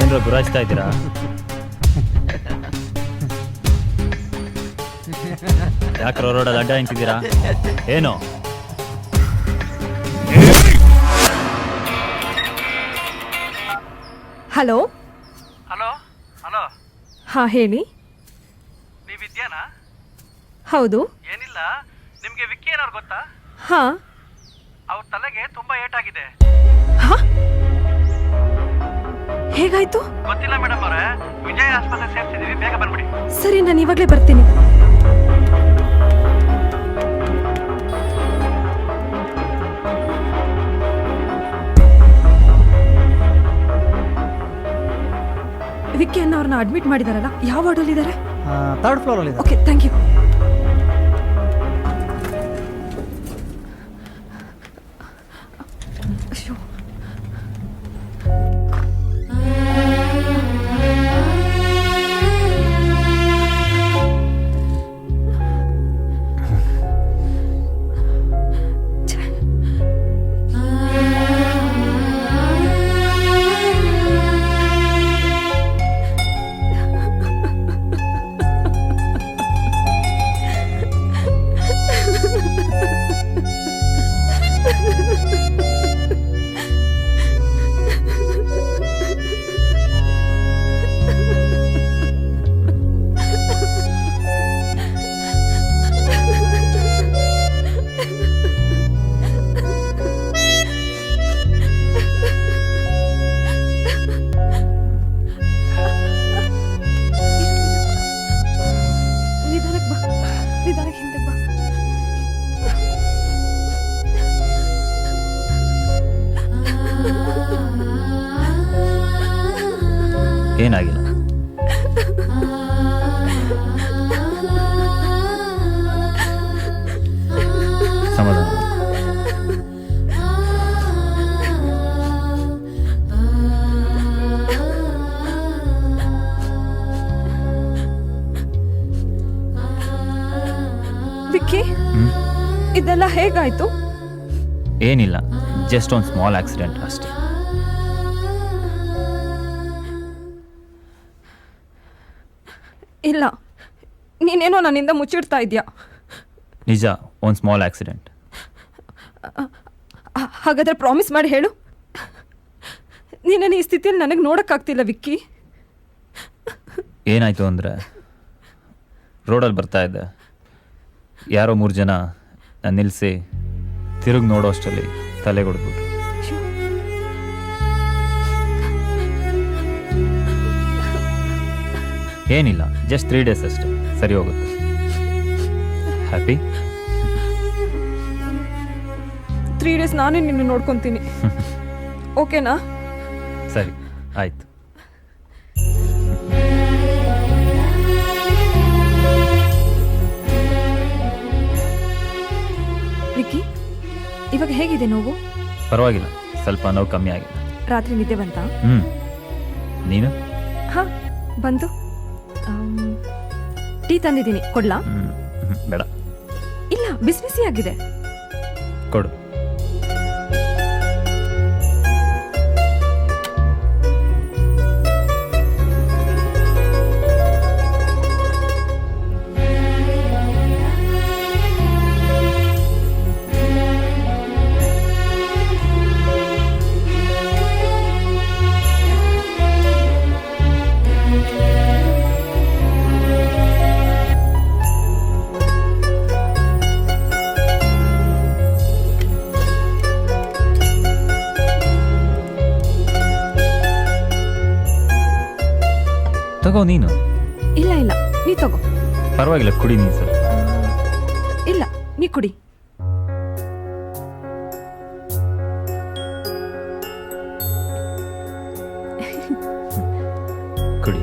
ಏನ್ರೋ ಗುರಾಯಿಸ್ತಾ ಇದ್ದೀರಾ? ಯಾಕೆ ರೋಡಲ್ಲಿ ಅಡ್ಡ ನಿಂತಿದ್ದೀರಾ? ಏನು? ಹಲೋ. Hello hello. ಹಾಂ ಹೇಳಿ. ನೀವಿದ್ಯಾನಾ? ಹೌದು. ಏನಿಲ್ಲ, ನಿಮ್ಗೆ ವಿಕ್ಕಿ ಏನಾರು ಗೊತ್ತಾ? ಹಾಂ. ಅವ್ರ ತಲೆಗೆ ತುಂಬಾ ಏಟಾಗಿದೆ. ಹೇಗಾಯ್ತು? ಗೊತ್ತಿಲ್ಲ ಮೇಡಮ್ ಅವರೇ, ವಿಜಯ ಆಸ್ಪತ್ರೆ ಸೇರ್ಸಿದೀವಿ, ಬೇಗ ಬಂದ್ಬಿಡಿ. ಸರಿ, ನಾನು ಇವಾಗಲೇ ಬರ್ತೀನಿ. ವಿಕ್ಕಿ ಅನ್ನ ಅವ್ರನ್ನ ಅಡ್ಮಿಟ್ ಮಾಡಿದಾರಲ್ಲ, ಯಾವ ವಾರ್ಡಲ್ಲಿ ಇದ್ದಾರೆ? 3rd ಫ್ಲೋರ್ ಅಲ್ಲಿ. Okay, thank you. ಅಯ್ಯೋ, ಏನಾಗಿಲ್ಲ. ಸಮಾಧಾನ. ವಿಕ್ಕಿ, ಇದೆಲ್ಲ ಹೇಗಾಯ್ತು? ಏನಿಲ್ಲ, ಜಸ್ಟ್ ಒಂದು ಸ್ಮಾಲ್ ಆಕ್ಸಿಡೆಂಟ್ ಅಷ್ಟೇ. ಇಲ್ಲ, ನೀನೇನೋ ನನ್ನಿಂದ ಮುಚ್ಚಿಡ್ತಾ ಇದೆಯಾ. ನಿಜ, ಒಂದು ಸ್ಮಾಲ್ ಆಕ್ಸಿಡೆಂಟ್. ಹಾಗಾದ್ರೆ ಪ್ರಾಮಿಸ್ ಮಾಡಿ ಹೇಳು. ನೀನನ್ನು ಈ ಸ್ಥಿತಿಯಲ್ಲಿ ನನಗೆ ನೋಡೋಕ್ಕಾಗ್ತಿಲ್ಲ ವಿಕ್ಕಿ. ಏನಾಯಿತು ಅಂದರೆ, ರೋಡಲ್ಲಿ ಬರ್ತಾ ಇದ್ದೆ, ಯಾರೋ 3 ಜನ ನಾನು ನಿಲ್ಲಿಸಿ ತಿರುಗಿ ನೋಡೋ ಅಷ್ಟರಲ್ಲಿ ತಲೆ ಹೊಡೆದ್ಬಿಟ್ರು. ಏನಿಲ್ಲ, ಜಸ್ಟ್ 3 ಡೇಸ್ ಅಷ್ಟೇ, ಸರಿ ಹೋಗುತ್ತೆ. ಹ್ಯಾಪಿ? 3 ಡೇಸ್ ನಾನೇ ನಿನ್ನ ನೋಡ್ಕೊತೀನಿ. ಓಕೆನಾ? ಸರಿ, ಆಯಿತು. ವಿಕ್ಕಿ, ಇವಾಗ ಹೇಗಿದೆ ನೋವು? ಪರವಾಗಿಲ್ಲ, ಸ್ವಲ್ಪ ನೋವು ಕಮ್ಮಿ ಆಗಿದೆ. ರಾತ್ರಿ ನಿದ್ದೆ ಬಂತಾ? ನೀನು? ಹಾಂ, ಬಂತು. ಟೀ ತಂದಿದ್ದೀನಿ, ಕೊಡ್ಲಾ? ಬೇಡ. ಇಲ್ಲ, ಬಿಸಿ ಬಿಸಿ ಆಗಿದೆ. ಕೊಡು. ತಗೋ ನೀನು. ಇಲ್ಲ ಇಲ್ಲ, ನೀ ತಗೋ. ಪರವಾಗಿಲ್ಲ, ಕುಡಿ ನೀನು ಸ್ವಲ್ಪ. ಇಲ್ಲ, ನೀ ಕುಡಿ. ಕುಡಿ.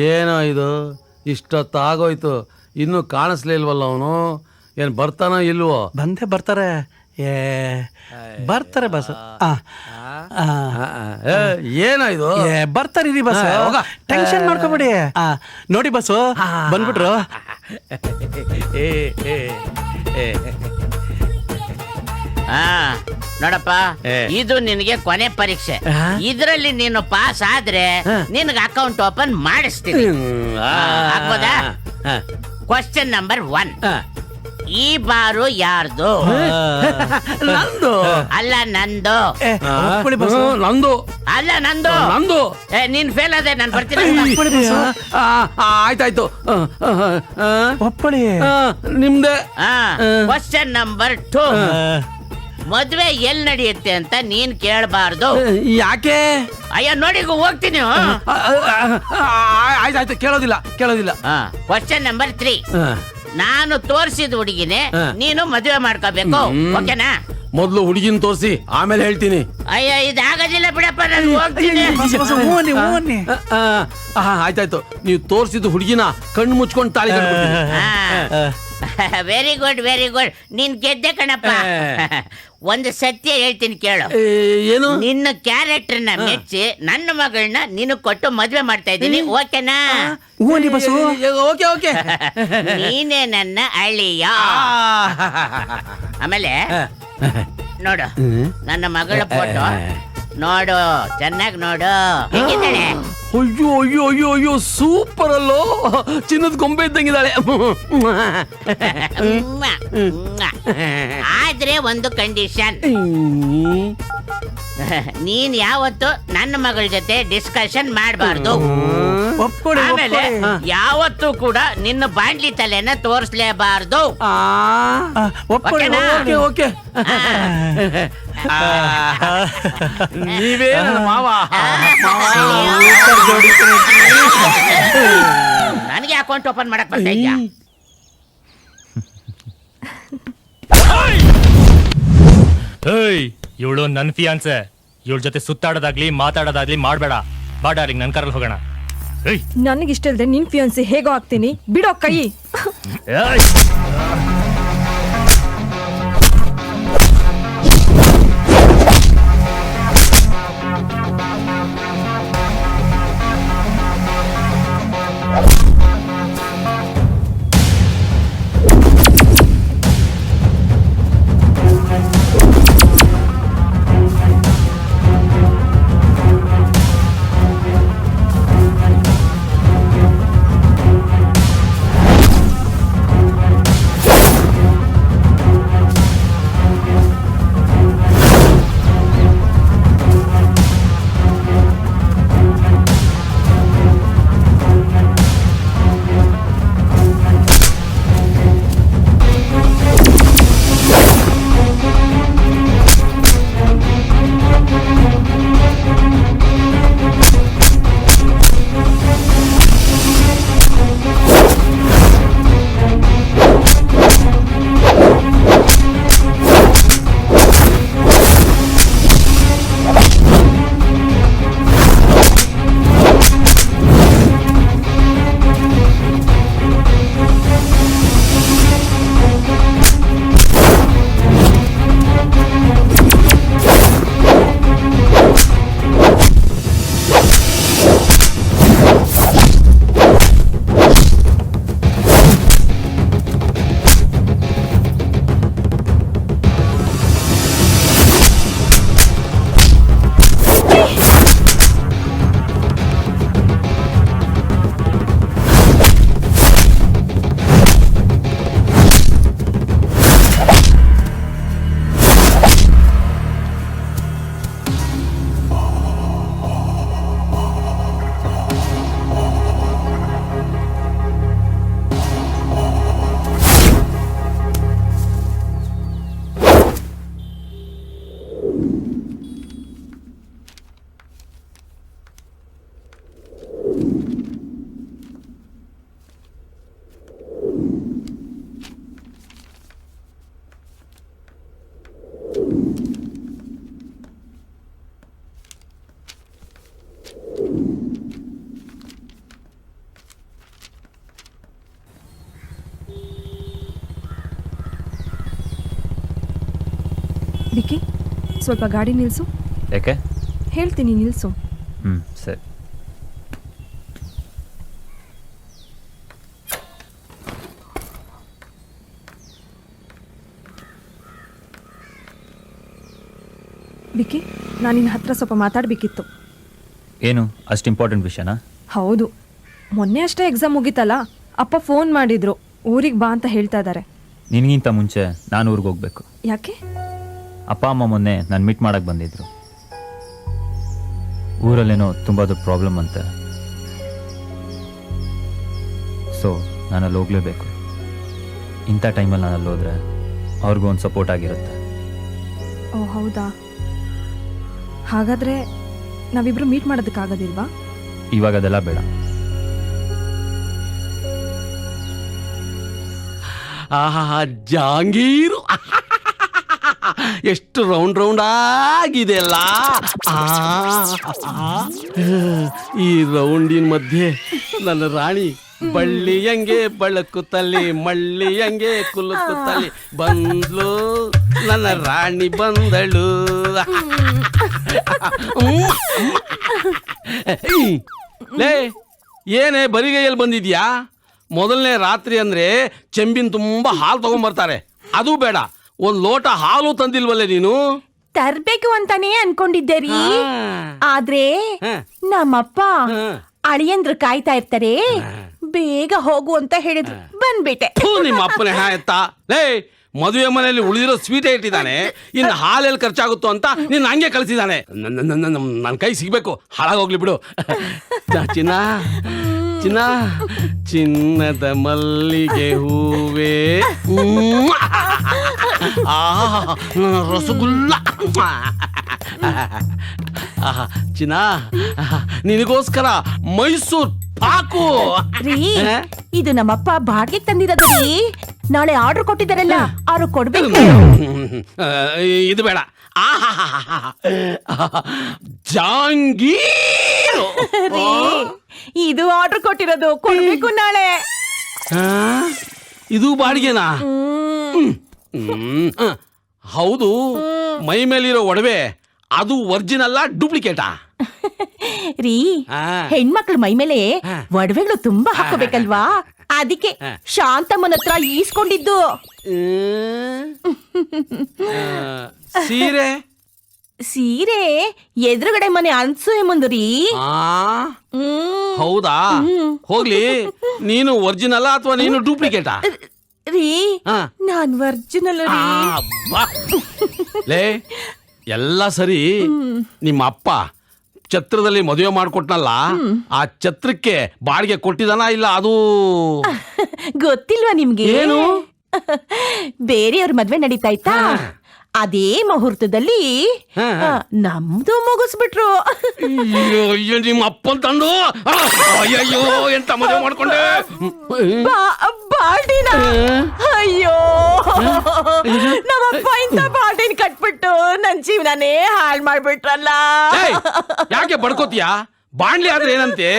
ಏನೋ ಇದು ಇಷ್ಟೊತ್ತಾಗೋಯ್ತು, ಇನ್ನೂ ಕಾಣಿಸ್ಲಿಲ್ವಲ್ಲ ಅವನು. ಏನು ಬರ್ತಾನೋ ಇಲ್ವೋ? ಬಂದೇ ಬರ್ತಾರೆ. ಬರ್ತಾರೆ ಬಸ್. ಏನೋ ಇದು? ಬರ್ತಾರಿರಿ ಬಸ್, ಟೆನ್ಷನ್ ಮಾಡ್ಕೋಬೇಡಿ. ನೋಡಿ ಬಸ್ಸು ಬಂದ್ಬಿಟ್ರು. ನೋಡಪ್ಪ, ಇದು ನಿನಗೆ ಕೊನೆ ಪರೀಕ್ಷೆ. ಇದರಲ್ಲಿ ನೀನು ಪಾಸ್ ಆದ್ರೆ ನಿನಗೆ ಅಕೌಂಟ್ ಓಪನ್ ಮಾಡಿಸ್ತೀನಿ. ಆಗ್ಬೋದಾ? ಕ್ವಶನ್ ನಂಬರ್ 1, ಈ ಬಾರು ಯಾರ್ದು? ನಂದು. ಅಲ್ಲ ನಂದು. ನಂದು. ಅಲ್ಲ ನಂದು. ನಂದು. ನೀನ್ ಫೇಲ್ ಅದೇ ನಾನು ಬರ್ತೀನಿ. ಆಯ್ತಾಯ್ತು. ನಿಮ್ದೆ. Question number 2. ಮದ್ವೆ ಎಲ್ ನಡೆಯುತ್ತೆ ಅಂತ ನೀನ್ ಕೇಳಬಾರ್ದು. ಯಾಕೆ? ಅಯ್ಯ ನೋಡಿ ಹೋಗ್ತೀನಿ. ಆಯ್ತಾಯ್ತು, ಕೇಳೋದಿಲ್ಲ. Question number 3. ನಾನು ತೋರಿಸಿದ ಹುಡುಗಿನೇ ನೀನು ಮದುವೆ ಮಾಡ್ಕೋಬೇಕು. ಓಕೆನಾ? ಮೊದ್ಲು ಹುಡುಗಿನ ತೋರಿಸಿ ಆಮೇಲೆ ಹೇಳ್ತೀನಿ. ಅಯ್ಯ ಇದಾಗೋದಿಲ್ಲ ಬಿಡಪ್ಪ, ನಾನು ಹೋಗ್ತೀನಿ. ಆಯ್ತಾಯ್ತು, ನೀವು ತೋರಿಸಿದ ಹುಡುಗಿನ ಕಣ್ಣು ಮುಚ್ಕೊಂಡು ತಾಳಿ ವೆರಿ ಗುಡ್ ವೆರಿ ಗುಡ್. ನೀನ್ ಗೆದ್ದೆ ಕಣಪ್ಪ. ಒಂದು ಸತ್ಯ ಹೇಳ್ತೀನಿ ಕೇಳು. ಏನು? ನಿನ್ನ ಕ್ಯಾರೆಕ್ಟರ್ ನ ಮೆಚ್ಚಿ ನನ್ನ ಮಗಳನ್ನ ನೀನು ಕೊಟ್ಟು ಮದ್ವೆ ಮಾಡ್ತಾ ಇದ್ದೀನಿ. ಓಕೆನಾ? ಓಕೆ. ನೀನೇ ನನ್ನ ಅಳಿಯ. ಆಮೇಲೆ ನೋಡು ನನ್ನ ಮಗಳ ಫೋಟೋ ನೋಡು, ಚೆನ್ನಾಗಿ ನೋಡು. ಹೇಗಿದ್ದಾಳೆ? ಅಯ್ಯೋ ಅಯ್ಯೋ ಅಯ್ಯೋ ಅಯ್ಯೋ, ಸೂಪರ್ ಅಲ್ಲೋ, ಚಿನ್ನದ ಗೊಂಬೆ ಇದ್ದಂಗಿದ್ದಾಳೆ. ಆದ್ರೆ ಒಂದು ಕಂಡೀಷನ್, ನೀನ್ ಯಾವತ್ತು ನನ್ನ ಮಗಳ ಜೊತೆ ಡಿಸ್ಕಷನ್ ಮಾಡಬಾರ್ದು. ಆಮೇಲೆ ಯಾವತ್ತೂ ಕೂಡ ನಿನ್ನ ಬಾಂಡ್ಲಿ ತಲೆನ ತೋರಿಸ್ಲೇಬಾರ್ದು. ಓಕೆ. ನೀವೇ ಮಾವ. ನನಗೆ ಅಕೌಂಟ್ ಓಪನ್ ಮಾಡಕ್ ಬರ್ತಾ ಇದ್ಯಾ? ಇವಳು ನನ್ ಫಿಯಾನ್ಸೆ. ಇವಳ ಜೊತೆ ಸುತ್ತಾಡೋದಾಗ್ಲಿ ಮಾತಾಡೋದಾಗ್ಲಿ ಮಾಡ್ಬೇಡ. ಬಾ ಡಾರ್ಲಿಂಗ್, ನನ್ ಕಾರಲ್ಲಿ ಹೋಗೋಣ. ನನಗಿಷ್ಟ ಇಲ್ದೆ ನಿನ್ ಫಿಯಾನ್ಸಿ ಹೇಗೋ ಆಗ್ತೀನಿ. ಬಿಡೋ ಕೈ. ವಿಕ್ಕಿ, ಸ್ವಲ್ಪ ಗಾಡಿ ನಿಲ್ಲಿಸು. ಯಾಕೆ? ಹೇಳ್ತೀನಿ, ನಿಲ್ಲಿಸು. ಸರಿ. ವಿಕ್ಕಿ, ನಾನು ನಿನ್ನ ಹತ್ರ ಸ್ವಲ್ಪ ಮಾತಾಡಬೇಕಿತ್ತು. ಏನು ಅಷ್ಟು ಇಂಪಾರ್ಟೆಂಟ್ ವಿಷಯನಾ? ಹೌದು, ಮೊನ್ನೆ ಅಷ್ಟೇ ಎಕ್ಸಾಮ್ ಮುಗೀತಲ್ಲ, ಅಪ್ಪ ಫೋನ್ ಮಾಡಿದ್ರು, ಊರಿಗೆ ಬಾ ಅಂತ ಹೇಳ್ತಾ ಇದ್ದಾರೆ. ನಿನಗಿಂತ ಮುಂಚೆ ನಾನು ಊರಿಗೆ ಹೋಗ್ಬೇಕು. ಯಾಕೆ? ಅಪ್ಪ ಅಮ್ಮ ಮೊನ್ನೆ ನಾನು ಮೀಟ್ ಮಾಡಕ್ಕೆ ಬಂದಿದ್ರು. ಊರಲ್ಲೇನೋ ತುಂಬ ದೊಡ್ಡ ಪ್ರಾಬ್ಲಮ್ ಅಂತೆ. ಸೊ ನಾನು ಅಲ್ಲಿ ಹೋಗಲೇಬೇಕು. ಇಂಥ ಟೈಮಲ್ಲಿ ನಾನು ಅಲ್ಲಿ ಹೋದರೆ ಅವ್ರಿಗೂ ಒಂದು ಸಪೋರ್ಟ್ ಆಗಿರುತ್ತೆ. ಓ ಹೌದಾ? ಹಾಗಾದರೆ ನಾವಿಬ್ಬರು ಮೀಟ್ ಮಾಡೋದಕ್ಕಾಗೋದಿಲ್ವಾ? ಇವಾಗ ಅದೆಲ್ಲ ಬೇಡ. ಆಹಾ ಜಾಂಗೀರು ಎಷ್ಟು ರೌಂಡ್ ರೌಂಡ್ ಆಗಿದೆಲ್ಲ. ಈ ರೌಂಡಿನ ಮಧ್ಯೆ ನನ್ನ ರಾಣಿ ಬಳ್ಳಿಯಂಗೆ ಬಳಕುತ್ತಲ್ಲಿ ಮಳ್ಳಿಯಂಗೆ ಕುಲುಕುತ್ತಲ್ಲಿ ಬಂದ್ಲು ನನ್ನ ರಾಣಿ ಬಂದಳು. ಲೇ ಏನೇ ಬರಿಗೈಯಲ್ಲಿ ಬಂದಿದ್ಯಾ? ಮೊದಲನೇ ರಾತ್ರಿ ಅಂದ್ರೆ ಚೆಂಬಿನ ತುಂಬಾ ಹಾಲು ತಗೊಂಡ್ಬರ್ತಾರೆ, ಅದು ಬೇಡ, ಒಂದ್ ಲೋಟ ಹಾಲು ತಂದಿಲ್ವಲ್ಲೇ ನೀನು? ತರ್ಬೇಕು ಅಂತಾನೇ ಅನ್ಕೊಂಡಿದ್ದೆ ರೀ. ಆದ್ರೆ ನಮ್ಮಪ್ಪ ಅಳಿಯಂದ್ರು ಕಾಯ್ತಾ ಇರ್ತಾರೆ, ಬೇಗ ಹೋಗು ಅಂತ ಹೇಳಿದ್ರು, ಬಂದ್ಬಿಟ್ಟೆ. ನಿಮ್ಮ ಅಪ್ಪನೇ ಆಯ್ತಾ? ಲೇ ಮದುವೆ ಮನೆಯಲ್ಲಿ ಉಳಿದಿರೋ ಸ್ವೀಟೇ ಇಟ್ಟಿದ್ದಾನೆ, ಇನ್ನು ಹಾಲೆಲ್ಲಿ ಖರ್ಚಾಗುತ್ತೋ ಅಂತ ನಿನ್ನ ಹಂಗೆ ಕಳಿಸಿದ್ದಾನೆ. ನನ್ನ ಕೈ ಸಿಗ್ಬೇಕು, ಹಾಳಾಗೋಗ್ಲಿ ಬಿಡು. ಚಿನ್ನ ಚಿನ್ನ ಚಿನ್ನದ ಮಲ್ಲಿಗೆ ಹೂವೇ ರಸಗುಲ್ಲ. ಚಿನ್ನ ನಿನಗೋಸ್ಕರ ಮೈಸೂರ್ ಪಾಕು. ರೀ ಇದು ನಮ್ಮಪ್ಪ ಬಾಡಿಗೆ ತಂದಿರೋದು ರೀ, ನಾಳೆ ಆರ್ಡರ್ ಕೊಟ್ಟಿದ್ದಾರಲ್ಲ ಅವ್ರು ಕೊಡ್ಬೇಕು. ಇದು ಬೇಡ. ಜಾಂಗೀರು ಇದು ಆರ್ಡರ್ ಕೊಟ್ಟಿರೋದು, ಕೊಡ್ಬೇಕು ನಾಳೆ. ಇದು ಬಾಡಿಗೆನಾ? ಹೌದು. ಮೈ ಮೇಲಿರೋ ಒಡವೆ ಅದು ಒರಿಜಿನಲ್ಲ ಡೂಪ್ಲಿಕೇಟಾ? ರೀ ಹೆಣ್ಮಕ್ಳು ಮೈ ಮೇಲೆ ಒಡವೆಗಳು ತುಂಬಾ ಹಾಕೋಬೇಕಲ್ವಾ, ಅದಕ್ಕೆ ಶಾಂತಮ್ಮನ ಹತ್ರ ಈಸ್ಕೊಂಡಿದ್ದು. ಸೀರೆ ಸೀರೆ ಎದುರುಗಡೆ ಮನೆ ಅನ್ಸೂಯೆ ಮುಂದು ರೀ. ಹೌದಾ? ಹೋಗ್ಲಿ, ನೀನು ಒರಿಜಿನಲ್ಲ ಅಥವಾ ನೀನು ಡೂಪ್ಲಿಕೇಟಾ? ರೀ ನಾನ್ ಒರಿಜಿನಲ್ ರೀ. ಲೇ ಎಲ್ಲ ಸರಿ, ನಿಮ್ಮ ಅಪ್ಪ ಛತ್ರದಲ್ಲಿ ಮದುವೆ ಮಾಡ್ಕೊಟ್ನಲ್ಲ, ಆ ಛತ್ರಕ್ಕೆ ಬಾಡಿಗೆ ಕೊಟ್ಟಿದಾನ ಇಲ್ಲ? ಅದು ಗೊತ್ತಿಲ್ವಾ ನಿಮ್ಗೆ? ಏನು? ಬೇರೆಯವ್ರ ಮದ್ವೆ ನಡೀತಾ ಇತ್ತಾ, ಅದೇ ಮುಹೂರ್ತದಲ್ಲಿ ನಮ್ದು ಮುಗಿಸ್ಬಿಟ್ರು. ಅಯ್ಯೋ ನಿಮ್ಮ ಅಪ್ಪನ್ ತಂದು ಅಯ್ಯಯ್ಯೋ ಎಂತ ಮದುವೆ ಮಾಡ್ಕೊಂಡೆ. ಬಾಲ್ಡಿನ ಅಯ್ಯೋ, ನಮ್ಮಪ್ಪ ಇಂತ ಬಾಲ್ಡಿನ ಕಟ್ಬಿಟ್ಟು ನನ್ ಜೀವನನೇ ಹಾಳು ಮಾಡ್ಬಿಟ್ರಲ್ಲ. ಯಾಕೆ ಬಡ್ಕೋತೀಯಾ? ಬಾಣ್ಲಿ ಆದ್ರೆ ಏನಂತೆ,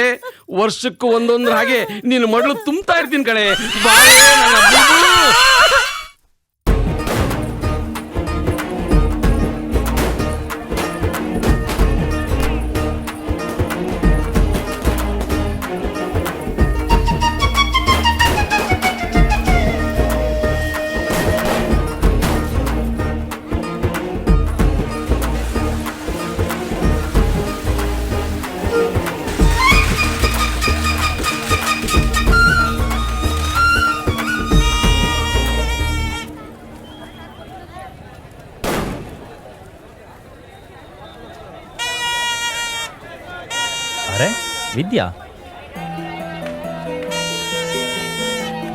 ವರ್ಷಕ್ಕೂ ಒಂದೊಂದ್ರ ಹಾಗೆ ನೀನು ಮಡ್ಲು ತುಂಬ್ತಾ ಇರ್ತೀನಿ ಕಡೆ. ಅರೆ ವಿದ್ಯಾ,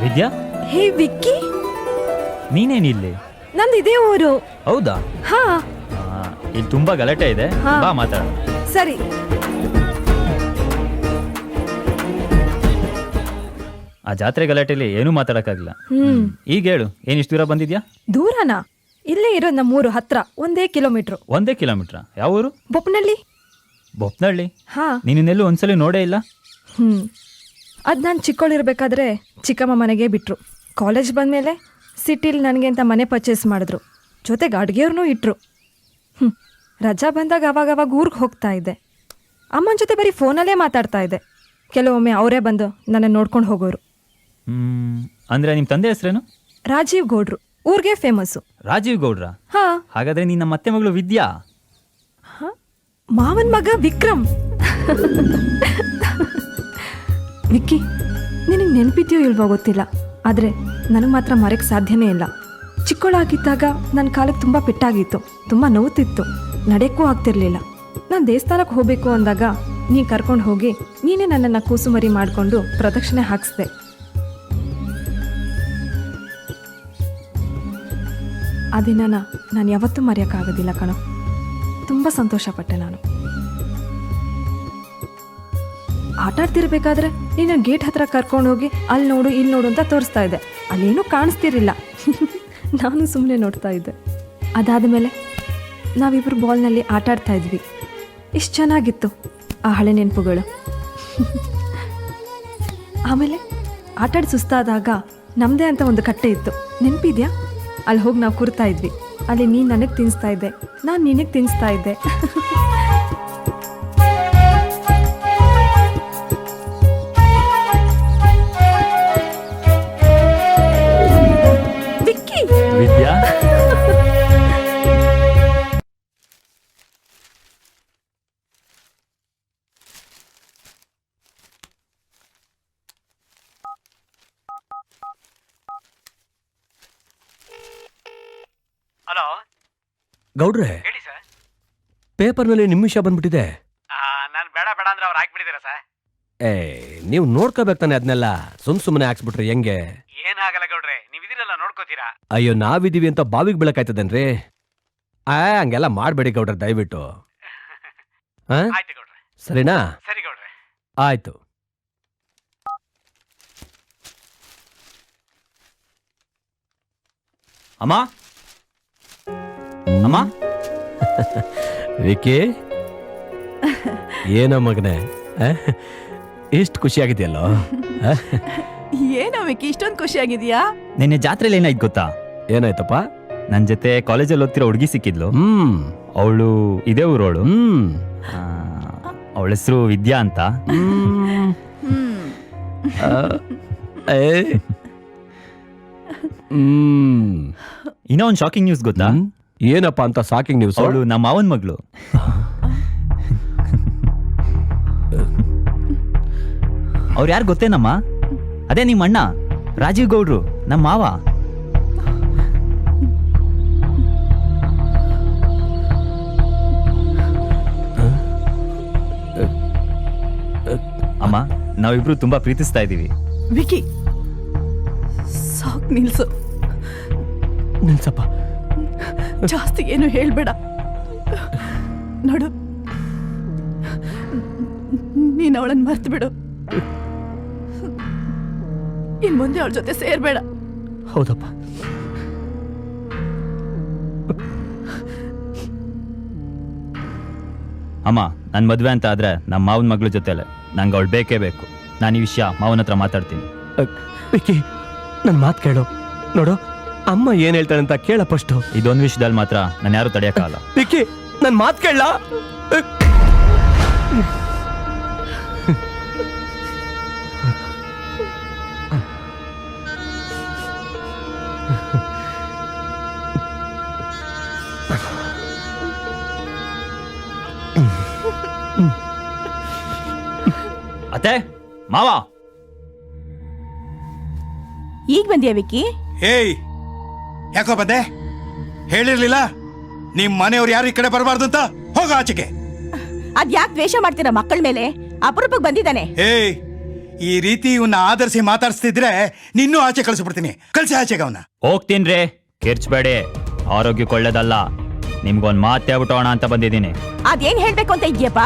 ವಿದ್ಯಾ, ಹೇ ವಿಕ್ಕಿ, ನೀನೇನಿಲ್ಲಿ? ನಂದು ಇದೇ ಊರು. ಹೌದಾ? ಹಾ. ಇಲ್ಲಿ ತುಂಬಾ ಗಲಾಟೆ ಇದೆ, ಬಾ ಮಾತಾಡ. ಸರಿ. ಆ ಜಾತ್ರೆ ಗಲಾಟೆಲಿ ಏನೂ ಮಾತಾಡಕ್ಕಾಗಿಲ್ಲ. ಈಗ ಹೇಳು, ಏನ್ ಇಷ್ಟು ದೂರ ಬಂದಿದ್ಯಾ? ದೂರನಾ? ಇಲ್ಲೇ ಇರೋ ನಮ್ಮೂರು ಹತ್ರ, 1 ಕಿಲೋಮೀಟ್ರು. 1 ಕಿಲೋಮೀಟ್ರಾ? ಯಾವ ಊರು? ಬೊಪ್ಪನಹಳ್ಳಿ. ಬೊಪ್ಪನಹಳ್ಳಿ? ಹಾ. ನೀನೆಲ್ಲೂ ಒಂದ್ಸಲಿ ನೋಡೇ ಇಲ್ಲ? ಅದು ನಾನು ಚಿಕ್ಕವಳಿರ್ಬೇಕಾದ್ರೆ ಚಿಕ್ಕಮ್ಮ ಮನೆಗೆ ಬಿಟ್ರು. ಕಾಲೇಜ್ ಬಂದಮೇಲೆ ಸಿಟಿಲಿ ನನಗೆ ಅಂತ ಮನೆ ಪರ್ಚೇಸ್ ಮಾಡಿದ್ರು, ಜೊತೆಗೆ ಅಡುಗೆಯವ್ರನ್ನೂ ಇಟ್ಟರು. ರಜಾ ಬಂದಾಗ ಅವಾಗವಾಗ ಊರಿಗೆ ಹೋಗ್ತಾ ಇದ್ದೆ. ಅಮ್ಮನ ಜೊತೆ ಬರೀ ಫೋನಲ್ಲೇ ಮಾತಾಡ್ತಾ ಇದ್ದೆ. ಕೆಲವೊಮ್ಮೆ ಅವರೇ ಬಂದು ನನ್ನ ನೋಡ್ಕೊಂಡು ಹೋಗೋರು. ಅಂದ್ರೆ ನಿಮ್ಮ ತಂದೆ ಹೆಸರೇನು? ರಾಜೀವ್ ಗೌಡ್ರು, ಊರಿಗೆ ಫೇಮಸ್ಸು. ರಾಜೀವ್ ಗೌಡ್ರ? ಹಾ. ಹಾಗಾದ್ರೆ ನಿನ್ನ ಮತ್ತೆ ಮಗಳು ವಿದ್ಯಾ? ಮಾವನ್ ಮಗ ವಿಕ್ರಮ್. ವಿಕ್ಕಿ, ನಿನಗೆ ನೆನಪಿದ್ಯೋ ಇಲ್ವೋ ಗೊತ್ತಿಲ್ಲ, ಆದರೆ ನನಗೆ ಮಾತ್ರ ಮರೆಯೋಕ್ಕೆ ಸಾಧ್ಯನೇ ಇಲ್ಲ. ಚಿಕ್ಕವಳಾಗಿದ್ದಾಗ ನನ್ನ ಕಾಲಿಗೆ ತುಂಬ ಪೆಟ್ಟಾಗಿತ್ತು, ತುಂಬ ನೋವುತ್ತಿತ್ತು, ನಡೆಯೋಕ್ಕೂ ಆಗ್ತಿರ್ಲಿಲ್ಲ. ನಾನು ದೇವಸ್ಥಾನಕ್ಕೆ ಹೋಗಬೇಕು ಅಂದಾಗ ನೀನು ಕರ್ಕೊಂಡು ಹೋಗಿ ನೀನೇ ನನ್ನನ್ನು ಕೂಸುಮರಿ ಮಾಡಿಕೊಂಡು ಪ್ರದಕ್ಷಿಣೆ ಹಾಕಿಸ್ದೆ. ಆ ದಿನನ ನಾನು ಯಾವತ್ತೂ ಮರೆಯೋಕ್ಕಾಗೋದಿಲ್ಲ ಕಣೋ. ತುಂಬ ಸಂತೋಷಪಟ್ಟೆ ನಾನು. ಆಟ ಆಡ್ತಿರ್ಬೇಕಾದ್ರೆ ನೀನು ಗೇಟ್ ಹತ್ರ ಕರ್ಕೊಂಡು ಹೋಗಿ ಅಲ್ಲಿ ನೋಡು ಇಲ್ಲಿ ನೋಡು ಅಂತ ತೋರಿಸ್ತಾ ಇದ್ದೆ. ಅಲ್ಲೇನೂ ಕಾಣಿಸ್ತಿರಲಿಲ್ಲ. ನಾನು ಸುಮ್ಮನೆ ನೋಡ್ತಾ ಇದ್ದೆ. ಅದಾದಮೇಲೆ ನಾವಿಬ್ಬರು ಬಾಲ್ನಲ್ಲಿ ಆಟ ಆಡ್ತಾ ಇದ್ವಿ. ಎಷ್ಟು ಚೆನ್ನಾಗಿತ್ತು ಆ ಹಳೆ ನೆನಪುಗಳು. ಆಮೇಲೆ ಆಟಾಡಿ ಸುಸ್ತಾದಾಗ ನಮ್ಮದೇ ಅಂತ ಒಂದು ಕಟ್ಟೆ ಇತ್ತು, ನೆನಪಿದ್ಯಾ? ಅಲ್ಲಿ ಹೋಗಿ ನಾವು ಕೂರ್ತಾ ಇದ್ವಿ. ಅಲ್ಲಿ ನೀನು ನನಗೆ ತಿನ್ನಿಸ್ತಾ ಇದ್ದೆ, ನಾನು ನಿನಗೆ ತಿನ್ನಿಸ್ತಾ ಇದ್ದೆ. ವಿಕ್ಕಿ, ವಿದ್ಯಾ, ಹಲೋ ಗೌಡ್ರೆ, ಹೇಳಿ ಸರ್. ಪೇಪರ್ನಲ್ಲಿ ನಿಮ್ಮ ವಿಷಯ ಬಂದ್ಬಿಟ್ಟಿದೆ. ನಾನು ಬೇಡ ಬೇಡ ಅಂದ್ರೆ ಅವ್ರು ಹಾಕ್ಬಿಟ್ಟಿದ್ದೀರಾ ಸರ್? ನೀವು ನೋಡ್ಕೋಬೇಕು ತಾನೆ ಅದನ್ನೆಲ್ಲ. ಸುಮ್ಮನೆ ಹಾಕ್ಸ್ಬಿಟ್ರೆ ಹೆಂಗೆ? ಏನಾಗಲ್ಲ ಗೌಡ್ರೆ, ನೀವು ಇದನ್ನೆಲ್ಲ ನೋಡ್ಕೋತೀರಾ? ಅಯ್ಯೋ, ನಾವಿದೀವಿ ಅಂತ ಬಾವಿಗೆ ಬೆಳಕಾಯ್ತದೇನ್ರಿ? ಹಂಗೆಲ್ಲ ಮಾಡಬೇಡಿ ಗೌಡ್ರೆ, ದಯವಿಟ್ಟು. ಆಯ್ತು ಗೌಡ್ರೆ. ಸರಿನಾ? ಸರಿ ಗೌಡ್ರೆ. ಆಯ್ತು. ಅಮ್ಮ ಅಮ್ಮ ವಿಕಿ, ಏನೋ ಮಗನೆ, ಎಷ್ಟು ಖುಷಿಯಾಗಿದೆಯಲ್ಲೋ? ಏನೋ ವಿಕ್ಕಿ ಇಷ್ಟೊಂದು ಖುಷಿಯಾಗಿದೆಯಾ? ನಿನ್ನೆ ಜಾತ್ರೆಲಿ ಏನಾಯ್ತು ಗೊತ್ತಾ? ಏನಾಯ್ತಪ್ಪ? ನನ್ನ ಜೊತೆ ಕಾಲೇಜಲ್ಲಿ ಓದ್ತಿರೋ ಹುಡುಗಿ ಸಿಕ್ಕಿದ್ಲು. ಅವಳು ಇದೇ ಊರೋಳು. ಅವಳ ಹೆಸರು ವಿದ್ಯಾ ಅಂತ. ಇನ್ನೂ ಒಂದು ಶಾಕಿಂಗ್ ನ್ಯೂಸ್ ಗೊತ್ತಾ? ಏನಪ್ಪ ಅಂತ ಶಾಕಿಂಗ್ ನ್ಯೂಸ್? ಅವಳು ನಮ್ಮ ಮಾವನ ಮಗಳು. ಅವ್ರು ಯಾರು ಗೊತ್ತೇನಮ್ಮ? ಅದೇ ನಿಮ್ಮ ಅಣ್ಣ ರಾಜೀವ್ ಗೌಡ್ರು, ನಮ್ಮ ಮಾವ. ಅಮ್ಮ, ನಾವಿಬ್ರು ತುಂಬಾ ಪ್ರೀತಿಸ್ತಾ ಇದ್ದೀವಿ. ವಿಕ್ಕಿ, ಸಾಕು ನಿಲ್ಸು. ನಿಲ್ಸಪ್ಪ. ಜಾಸ್ತಿ ಏನು ಹೇಳ್ಬೇಡ. ನೋಡು, ನೀನು ಅವಳನ್ನು ಮರ್ತು ಬಿಡು. ಇನ್ ಮುಂದೆ ಅವಳ ಜೊತೆ ಸೇರ್ಬೇಡ. ಹೌದಪ್ಪ. ಅಮ್ಮ, ನನ್ನ ಮದುವೆ ಅಂತ ಆದ್ರೆ ನಮ್ಮ ಮಾವನ ಮಗಳ ಜೊತೆಲೆ ನಂಗೆ ಅವಳು ಬೇಕೇ ಬೇಕು. ನಾನು ಈ ವಿಷಯ ಮಾವನ ಹತ್ರ ಮಾತಾಡ್ತೀನಿ. ವಿಕಿ, ನನ್ನ ಮಾತು ಕೇಳು. ನೋಡು, ಅಮ್ಮ ಏನ್ ಹೇಳ್ತಾಳೆ ಅಂತ ಕೇಳ ಫಸ್ಟು. ಇದೊಂದು ವಿಷಯದಲ್ಲಿ ಮಾತ್ರ ನಾನು ಯಾರು ತಡೆಯಕ್ಕಾಗಲ್ಲ. ವಿಕಿ, ನನ್ನ ಮಾತು ಕೇಳ. ಅತ್ತೆ, ಮಾವ, ಈಗ ಬಂದ್ಯಾ ವಿಕ್ಕಿ? ಏಯ್, ಯಾಕೋ ಬಂದೆ? ಹೇಳಿರ್ಲಿಲ್ಲ ನಿಮ್ ಮನೆಯವ್ರು ಯಾರು ಈ ಕಡೆ ಬರಬಾರ್ದು ಅಂತ? ಹೋಗ ಆಚೆಗೆ. ಅದ್ ಯಾಕೆ ದ್ವೇಷ ಮಾಡ್ತೀರಾ ಮಕ್ಕಳ ಮೇಲೆ? ಅಪರೂಪಕ್ಕೆ ಬಂದಿದ್ದಾನೆ. ಏಯ್, ಈ ರೀತಿ ಇವನ್ನ ಆಧರಿಸಿ ಮಾತಾಡ್ಸ್ತಿದ್ರೆ ನಿನ್ನೂ ಆಚೆ ಕಳಿಸ್ಬಿಡ್ತೀನಿ. ಕಳ್ಸಿ ಆಚೆಗೆ ಅವನ್ನ. ಹೋಗ್ತೀನ್ರಿ, ಕಿರ್ಚ್ಬೇಡಿ, ಆರೋಗ್ಯಕ್ಕೆ ಒಳ್ಳೇದಲ್ಲ. ನಿಮ್ಗೊಂದ್ ಮಾತು ಹೇಳ್ಬಿಟ್ಟೋಣ ಅಂತ ಬಂದಿದ್ದೀನಿ. ಅದೇನ್ ಹೇಳ್ಬೇಕು ಅಂತ ಇದ್ಯಪ್ಪ?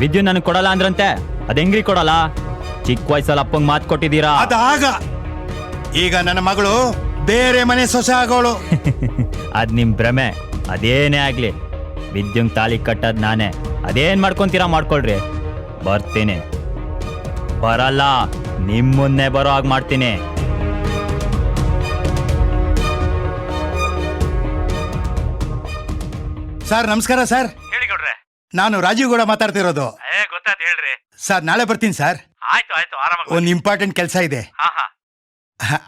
ವಿದ್ಯು ನನಗೆ ಕೊಡಲ್ಲ ಅಂದ್ರಂತೆ, ಅದ್ ಹೆಂಗ್ರಿ ಕೊಡಲ್ಲ? ಚಿಕ್ಕ ವಯಸ್ಸಲ್ಲಿ ಅಪ್ಪಂಗ್ ಮಾತು ಕೊಟ್ಟಿದ್ದೀರಾ. ಅದಾಗ ಈಗ ನನ್ನ ಮಗಳು ಬೇರೆ ಮನೆ ಸೊಸೆ ಆಗೋಳು. ಅದ್ ನಿಮ್ ಭ್ರಮೆ. ಅದೇನೇ ಆಗ್ಲಿ, ವಿದ್ಯುಂಗ್ ತಾಲಿ ಕಟ್ಟದ್ ನಾನೇ. ಅದೇನ್ ಮಾಡ್ಕೊಂತೀರಾ ಮಾಡ್ಕೊಳ್ರಿ. ಬರ್ತೀನಿ. ಬರಲ್ಲ, ನಿಮ್ ಮುನ್ನೆ ಬರೋ ಹಾಗೆ ಮಾಡ್ತೀನಿ. ಸರ್ ನಮಸ್ಕಾರ ಸರ್. ಹೇಳಿ ಗೌಡ್ರೆ. ನಾನು ರಾಜೀವ್ ಗೌಡ ಮಾತಾಡ್ತಿರೋದು. ಗೊತ್ತಾಯ್ತು, ಹೇಳ್ರಿ. ಸರ್ ನಾಳೆ ಬರ್ತೀನಿ ಸರ್. ಆಯ್ತು ಆಯ್ತು, ಆರಾಮಾಗಿ. ಒಂದು ಇಂಪಾರ್ಟೆಂಟ್ ಕೆಲಸ ಇದೆ.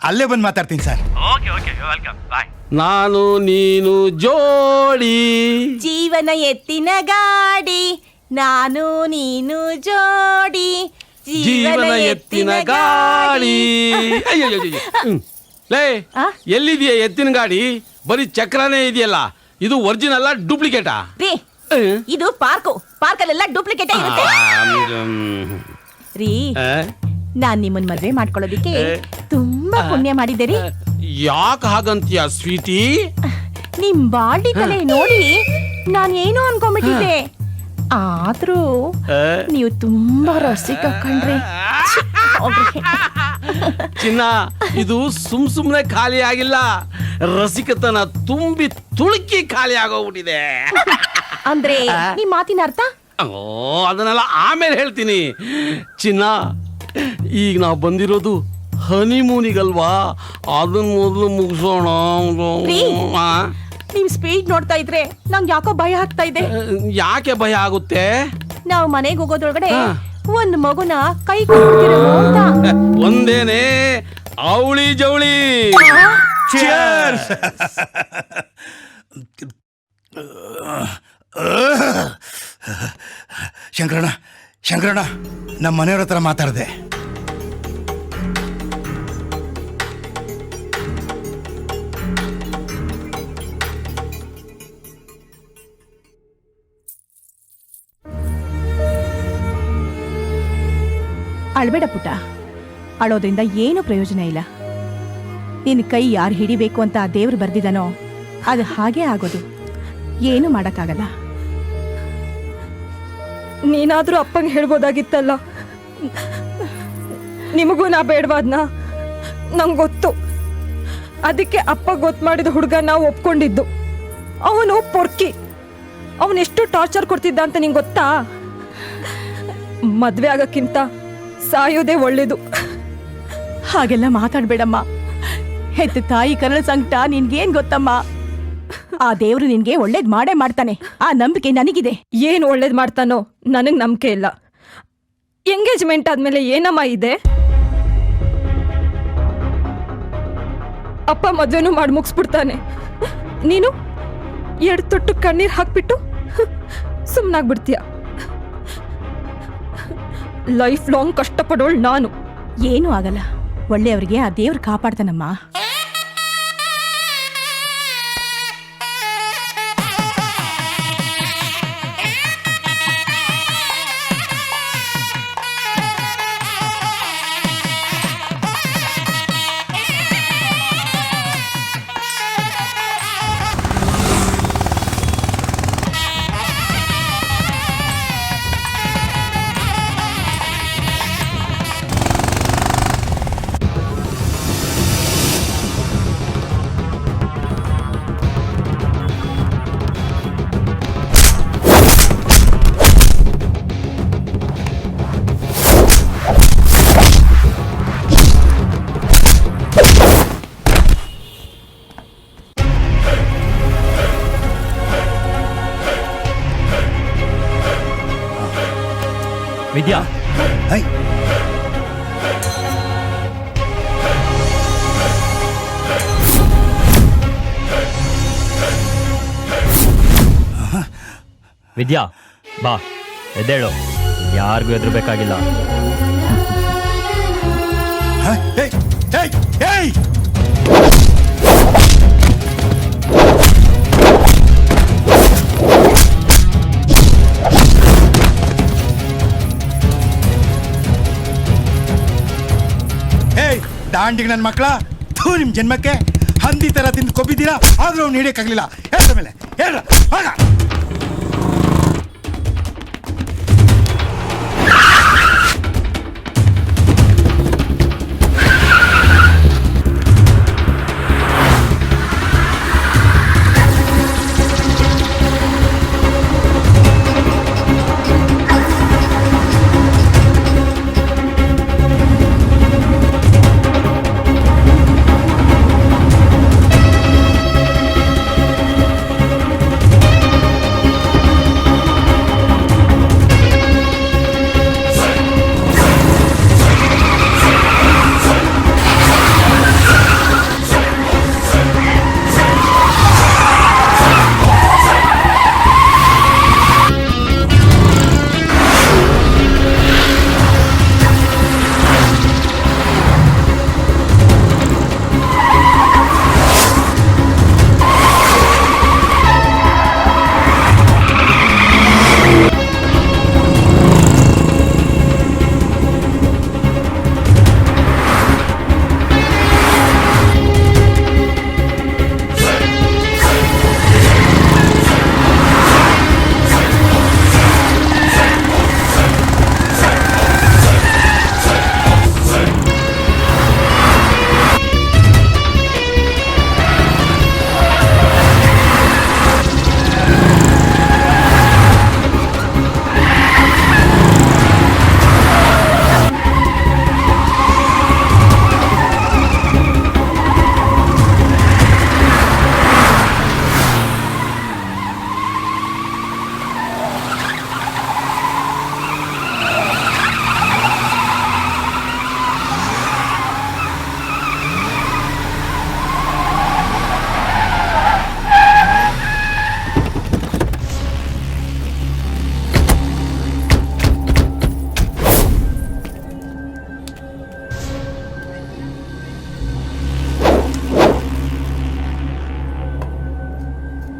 ಅಲ್ಲೇ ಬಂದು ಮಾತಾಡ್ತೀನಿ ಸರ್. ಓಕೆ ಓಕೆ, ವೆಲ್ಕಮ್, ಬಾಯ್. ನಾನು ನೀನು ಜೋಡಿ, ಜೀವನ ಎತ್ತಿನ ಗಾಡಿ, ನಾನು ನೀನು ಜೋಡಿ, ಜೀವನ ಎತ್ತಿನ ಗಾಳಿ. ಲೇ ಎಲ್ಲಿದೆಯಾ ಎತ್ತಿನ ಗಾಡಿ? ಬರೀ ಚಕ್ರನೇ ಇದೆಯಲ್ಲ, ಇದು ಒರಿಜಿನಲ್ ಡೂಪ್ಲಿಕೇಟಾ? ರೀ ಇದು ಪಾರ್ಕಲ್ಲೆಲ್ಲ ಡೂಪ್ಲಿಕೇಟ್ ಇರುತ್ತೆ ರೀ. ನಾನ್ ನಿಮ್ಮನ್ ಮದ್ವೆ ಮಾಡ್ಕೊಳ್ಳೋದಿಕ್ಕೆ ತುಂಬಾ ಪುಣ್ಯ ಮಾಡಿದ್ದೆ ರೀ. ಯಾಕೆ ಹಾಗಂತೀಯ ಸ್ವೀಟಿ? ನಿಮ್ ಬಾಡಿ ಕಲೆ ನೋಡಿ ನಾನ್ ಏನೋ ಅನ್ಕೊಂಡ್ಬಿಟ್ಟಿದ್ದೆ. ಆದ್ರೂ ನೀವು ತುಂಬಾ ರಸಿಕ ಕಣ್ರಿ. ಚಿನ್ನ, ಇದು ಸುಮ್ನೆ ಖಾಲಿ ಆಗಿಲ್ಲ, ರಸಿಕತನ ತುಂಬಿ ತುಳುಕಿ ಖಾಲಿ ಆಗೋಗ್ಬಿಟ್ಟಿದೆ. ಅಂದ್ರೆ ನಿಮ್ ಮಾತಿನ ಅರ್ಥ? ಅದನ್ನೆಲ್ಲ ಆಮೇಲೆ ಹೇಳ್ತೀನಿ. ಚಿನ್ನ, ಈಗ ನಾವು ಬಂದಿರೋದು ಹನಿಮೂನಿಗಲ್ವಾ, ಅದನ್ನ ಮೊದಲು ಮುಗಿಸೋಣ. ನಿಮ್ ಸ್ಪೀಡ್ ನೋಡ್ತಾ ಇದ್ರೆ ನಂಗೆ ಯಾಕೋ ಭಯ ಆಗ್ತಾ ಇದೆ. ಯಾಕೆ ಭಯ ಆಗುತ್ತೆ? ನಾವು ಮನೆಗೆ ಹೋಗೋದ್ರೊಳಗಡೆ ಒಂದ್ ಮಗುನ ಕೈ ಕೊಡ್ತಿರೋದು ಅಂತ. ಒಂದೇನೆ ಅವಳಿ ಜವಳಿ. ಶಂಕರಣ್ಣ, ನಮ್ಮ ಮನೆಯವ್ರ ಹತ್ರ ಮಾತಾಡಿದೆ. ಅಳ್ಬೇಡ ಪುಟ್ಟ, ಅಳೋದ್ರಿಂದ ಏನು ಪ್ರಯೋಜನ ಇಲ್ಲ. ನಿನ್ನ ಕೈ ಯಾರು ಹಿಡಿಬೇಕು ಅಂತ ಆ ದೇವ್ರು ಬರ್ದಿದಾನೋ ಅದು ಹಾಗೇ ಆಗೋದು, ಏನು ಮಾಡಕ್ಕಾಗಲ್ಲ. ನೀನಾದ್ರೂ ಅಪ್ಪಂಗೆ ಹೇಳ್ಬೋದಾಗಿತ್ತಲ್ಲ. ನಿಮಗೂ ನಾ ಬೇಡವಾದ್ನ ನಂಗೆ ಗೊತ್ತು. ಅದಕ್ಕೆ ಅಪ್ಪ ಗೊತ್ತು ಮಾಡಿದ ಹುಡುಗ ನಾವು ಒಪ್ಕೊಂಡಿದ್ದು. ಅವನು ಪೊರ್ಕಿ, ಅವನೆಷ್ಟು ಟಾರ್ಚರ್ ಕೊಡ್ತಿದ್ದ ಅಂತ ನಿಂಗೆ ಗೊತ್ತಾ? ಮದ್ವೆ ಆಗಕ್ಕಿಂತ ಸಾಯೋದೇ ಒಳ್ಳೇದು. ಹಾಗೆಲ್ಲ ಮಾತಾಡ್ಬೇಡಮ್ಮ. ಹೆತ್ತ ತಾಯಿ ಕರಳ ಸಂಕಟ ನಿನ್ಗೇನ್ ಗೊತ್ತಮ್ಮ? ಆ ದೇವ್ರು ನಿನ್ಗೆ ಒಳ್ಳೇದ್ ಮಾಡೇ ಮಾಡ್ತಾನೆ, ಆ ನಂಬಿಕೆ ನನಗಿದೆ. ಏನು ಒಳ್ಳೇದ್ ಮಾಡ್ತಾನೋ ನನಗ್ ನಂಬಿಕೆ ಇಲ್ಲ. ಎಂಗೇಜ್ಮೆಂಟ್ ಆದ್ಮೇಲೆ ಏನಮ್ಮ ಇದೆ? ಅಪ್ಪ ಮದ್ವೆನೂ ಮಾಡಿ ಮುಗಿಸ್ಬಿಡ್ತಾನೆ. ನೀನು ಎರಡು ತೊಟ್ಟು ಕಣ್ಣೀರ್ ಹಾಕ್ಬಿಟ್ಟು ಸುಮ್ಮನಾಗ್ಬಿಡ್ತೀಯ. ಲೈಫ್ ಲಾಂಗ್ ಕಷ್ಟಪಡೋಳು ನಾನು. ಏನೂ ಆಗಲ್ಲ, ಒಳ್ಳೆಯವ್ರಿಗೆ ಆ ದೇವ್ರು ಕಾಪಾಡ್ತಾನಮ್ಮ. ವಿದ್ಯಾ, ವಿದ್ಯಾ ಬಾ, ಎದ್ದೇಳು. ಯಾರಿಗೂ ಹೆದರ್ಬೇಕಾಗಿಲ್ಲ. ದಾಂಡಿಗೆ ನನ್ನ ಮಕ್ಕಳ, ನಿಮ್ ಜನ್ಮಕ್ಕೆ ಹಂದಿ ತರ ತಿಂದು ಕೊಬ್ಬಿದ್ದೀರಾ, ಆದ್ರೂ ಅವ್ನು ಹಿಡಿಯಕ್ಕಾಗ್ಲಿಲ್ಲ. ಹೇಳ್ದ ಮೇಲೆ ಹೇಳ.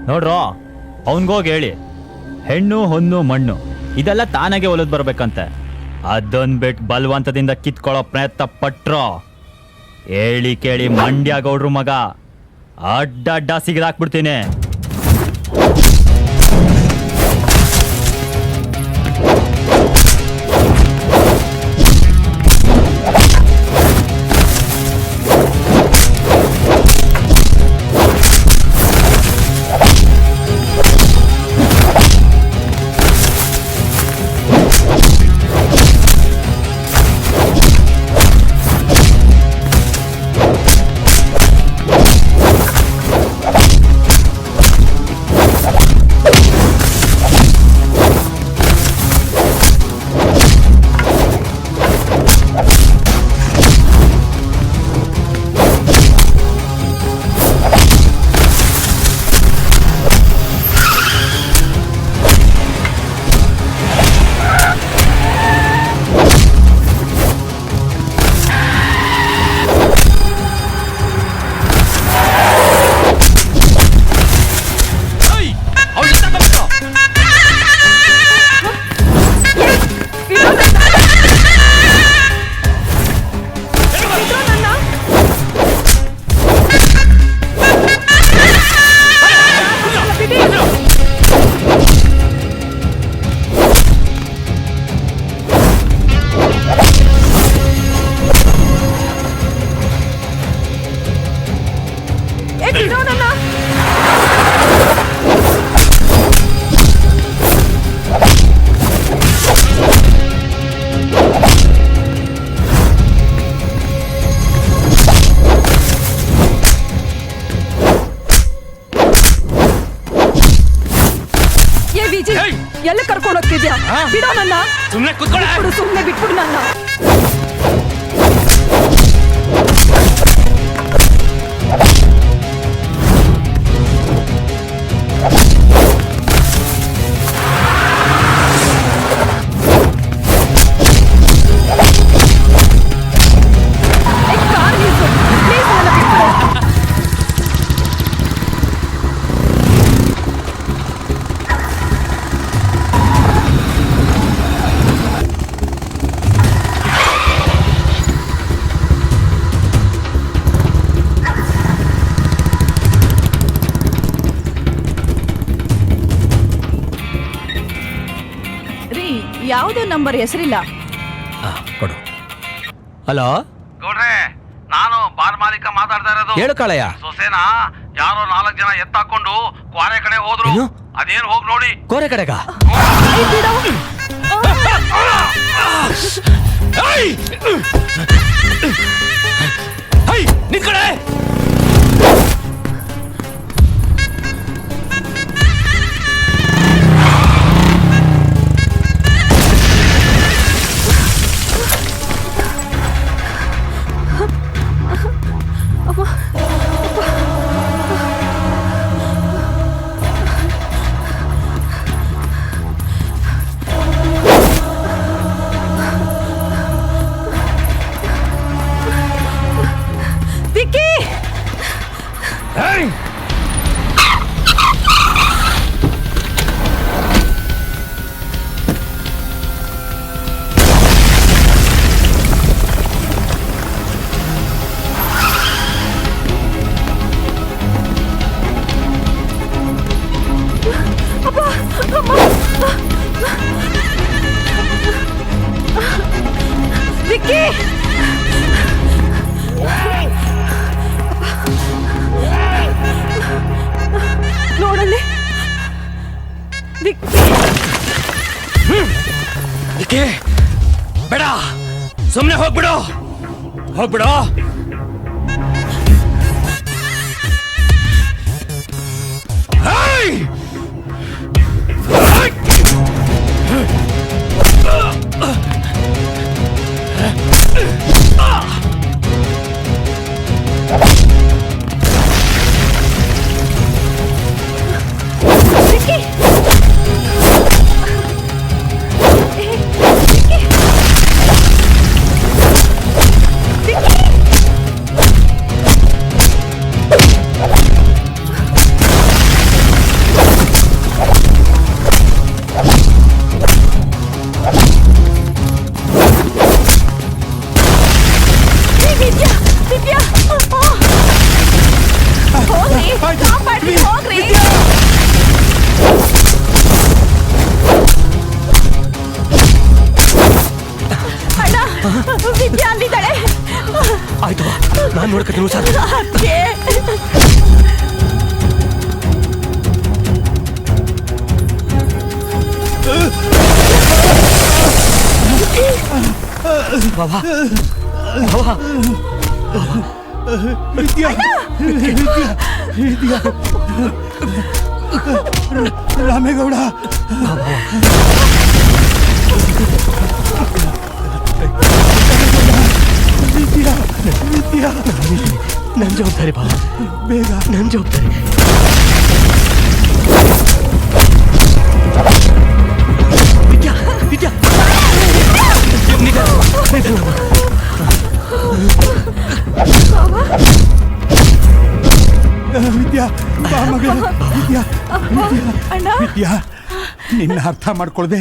ನೋಡ್ರೋ ಅವನ್ಗೋಗಿ ಹೇಳಿ ಹೆಣ್ಣು ಹೊನ್ನು ಮಣ್ಣು ಇದೆಲ್ಲ ತಾನಾಗೆ ಒಲದ್ ಬರ್ಬೇಕಂತೆ. ಅದೊಂದ್ ಬಿಟ್ಟು ಬಲವಂತದಿಂದ ಕಿತ್ಕೊಳ್ಳೋ ಪ್ರಯತ್ನ ಪಟ್ರೋ ಹೇಳಿ ಕೇಳಿ ಮಂಡ್ಯ ಗೌಡ್ರು ಮಗ ಅಡ್ಡ ಸಿಗದಾಕ್ಬಿಡ್ತೀನಿ. ಎಲ್ಲ ಕರ್ಕೊಂಡು ಹೋಗ್ತಿದ್ಯಾ? ಬಿಡೋ ನನ್ನ. ಸುಮ್ಮನೆ ಕೂತ್ಕೊಳ್ಳ. ಸುಮ್ಮನೆ ಬಿಟ್ಬಿಡು ನನ್ನ. ಯಾವುದೋ ನಂಬರ್ ಹೆಸರಿಲ್ಲ. ಕೊಡು. ಹಲೋ ಗೌಡ್ರೆ, ನಾನು ಬಾರ್ ಮಾಲೀಕ ಮಾತಾಡ್ತಾ ಇರೋದು. ಹೇಳು ಕಾಳಯ್ಯ. ಸೊಸೆನ ಯಾರೋ 4 ಜನ ಎತ್ತಾಕೊಂಡು ಕ್ವಾರೆ ಕಡೆ ಹೋದ್ರು. ಏನು? ಅದೇನು ಹೋಗ್ ನೋಡಿ. ಕೋರೆ ಕಡೆಗ ನಿನ್ ಕಡೆ ನೋಡಲ್ಲಿ ಬೇಡ, ಸುಮ್ಮನೆ ಹೋಗ್ಬಿಡು. ಆಯ್ತು ನಾನು ನೋಡ್ಕೊತೀನಿ ಸರ್. ಅದ್ಕೆ. ಬಾಬಾ ಬಾಬಾ ವಿದ್ಯಾ ವಿದ್ಯಾ ರಾಮೇಗೌಡ ವಿದ್ಯಾ ವಿದ್ಯಾ ನನ್ನ ಜವಾಬ್ದಾರಿ ಬಾಬಾ, ಬೇಗ ನನ್ನ ಜವಾಬ್ದಾರಿ. ವಿದ್ಯಾ ವಿದ್ಯಾ ವಿದ್ಯಾ ಬಾ ಮಗಳ ವಿದ್ಯಾ ಅಣ್ಣ ವಿದ್ಯಾ ನಿನ್ನ ಅರ್ಥ ಮಾಡ್ಕೊಳ್ದೆ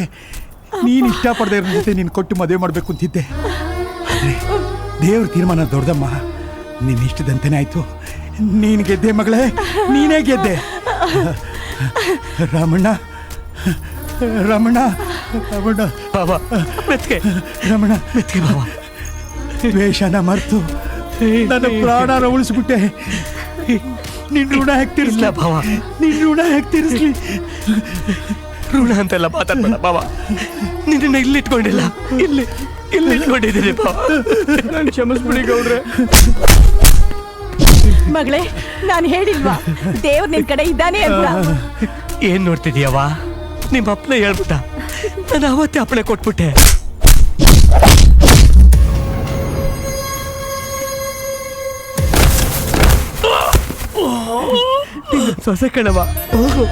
ನೀನು ಇಷ್ಟಪಡದೆ ಇರೋ ಜೊತೆ ನೀನು ಕೊಟ್ಟು ಮದುವೆ ಮಾಡಬೇಕು ಅಂತಿದ್ದೆ. ಆದರೆ ದೇವ್ರ ತೀರ್ಮಾನ ದೊಡ್ಡದಮ್ಮ, ನಿನ್ನ ಇಷ್ಟದಂತೆನೇ ಆಯ್ತು. ನೀನು ಗೆದ್ದೆ ಮಗಳೇ, ನೀನೇ ಗೆದ್ದೆ. ರಾಮಣ್ಣ ರಮಣ ರಮಣ ಬಾಬಾ ಮೆತ್ಗೆ ರಮಣ ಮೆತ್ಗೆ ಬಾಬಾ, ದ್ವೇಷನ ಮರೆತು ನನ್ನ ಪ್ರಾಣನ ಉಳಿಸ್ಬಿಟ್ಟೆ. ನಿನ್ನ ಋಣ ಹೇಗೆ ತೀರಿಸ್ಲ ಭಾವ, ನಿನ್ನ ಋಣ ಹೇಗೆ ತೀರಿಸ್ಲಿ? ಋಣ ಅಂತೆಲ್ಲ ಮಾತಾಡ್ಬೇಡ ಬಾಬಾ, ನಿನ್ನ ಇಲ್ಲಿ ಇಟ್ಕೊಂಡಿಲ್ಲ, ಇಲ್ಲಿ ಇಟ್ಕೊಂಡಿದ್ದೀನಿ ಬಾಬಾ. ನಾನು ಕ್ಷಮಿಸ್ಬಿಡಿ ಗೌಡ್ರೆ. ಮಗಳೇ, ನಾನು ಹೇಳಿಲ್ವಾ ದೇವ್ರ ನಿನ್ ಕಡೆ ಇದ್ದಾನೆ ಅಂತ? ಏನ್ ನೋಡ್ತಿದೀಯವ್ವ? ನಿಮ್ಮ ಅಪ್ಪನೇ ಹೇಳ್ಬಿಟ್ಟ, ನಾನು ಅವತ್ತೇ ಅಪ್ಪಣೆ ಕೊಟ್ಬಿಟ್ಟೆ. ಸೊಸೆ ಕಣವ, ಹೋಗು.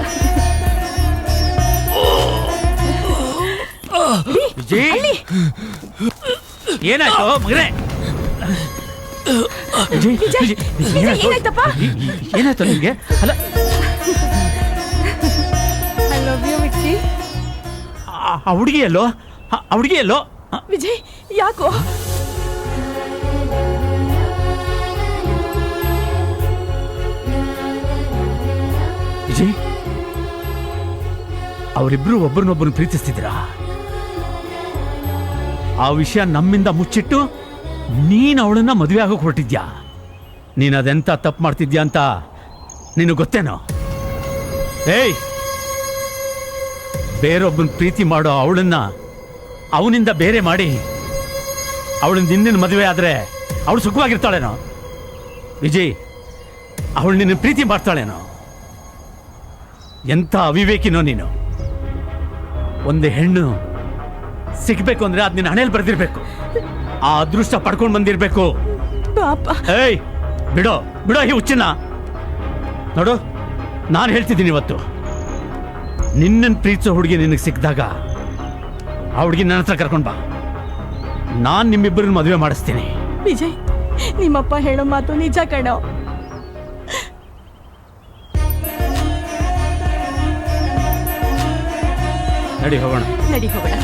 ಏನಾಯ್ತು ಮಗನೇ? ಏನಾಯ್ತಪ್ಪ? ಏನಾಯ್ತು ನಿಮ್ಗೆ? ಅಲ್ಲ ಐ ಲವ್ ಯು ವಿಕ್ಕಿ. ಆ ಹುಡುಗಿಯಲ್ಲೋ, ಆ ಹುಡುಗಿಯಲ್ಲೋ? ವಿಜಯ್, ಯಾಕೋ? ವಿಜಯ್, ಅವರಿಬ್ರು ಒಬ್ಬರನ್ನೊಬ್ಬರನ್ನು ಪ್ರೀತಿಸ್ತಿದ್ದೀರಾ? ಆ ವಿಷಯ ನಮ್ಮಿಂದ ಮುಚ್ಚಿಟ್ಟು ನೀನು ಅವಳನ್ನ ಮದುವೆ ಆಗೋಕೆ ಹೊರಟಿದ್ಯಾ? ನೀನು ಅದೆಂತ ತಪ್ಪು ಮಾಡ್ತಿದ್ಯಾ ಅಂತ ನಿನಗೆ ಗೊತ್ತೇನೋ? ಏಯ್, ಬೇರೊಬ್ಬನ ಪ್ರೀತಿ ಮಾಡೋ ಅವಳನ್ನ ಅವನಿಂದ ಬೇರೆ ಮಾಡಿ ಅವಳನ್ನ ನಿನ್ನ ಮದುವೆ ಆದರೆ ಅವಳು ಸುಖವಾಗಿರ್ತಾಳೇನೋ? ವಿಜಯ್, ಅವಳು ನಿನ್ನ ಪ್ರೀತಿ ಮಾಡ್ತಾಳೇನೋ? ಎಂಥ ಅವಿವೇಕಿನೋ ನೀನು. ಒಂದು ಹೆಣ್ಣು ಸಿಗ್ಬೇಕು ಅಂದ್ರೆ ಅದು ನಿನ್ನ ಹಣೆಯಲ್ಲಿ ಬರ್ದಿರ್ಬೇಕು, ಆ ಅದೃಷ್ಟ ಪಡ್ಕೊಂಡು ಬಂದಿರ್ಬೇಕು. ಏಯ್, ಬಿಡೋ ಬಿಡೋ ಈ ಹುಚ್ಚನ್ನ. ನೋಡು, ನಾನು ಹೇಳ್ತಿದ್ದೀನಿ ಇವತ್ತು, ನಿನ್ನನ್ನು ಪ್ರೀತಿಸೋ ಹುಡುಗಿ ನಿನಗೆ ಸಿಕ್ಕಿದಾಗ ಆ ಹುಡುಗಿ ನನ್ನ ಹತ್ರ ಕರ್ಕೊಂಡು ಬಾ. ನಾನು ನಿಮ್ಮಿಬ್ಬರನ್ನ ಮದುವೆ ಮಾಡಿಸ್ತೀನಿ. ವಿಜಯ್, ನಿಮ್ಮಪ್ಪ ಹೇಳೋ ಮಾತು ನಿಜ ಕಣೋ. ನಡಿ ಹೋಗೋಣ. ನಡಿ ಹೋಗೋಣ.